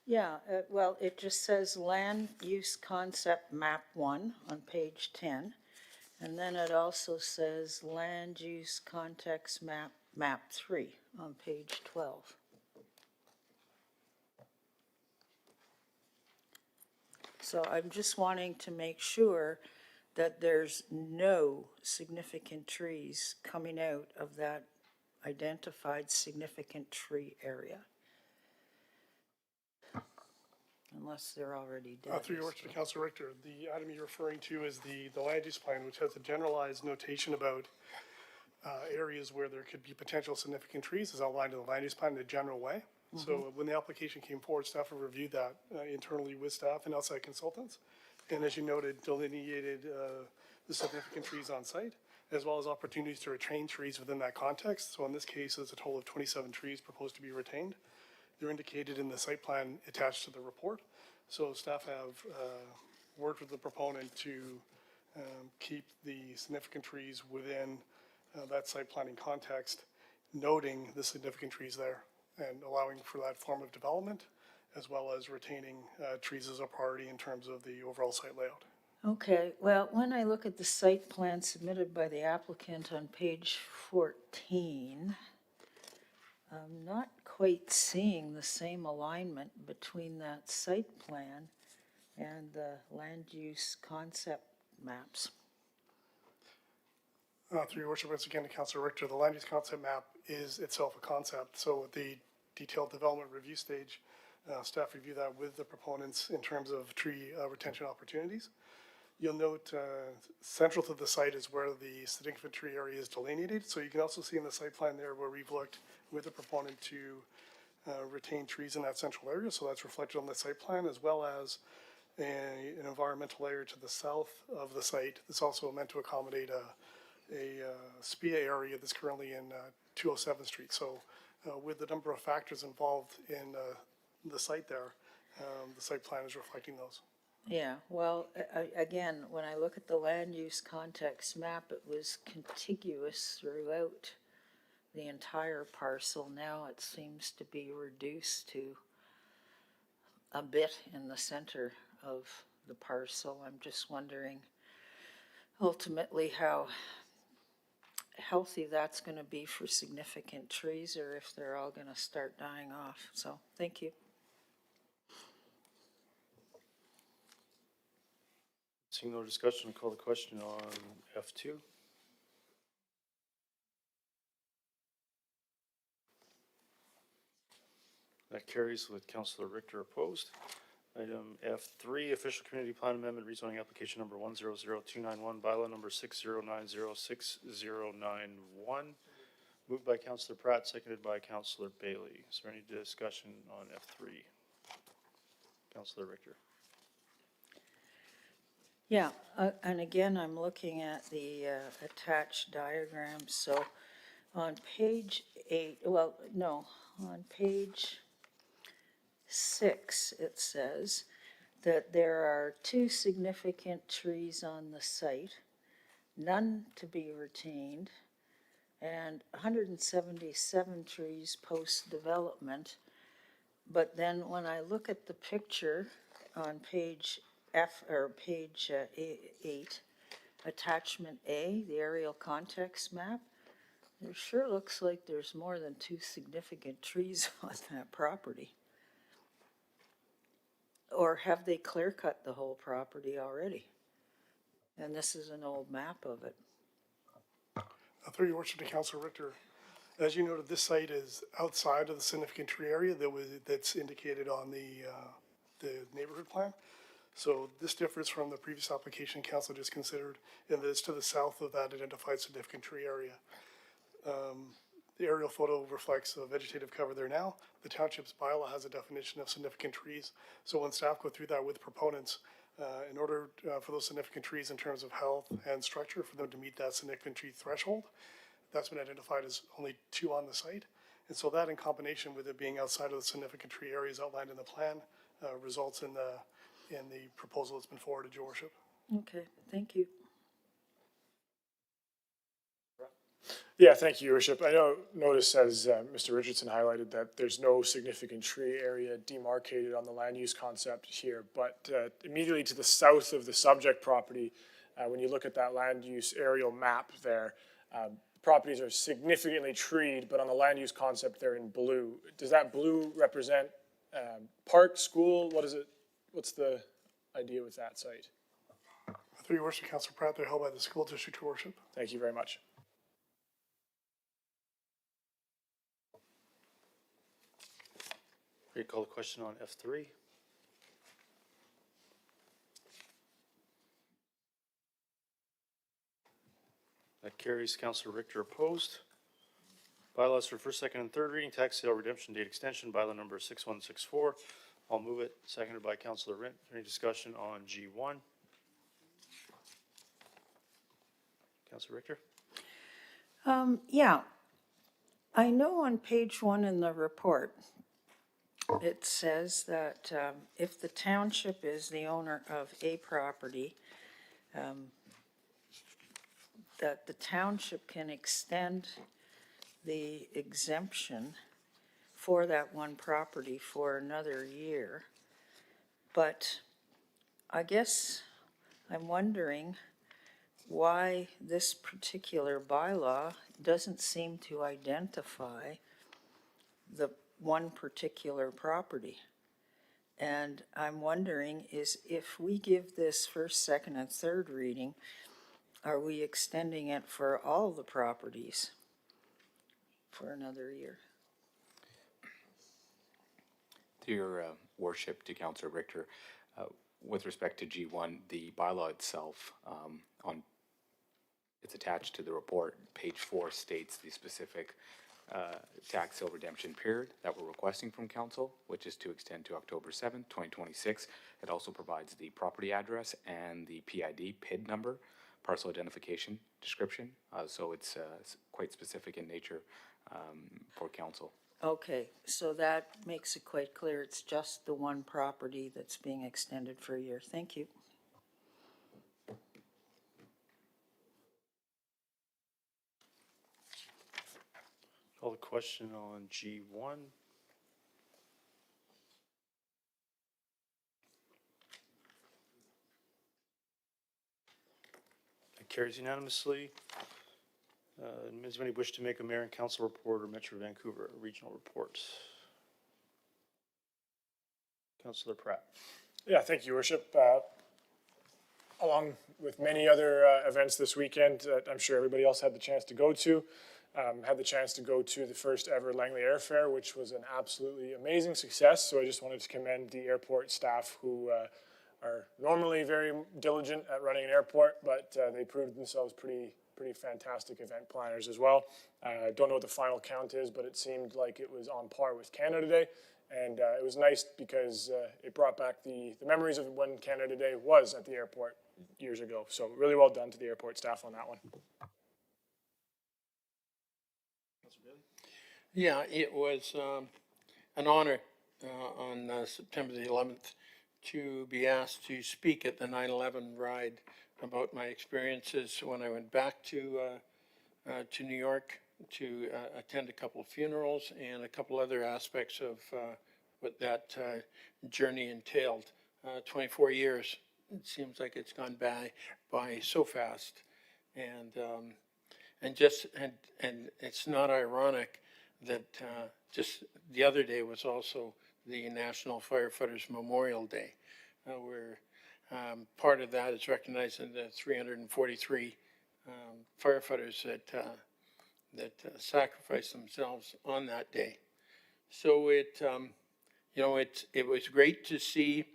Yeah, well, it just says land use concept map 1 on page 10. And then it also says land use context map 3 on page 12. So I'm just wanting to make sure that there's no significant trees coming out of that identified significant tree area. Unless they're already dead. Through your worship, Councillor Richter, the item you're referring to is the land use plan, which has a generalized notation about areas where there could be potential significant trees, as outlined in the land use plan in a general way. So when the application came forward, staff have reviewed that internally with staff and outside consultants. And as you noted, delineated the significant trees on site, as well as opportunities to retain trees within that context. So in this case, there's a total of 27 trees proposed to be retained. They're indicated in the site plan attached to the report. So staff have worked with the proponent to keep the significant trees within that site planning context, noting the significant trees there and allowing for that form of development, as well as retaining trees as a priority in terms of the overall site layout. Okay, well, when I look at the site plan submitted by the applicant on page 14, I'm not quite seeing the same alignment between that site plan and the land use concept maps. Through your worship, once again to Councillor Richter, the land use concept map is itself a concept. So at the detailed development review stage, staff review that with the proponents in terms of tree retention opportunities. You'll note central to the site is where the significant tree area is delineated. So you can also see in the site plan there where we've looked with the proponent to retain trees in that central area. So that's reflected on the site plan, as well as an environmental area to the south of the site. That's also meant to accommodate a SPIA area that's currently in 207th Street. So with the number of factors involved in the site there, the site plan is reflecting those. Yeah, well, again, when I look at the land use context map, it was contiguous throughout the entire parcel. Now it seems to be reduced to a bit in the center of the parcel. I'm just wondering ultimately how healthy that's going to be for significant trees, or if they're all going to start dying off. So, thank you. Seeing no discussion, I'll call the question on F2. That carries with Councillor Richter opposed. Item F3, official community plan amendment rezoning application number 100291, bylaw number 60906091. Moved by Councillor Pratt, seconded by Councillor Bailey. Is there any discussion on F3? Councillor Richter. Yeah, and again, I'm looking at the attached diagrams. So on page 8, well, no, on page 6, it says that there are 2 significant trees on the site, none to be retained, and 177 trees post-development. But then when I look at the picture on page 8, attachment A, the aerial context map, it sure looks like there's more than 2 significant trees on that property. Or have they clear cut the whole property already? And this is an old map of it. Through your worship to Councillor Richter, as you noted, this site is outside of the significant tree area that's indicated on the neighborhood plan. So this differs from the previous application council just considered, in that it's to the south of that identified significant tree area. The aerial photo reflects a vegetative cover there now. The township's bylaw has a definition of significant trees. So when staff go through that with proponents, in order for those significant trees in terms of health and structure, for them to meet that significant tree threshold, that's been identified as only 2 on the site. And so that, in combination with it being outside of the significant tree areas outlined in the plan, results in the proposal that's been forwarded, Your Worship. Okay, thank you. Yeah, thank you, Your Worship. I notice, as Mr. Richardson highlighted, that there's no significant tree area demarcated on the land use concept here, but immediately to the south of the subject property, when you look at that land use aerial map there, properties are significantly treed, but on the land use concept they're in blue. Does that blue represent park, school? What is it? What's the idea with that site? Through your worship, Councillor Pratt, they're held by the school district, Your Worship. Thank you very much. Ready to call the question on F3? That carries. Councillor Richter opposed. Bylaws for first, second, and third reading, tax sale redemption date extension, bylaw number 6164. I'll move it, seconded by Councillor Rint. Any discussion on G1? Councillor Richter? Yeah, I know on page 1 in the report, it says that if the township is the owner of a property, that the township can extend the exemption for that one property for another year. But I guess I'm wondering why this particular bylaw doesn't seem to identify the one particular property. And I'm wondering is if we give this first, second, and third reading, are we extending it for all the properties for another year? To your worship, to Councillor Richter, with respect to G1, the bylaw itself, it's attached to the report. Page 4 states the specific tax sale redemption period that we're requesting from council, which is to extend to October 7th, 2026. It also provides the property address and the PID number, parcel identification description. So it's quite specific in nature for council. Okay, so that makes it quite clear. It's just the one property that's being extended for a year. Thank you. Call the question on G1. That carries unanimously. Does anybody wish to make a mayor and council report or Metro Vancouver regional report? Councillor Pratt. Yeah, thank you, Worship. Along with many other events this weekend that I'm sure everybody else had the chance to go to, had the chance to go to the first ever Langley Air Fair, which was an absolutely amazing success. So I just wanted to commend the airport staff who are normally very diligent at running an airport, but they proved themselves pretty fantastic event planners as well. I don't know what the final count is, but it seemed like it was on par with Canada Day. And it was nice because it brought back the memories of when Canada Day was at the airport years ago. So really well done to the airport staff on that one. Yeah, it was an honor on September the 11th to be asked to speak at the 9/11 ride about my experiences when I went back to New York to attend a couple of funerals and a couple other aspects of what that journey entailed. 24 years, it seems like it's gone by so fast, and it's not ironic that just the other day was also the National Firefighters Memorial Day, where part of that is recognizing the 343 firefighters that sacrificed themselves on that day. So it was great to see.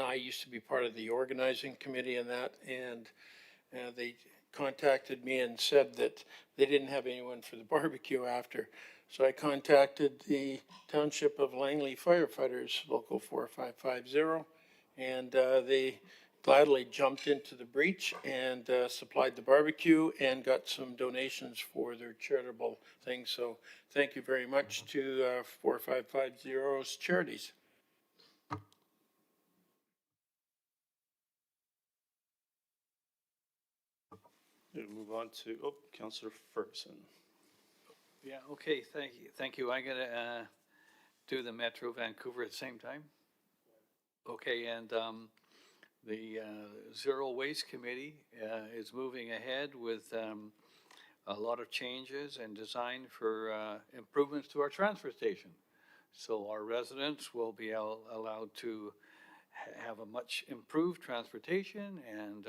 I used to be part of the organizing committee in that, and they contacted me and said that they didn't have anyone for the barbecue after. So I contacted the Township of Langley firefighters, local 4550, and they gladly jumped into the breach and supplied the barbecue and got some donations for their charitable things. So thank you very much to 4550's charities. We'll move on to, Councillor Ferguson. Yeah, okay, thank you. I'm gonna do the Metro Vancouver at the same time. Okay, and the Zero Waste Committee is moving ahead with a lot of changes and design for improvements to our transfer station. So our residents will be allowed to have a much improved transportation, and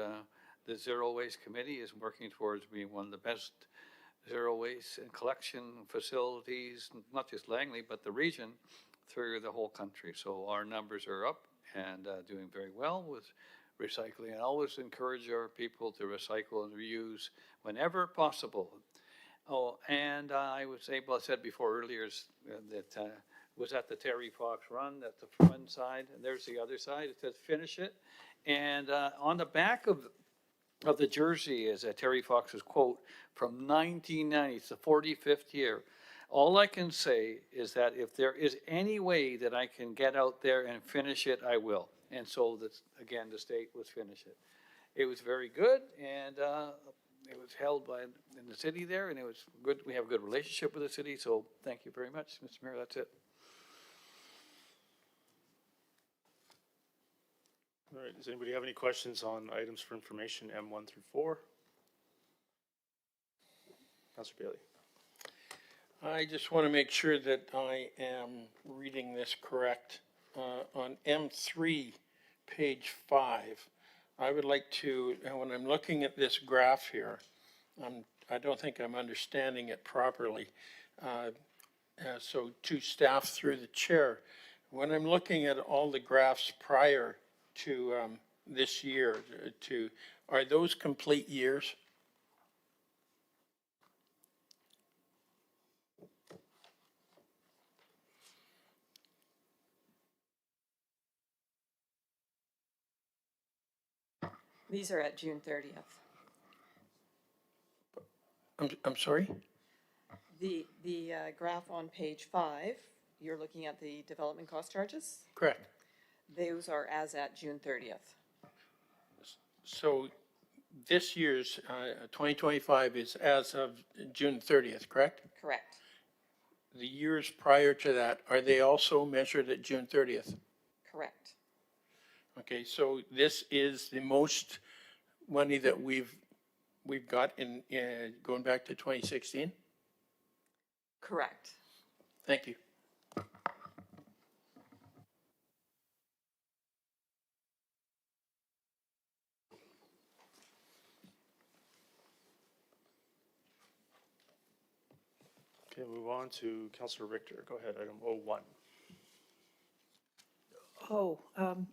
the Zero Waste Committee is working towards being one of the best zero waste and collection facilities, not just Langley, but the region through the whole country. So our numbers are up and doing very well with recycling. I always encourage our people to recycle and reuse whenever possible. Oh, and I said before earlier that was at the Terry Fox Run, that's the front side, and there's the other side. It says finish it. And on the back of the jersey is a Terry Fox's quote from 1990. It's the 45th year. All I can say is that if there is any way that I can get out there and finish it, I will. And so again, the state was finish it. It was very good, and it was held in the city there, and it was good. We have a good relationship with the city, so thank you very much, Mr. Mayor. That's it. All right, does anybody have any questions on items for information M1 through 4? Councillor Bailey. I just want to make sure that I am reading this correct. on M3, page 5, I would like to, when I'm looking at this graph here, I don't think I'm understanding it properly. So to staff through the chair, when I'm looking at all the graphs prior to this year, are those complete years? These are at June 30th. I'm sorry? The graph on page 5, you're looking at the development cost charges? Correct. Those are as at June 30th. So this year's 2025 is as of June 30th, correct? Correct. The years prior to that, are they also measured at June 30th? Correct. Okay, so this is the most money that we've got in going back to 2016? Correct. Thank you. Okay, move on to Councillor Richter. Go ahead, item 01.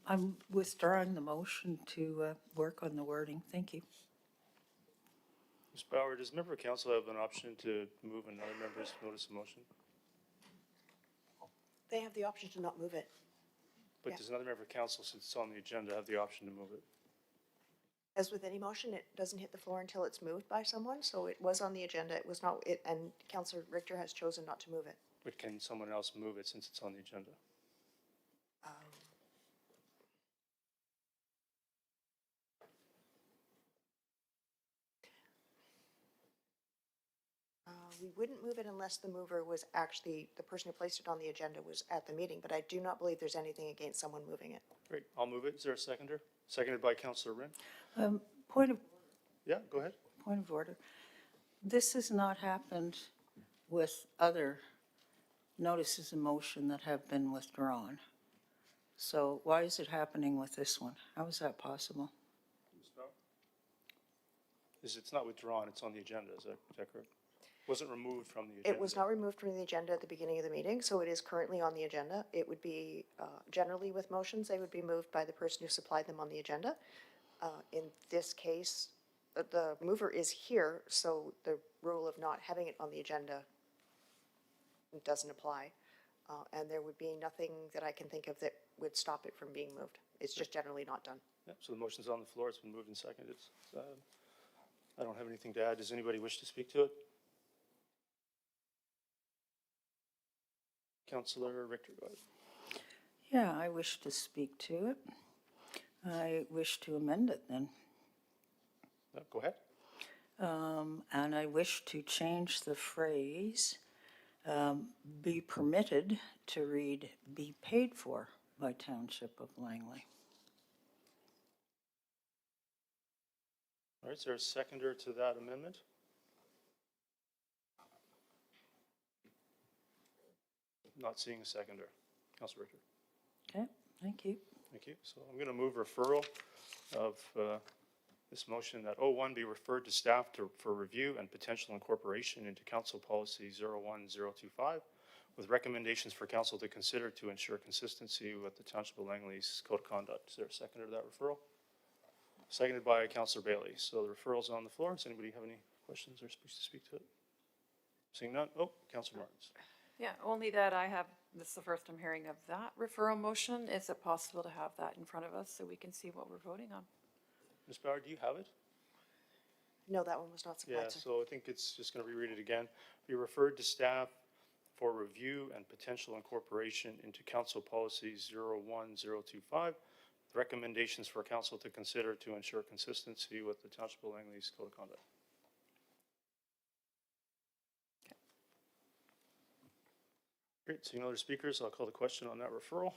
I'm withdrawing the motion to work on the wording. Thank you. Ms. Bauer, does member of council have an option to move another member's notice of motion? They have the option to not move it. But Yeah. does another member of council, since it's on the agenda, have the option to move it? As with any motion, it doesn't hit the floor until it's moved by someone, so it was on the agenda, it was not, and Councillor Richter has chosen not to move it. But can someone else move it since it's on the agenda? We wouldn't move it unless the mover was actually, the person who placed it on the agenda was at the meeting, but I do not believe there's anything against someone moving it. Great, I'll move it. Is there a seconder? Seconded by Councillor Rin. Point of Yeah, go ahead. Point of order. This has not happened with other notices of motion that have been withdrawn. So why is it happening with this one? How is that possible? It's not withdrawn, it's on the agenda, is that correct? Wasn't removed from the agenda. It was not removed from the agenda at the beginning of the meeting, so it is currently on the agenda. It would be, generally with motions, they would be moved by the person who supplied them on the agenda. In this case, the mover is here, so the rule of not having it on the agenda doesn't apply. And there would be nothing that I can think of that would stop it from being moved. It's just generally not done. Yeah, so the motion's on the floor, it's been moved and seconded. I don't have anything to add. Does anybody wish to speak to it? Councillor Richter, go ahead. Yeah, I wish to speak to it. I wish to amend it then. Go ahead. And I wish to change the phrase, be permitted to read, be paid for by Township of Langley. All right, is there a seconder to that amendment? Not seeing a seconder. Councillor Richter. Okay, thank you. Thank you. So I'm going to move referral of this motion that 01 be referred to staff for review and potential incorporation into Council Policy 01025 with recommendations for Council to consider to ensure consistency with the Township of Langley's Code of Conduct. Is there a seconder to that referral? Seconded by Councillor Bailey. So the referral's on the floor. Does anybody have any questions or speaks to speak to it? Seeing none? Oh, Councillor Martins. Yeah, only that this is the first I'm hearing of that referral motion. Is it possible to have that in front of us so we can see what we're voting on? Ms. Bauer, do you have it? No, that one was not supplied, Yeah, sir. so I think it's just going to reread it again. Be referred to staff for review and potential incorporation into Council Policy 01025. Recommendations for Council to consider to ensure consistency with the Township of Langley's Code of Conduct. Great, seeing no other speakers, I'll call the question on that referral.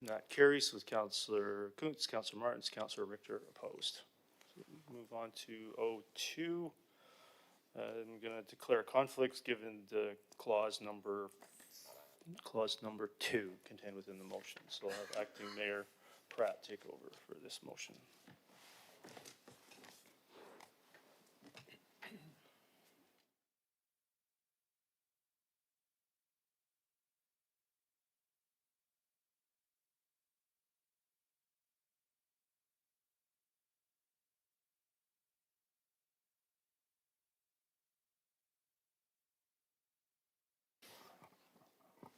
And that carries with Councillor Kuntz, Councillor Martins, Councillor Richter opposed. So we move on to 02. I'm gonna declare conflicts given the clause number 2 contained within the motion. So I'll have Acting Mayor Pratt take over for this motion.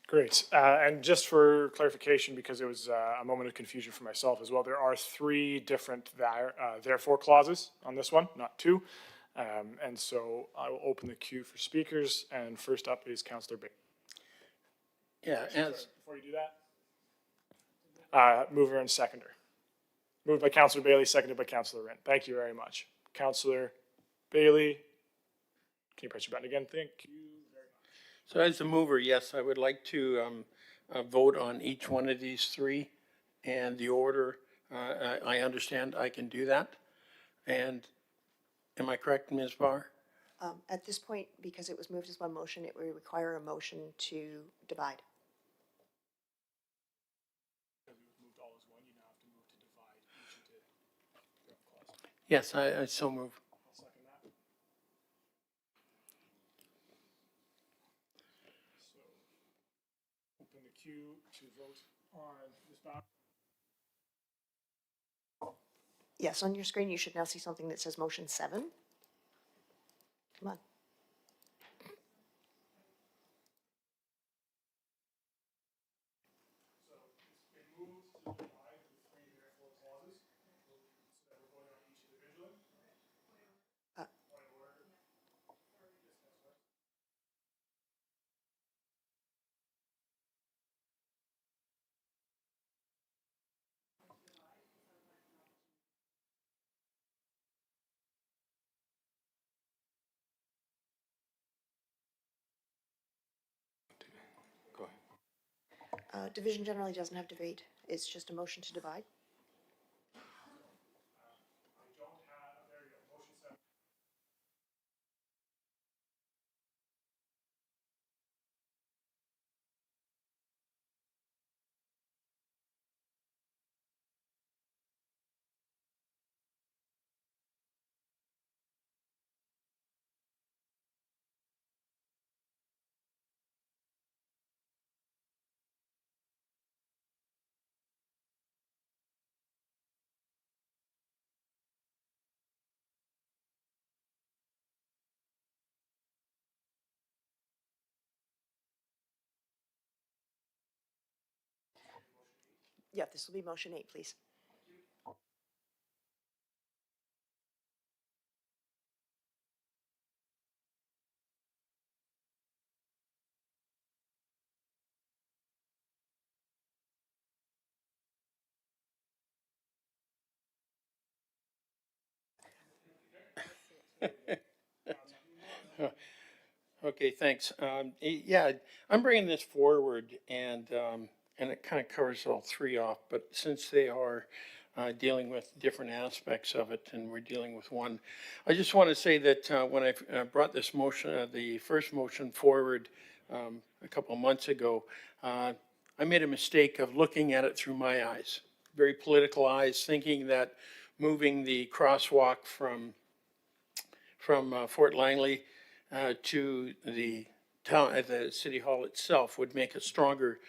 Great. And just for clarification, because it was a moment of confusion for myself as well, there are 3 different therefore clauses on this one, not 2. And so I will open the queue for speakers, and first up is Councillor Bailey. Yeah, as, Before you do that, mover and seconder. Moved by Councillor Bailey, seconded by Councillor Wren. Thank you very much. Councillor Bailey, can you press your button again? Thank you very much. so as a mover, yes, I would like to vote on each one of these 3 and the order. I understand I can do that. And am I correct, Ms. Barr? At this point, because it was moved as one motion, it would require a motion to divide. Yes, I so move. Open the queue to vote on this matter. Yes, on your screen, you should now see something that says motion 7. Come on. Go ahead. Division generally doesn't have debate. It's just a motion to divide. Yeah, this will be motion 8, please. Okay, thanks. Yeah, I'm bringing this forward and it kind of covers all 3 off, but since they are dealing with different aspects of it and we're dealing with one, I just want to say that when I brought this motion, the first motion forward a couple of months ago, I made a mistake of looking at it through my eyes, very political eyes, thinking that moving the crosswalk from Fort Langley to the town, at the city hall itself would make a stronger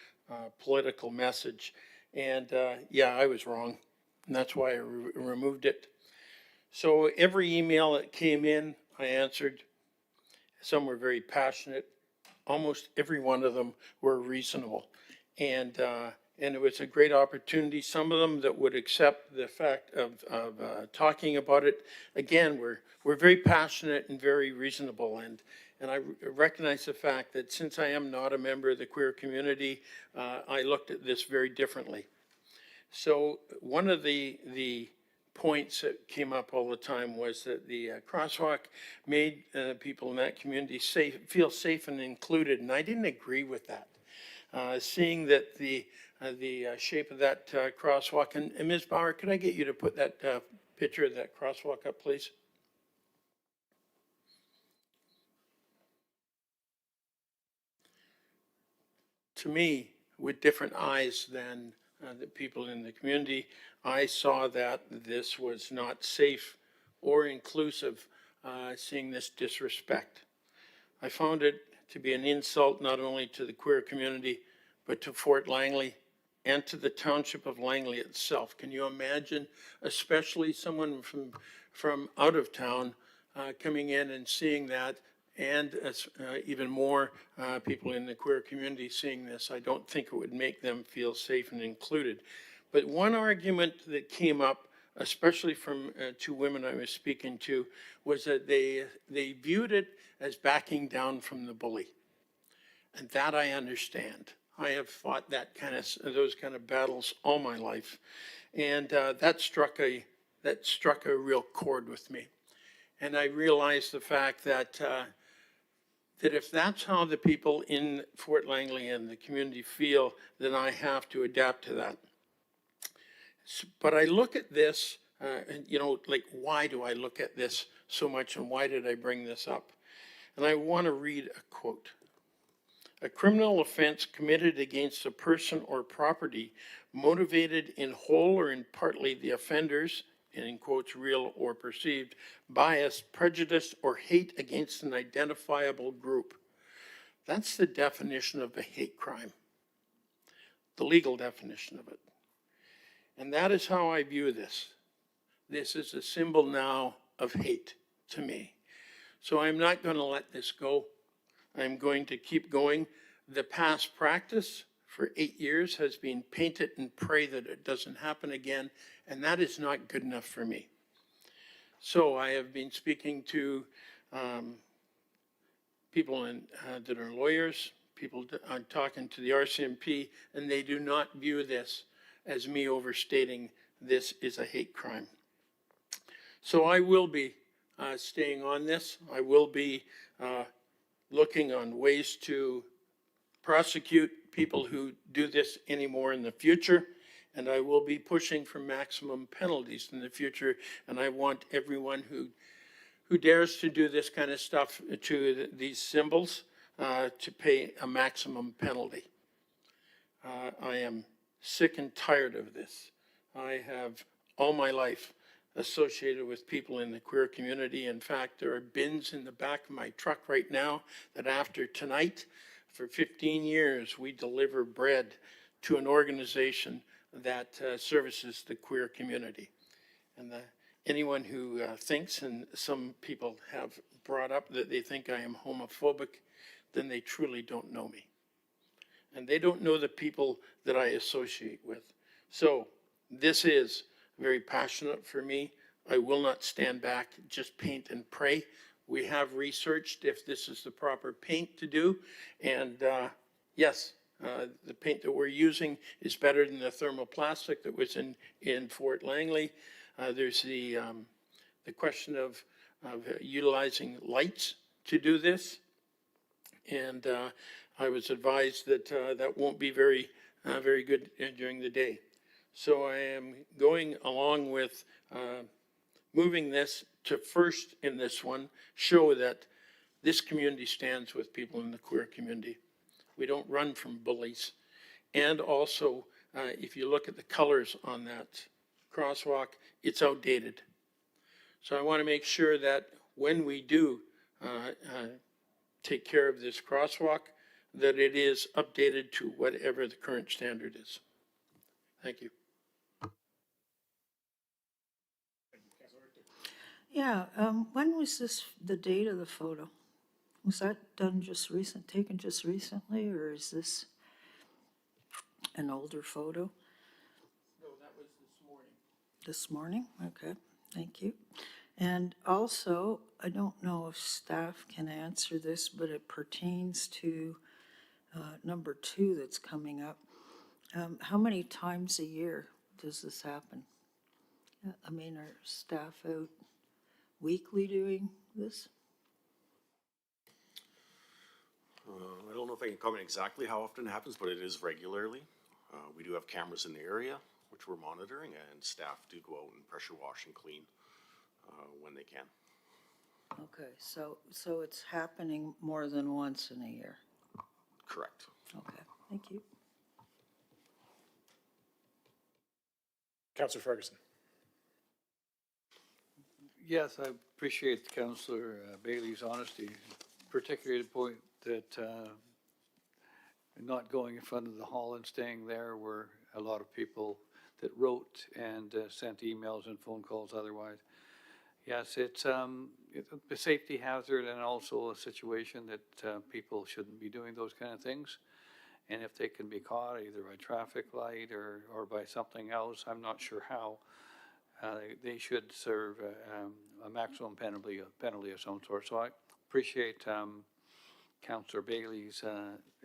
political message. And yeah, I was wrong. And that's why I removed it. So every email that came in, I answered. Some were very passionate. Almost every one of them were reasonable. And it was a great opportunity. Some of them that would accept the fact of talking about it. Again, we're very passionate and very reasonable. And I recognize the fact that since I am not a member of the queer community, I looked at this very differently. So one of the points that came up all the time was that the crosswalk made people in that community feel safe and included, and I didn't agree with that. Seeing that the shape of that crosswalk, and Ms. Bauer, could I get you to put that picture of that crosswalk up, please? to me, with different eyes than the people in the community. I saw that this was not safe or inclusive, seeing this disrespect. I found it to be an insult not only to the queer community, but to Fort Langley and to the township of Langley itself. Can you imagine, especially someone from out of town coming in and seeing that, and even more people in the queer community seeing this? I don't think it would make them feel safe and included. But one argument that came up, especially from two women I was speaking to, was that they viewed it as backing down from the bully. And that I understand. I have fought those kind of battles all my life. And that struck a real chord with me. And I realized the fact that that if that's how the people in Fort Langley and the community feel, then I have to adapt to that. But I look at this, and like, why do I look at this so much, and why did I bring this up? And I want to read a quote. A criminal offense committed against a person or property motivated in whole or in partly the offender's, and in quotes, real or perceived, bias, prejudice, or hate against an identifiable group. That's the definition of a hate crime, the legal definition of it. And that is how I view this. This is a symbol now of hate to me. So I'm not going to let this go. I'm going to keep going. The past practice for 8 years has been paint it and pray that it doesn't happen again, and that is not good enough for me. So I have been speaking to people that are lawyers, people I'm talking to the RCMP, and they do not view this as me overstating this is a hate crime. So I will be staying on this. I will be looking on ways to prosecute people who do this anymore in the future, and I will be pushing for maximum penalties in the future, and I want everyone who dares to do this kind of stuff to these symbols to pay a maximum penalty. I am sick and tired of this. I have all my life associated with people in the queer community. In fact, there are bins in the back of my truck right now that after tonight, for 15 years, we deliver bread to an organization that services the queer community. And anyone who thinks, and some people have brought up that they think I am homophobic, then they truly don't know me. And they don't know the people that I associate with. So this is very passionate for me. I will not stand back, just paint and pray. We have researched if this is the proper paint to do. And yes, the paint that we're using is better than the thermoplastic that was in Fort Langley. There's the question of utilizing lights to do this. And I was advised that that won't be very good during the day. So I am going along with moving this to first in this one, show that this community stands with people in the queer community. We don't run from bullies. And also, if you look at the colors on that crosswalk, it's outdated. So I want to make sure that when we do take care of this crosswalk, that it is updated to whatever the current standard is. Thank you. Yeah, when was this, the date of the photo? Was that done taken just recently, or is this an older photo? No, that was this morning. This morning? Okay, thank you. And also, I don't know if staff can answer this, but it pertains to number 2 that's coming up. How many times a year does this happen? I mean, are staff out weekly doing this? I don't know if I can comment exactly how often it happens, but it is regularly. We do have cameras in the area, which we're monitoring, and staff do go out and pressure wash and clean when they can. Okay, so it's happening more than once in a year? Correct. Okay, Thank you. Councillor Ferguson. Yes, I appreciate Councillor Bailey's honesty, particularly the point that not going in front of the hall and staying there were a lot of people that wrote and sent emails and phone calls otherwise. Yes, it's a safety hazard and also a situation that people shouldn't be doing those kind of things. And if they can be caught either by traffic light or by something else, I'm not sure how, they should serve a maximum penalty of some sort. So I appreciate Councillor Bailey's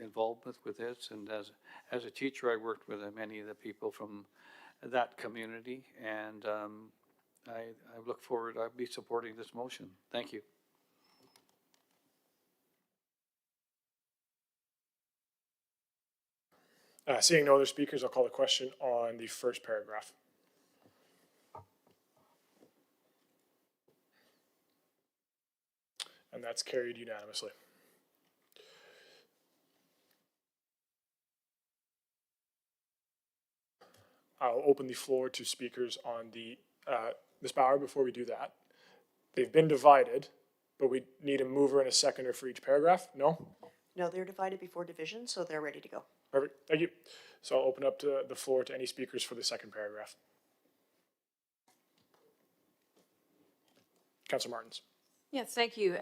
involvement with this. And as a teacher, I worked with many of the people from that community, and I look forward, I'll be supporting this motion. Thank you. Seeing no other speakers, I'll call the question on the first paragraph. And that's carried unanimously. I'll open the floor to speakers on the, Ms. Bauer, before we do that. They've been divided, but we need a mover and a seconder for each paragraph, no? No, they're divided before division, so they're ready to go. Perfect, thank you. So I'll open up to the floor to any speakers for the second paragraph. Councillor Martins. Yes, thank you.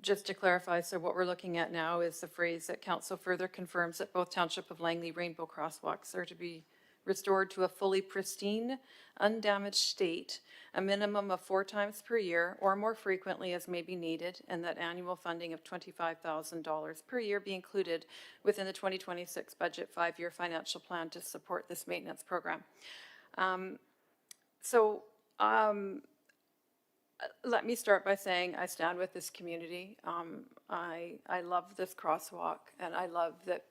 Just to clarify, so what we're looking at now is the phrase that council further confirms that both Township of Langley rainbow crosswalks are to be restored to a fully pristine, undamaged state, a minimum of 4 times per year or more frequently as may be needed, and that annual funding of $25,000 per year be included within the 2026 budget 5-year financial plan to support this maintenance program. Let me start by saying I stand with this community. I love this crosswalk, and I love that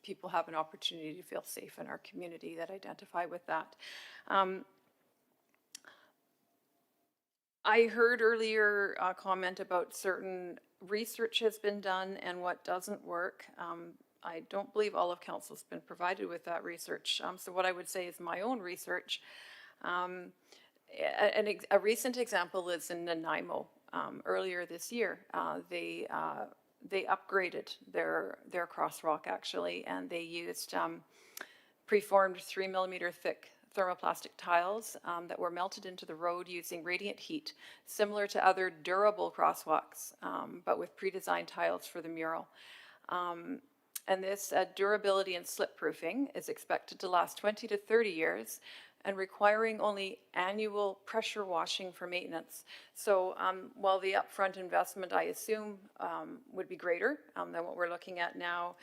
people have an opportunity to feel safe in our community that identify with that. I heard earlier a comment about certain research has been done and what doesn't work. I don't believe all of council's been provided with that research. So what I would say is my own research. A recent example is in Nanaimo. Earlier this year, they upgraded their crosswalk actually, and they used preformed 3mm thick thermoplastic tiles that were melted into the road using radiant heat, similar to other durable crosswalks, but with pre-designed tiles for the mural. And this durability and slip proofing is expected to last 20 to 30 years and requiring only annual pressure washing for maintenance. So while the upfront investment, I assume, would be greater than what we're looking at now,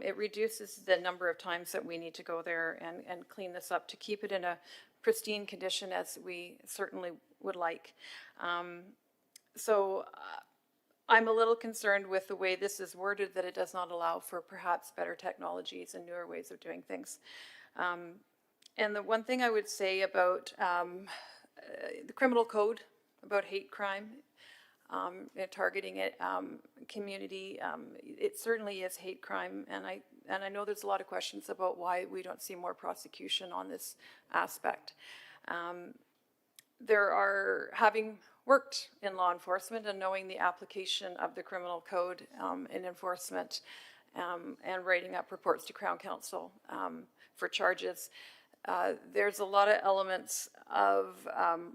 it reduces the number of times that we need to go there and clean this up to keep it in a pristine condition as we certainly would like. I'm a little concerned with the way this is worded, that it does not allow for perhaps better technologies and newer ways of doing things. And the one thing I would say about the criminal code, about hate crime, targeting it, community, it certainly is hate crime, and I know there's a lot of questions about why we don't see more prosecution on this aspect. There are, having worked in law enforcement and knowing the application of the criminal code in enforcement and writing up reports to Crown Council for charges, there's a lot of elements of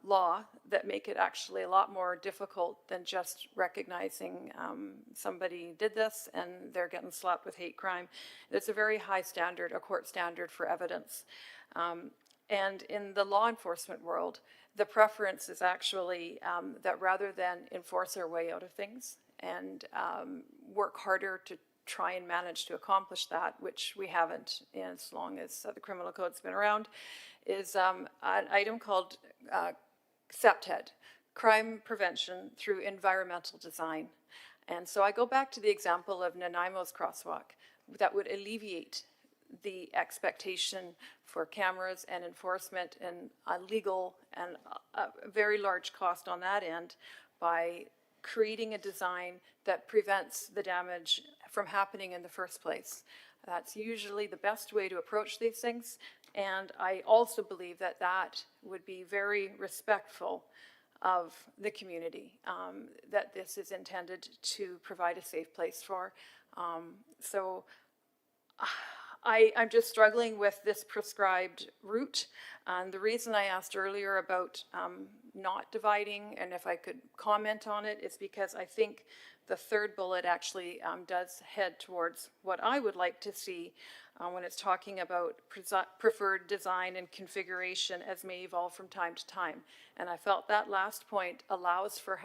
law that make it actually a lot more difficult than just recognizing somebody did this and they're getting slapped with hate crime. There's a very high standard, a court standard for evidence. And in the law enforcement world, the preference is actually that rather than enforce our way out of things and work harder to try and manage to accomplish that, which we haven't in as long as the criminal code's been around, is an item called CPTED, Crime Prevention Through Environmental Design. And so I go back to the example of Nanaimo's crosswalk that would alleviate the expectation for cameras and enforcement and a legal and a very large cost on that end by creating a design that prevents the damage from happening in the first place. That's usually the best way to approach these things, and I also believe that that would be very respectful of the community, that this is intended to provide a safe place for. So I'm just struggling with this prescribed route. And the reason I asked earlier about not dividing, and if I could comment on it, is because I think the third bullet actually does head towards what I would like to see when it's talking about preferred design and configuration as may evolve from time to time. And I felt that last point allows for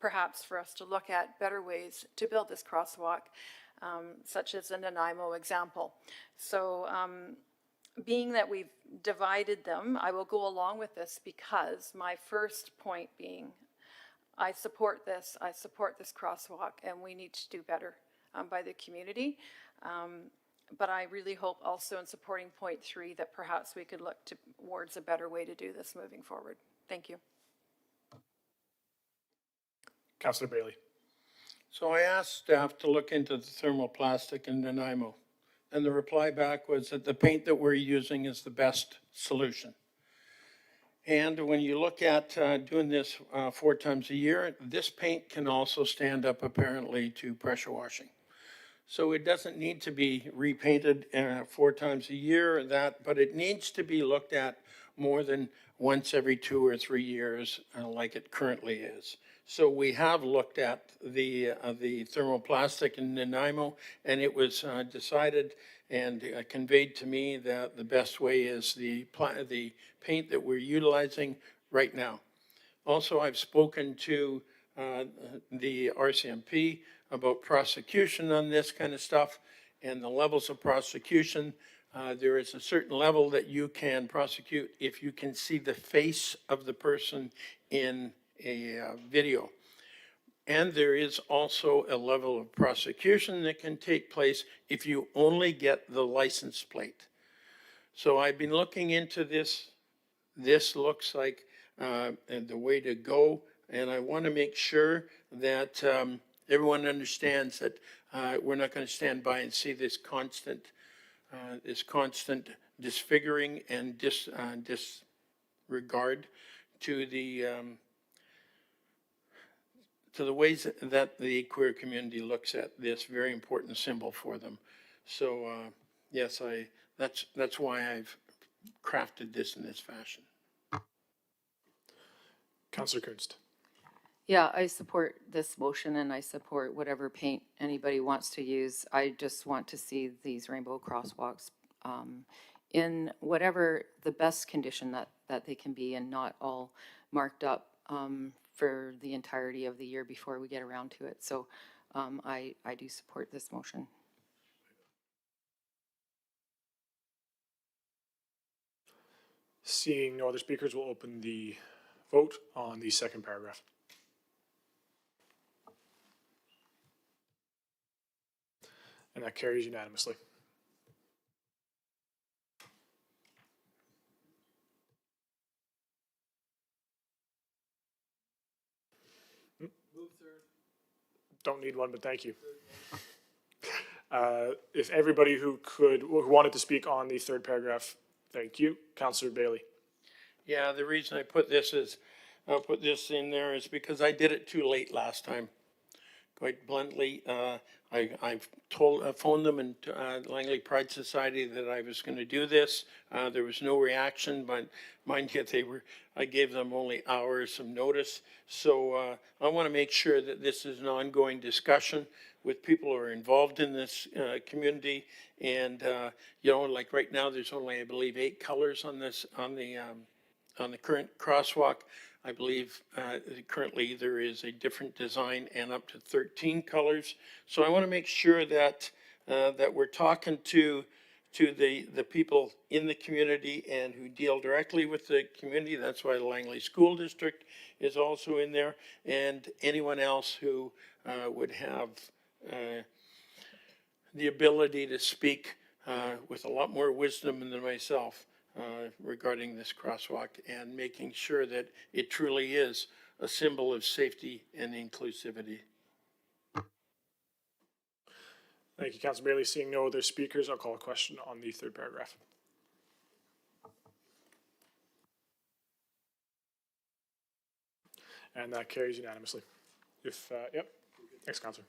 perhaps for us to look at better ways to build this crosswalk, such as the Nanaimo example. So being that we've divided them, I will go along with this because my first point being, I support this crosswalk, and we need to do better by the community. But I really hope also in supporting point 3 that perhaps we could look towards a better way to do this moving forward. Thank you. Councillor Bailey. So I asked staff to look into the thermoplastic in Nanaimo, and the reply back was that the paint that we're using is the best solution. And when you look at doing this 4 times a year, this paint can also stand up apparently to pressure washing. So it doesn't need to be repainted 4 times a year, but it needs to be looked at more than once every 2 or 3 years like it currently is. So we have looked at the thermoplastic in Nanaimo, and it was decided and conveyed to me that the best way is the paint that we're utilizing right now. Also, I've spoken to the RCMP about prosecution on this kind of stuff and the levels of prosecution. There is a certain level that you can prosecute if you can see the face of the person in a video. And there is also a level of prosecution that can take place if you only get the license plate. So I've been looking into this. This looks like the way to go, and I want to make sure that everyone understands that we're not going to stand by and see this constant disfiguring and disregard to the ways that the queer community looks at this very important symbol for them. So yes, that's why I've crafted this in this fashion. Councillor Kunst. Yeah, I support this motion and I support whatever paint anybody wants to use. I just want to see these rainbow crosswalks in whatever the best condition that they can be, and not all marked up for the entirety of the year before we get around to it. So I do support this motion. Seeing no other speakers, we'll open the vote on the second paragraph. And that carries unanimously. Don't need one, but thank you. If everybody who wanted to speak on the third paragraph, thank you. Councillor Bailey. Yeah, the reason I put this in there is because I did it too late last time. Quite bluntly, I phoned them in Langley Pride Society that I was going to do this. There was no reaction, but mind you, I gave them only hours of notice. So I want to make sure that this is an ongoing discussion with people who are involved in this community. And like right now, there's only, I believe, 8 colors on the current crosswalk. I believe currently there is a different design and up to 13 colors. So I want to make sure that we're talking to the people in the community and who deal directly with the community. That's why the Langley School District is also in there, and anyone else who would have the ability to speak with a lot more wisdom than myself regarding this crosswalk, and making sure that it truly is a symbol of safety and inclusivity. Thank you, Councilor Bailey. Seeing no other speakers, I'll call a question on the third paragraph. And that carries unanimously. Yep. Thanks, Councilor.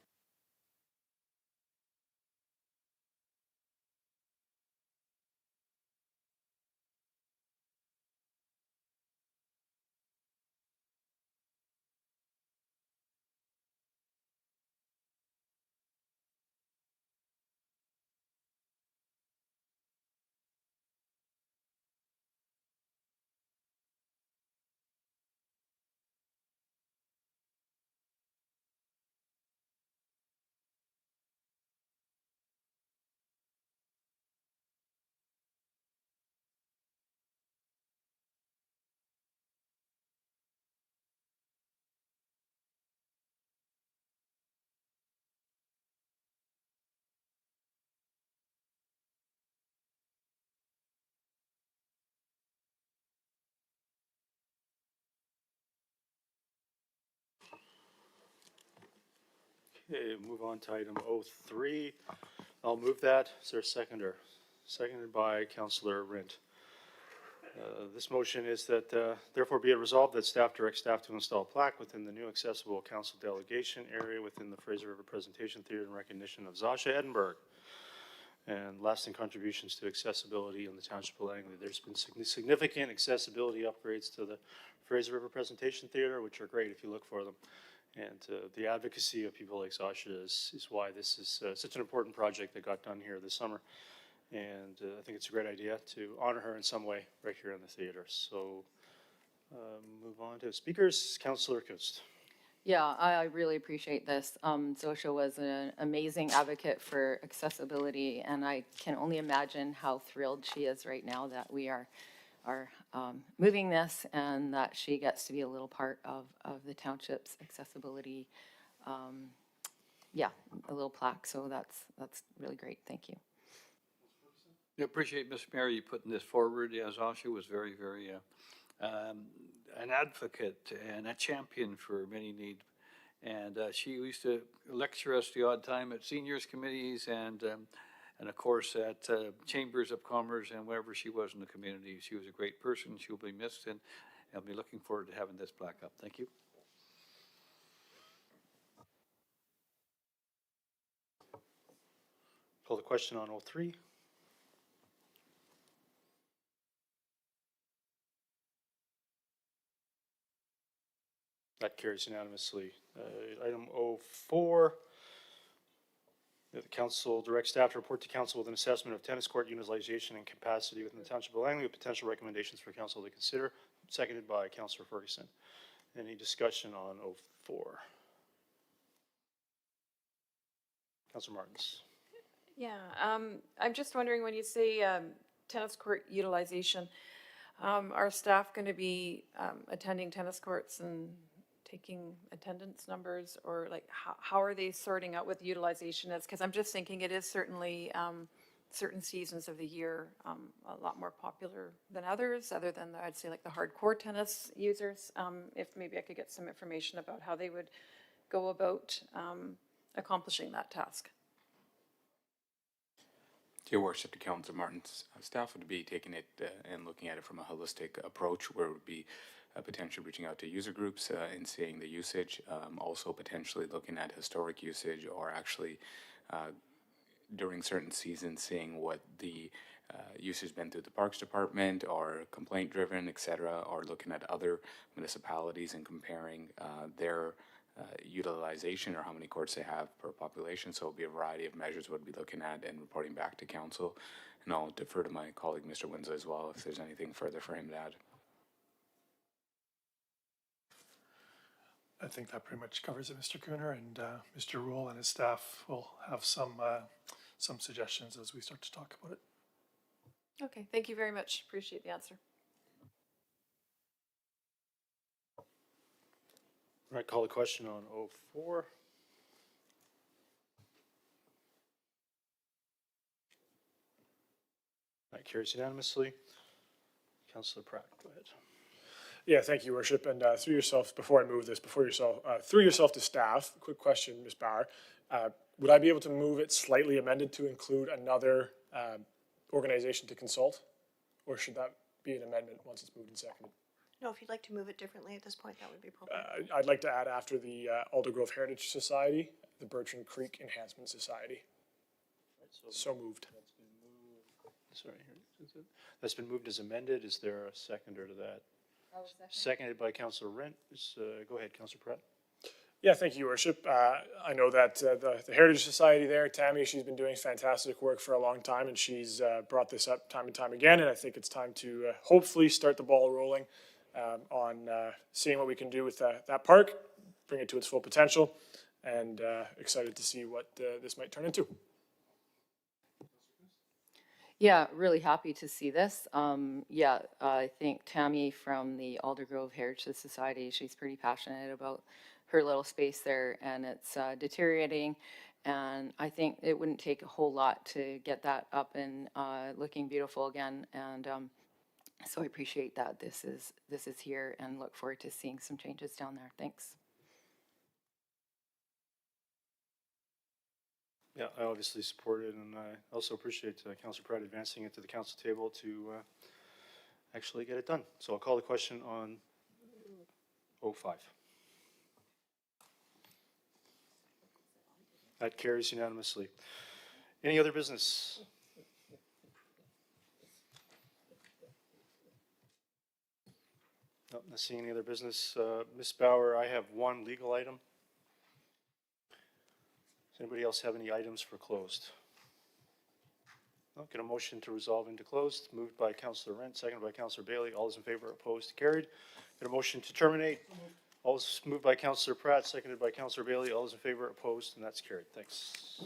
Okay, move on to item 03. I'll move that. Is there a seconder? Seconded by Councillor Rint. This motion is that therefore be it resolved that staff directs staff to install a plaque within the new accessible council delegation area within the Fraser River Presentation Theatre in recognition of Zasha Edinburgh and lasting contributions to accessibility in the Township of Langley. There's been significant accessibility upgrades to the Fraser River Presentation Theatre, which are great if you look for them. And the advocacy of people like Zasha is why this is such an important project that got done here this summer. And I think it's a great idea to honor her in some way right here in the theater. So move on to speakers. Councillor Kunst. Yeah, I really appreciate this. Zosha was an amazing advocate for accessibility, and I can only imagine how thrilled she is right now that we are moving this and that she gets to be a little part of the township's accessibility. Yeah, a little plaque. So that's really great. Thank you. I appreciate, Mr. Mayor, you putting this forward. Yeah, Zasha was very, very an advocate and a champion for many needs. And she used to lecture us the odd time at seniors committees and of course at chambers of commerce and wherever she was in the community. She was a great person. She will be missed, and I'll be looking forward to having this plaque up. Thank you. Call the question on 03. That carries unanimously. Item 04. The council directs staff to report to council with an assessment of tennis court utilization and capacity within the Township of Langley with potential recommendations for council to consider. Seconded by Councillor Ferguson. Any discussion on 04? Councillor Martins. Yeah, I'm just wondering, when you say tennis court utilization, are staff going to be attending tennis courts and taking attendance numbers, or like how are they sorting out what the utilization is? Because I'm just thinking it is certainly certain seasons of the year a lot more popular than others, other than I'd say like the hardcore tennis users. If maybe I could get some information about how they would go about accomplishing that task. Your Worship, to Councillor Martin's staff would be taking it and looking at it from a holistic approach, where it would be potentially reaching out to user groups and seeing the usage, also potentially looking at historic usage, or actually during certain seasons seeing what the usage been through the Parks Department or complaint driven, etc., or looking at other municipalities and comparing their utilization or how many courts they have per population. So it'll be a variety of measures we'll be looking at and reporting back to council. And I'll defer to my colleague, Mr. Winslow, as well, if there's anything further for him to add. I think that pretty much covers it, Mr. Cooner, and Mr. Rule and his staff will have some suggestions as we start to talk about it. Okay, thank you very much. Appreciate the answer. All right, call the question on 04. That carries unanimously. Councillor Pratt, go ahead. Yeah, thank you, Worship. And through yourself, before I move this, through yourself to staff, quick question, Ms. Bauer. Would I be able to move it slightly amended to include another organization to consult? Or should that be an amendment once it's moved and seconded? No, if you'd like to move it differently at this point, that would be appropriate. I'd like to add after the Aldergrove Heritage Society, the Bertrand Creek Enhancement Society. So moved. Sorry, that's been moved as amended. Is there a seconder to that? Seconded by Councillor Rent. Go ahead, Councillor Pratt. Yeah, thank you, Worship. I know that the Heritage Society there, Tammy, she's been doing fantastic work for a long time, and she's brought this up time and time again, and I think it's time to hopefully start the ball rolling on seeing what we can do with that park, bring it to its full potential, and excited to see what this might turn into. Yeah, really happy to see this. I think Tammy from the Aldergrove Heritage Society, she's pretty passionate about her little space there, and it's deteriorating. And I think it wouldn't take a whole lot to get that up and looking beautiful again. And so I appreciate that this is here, and look forward to seeing some changes down there. Thanks. Yeah, I obviously support it, and I also appreciate Councillor Pratt advancing it to the council table to actually get it done. So I'll call the question on 05. That carries unanimously. Any other business? No, not seeing any other business. Ms. Bauer, I have one legal item. Does anybody else have any items for closed? No, get a motion to resolve into closed. Moved by Councillor Rent, seconded by Councillor Bailey. All those in favor, opposed, carried. Get a motion to terminate. All those moved by Councillor Pratt, seconded by Councillor Bailey. All those in favor, opposed, and that's carried. Thanks.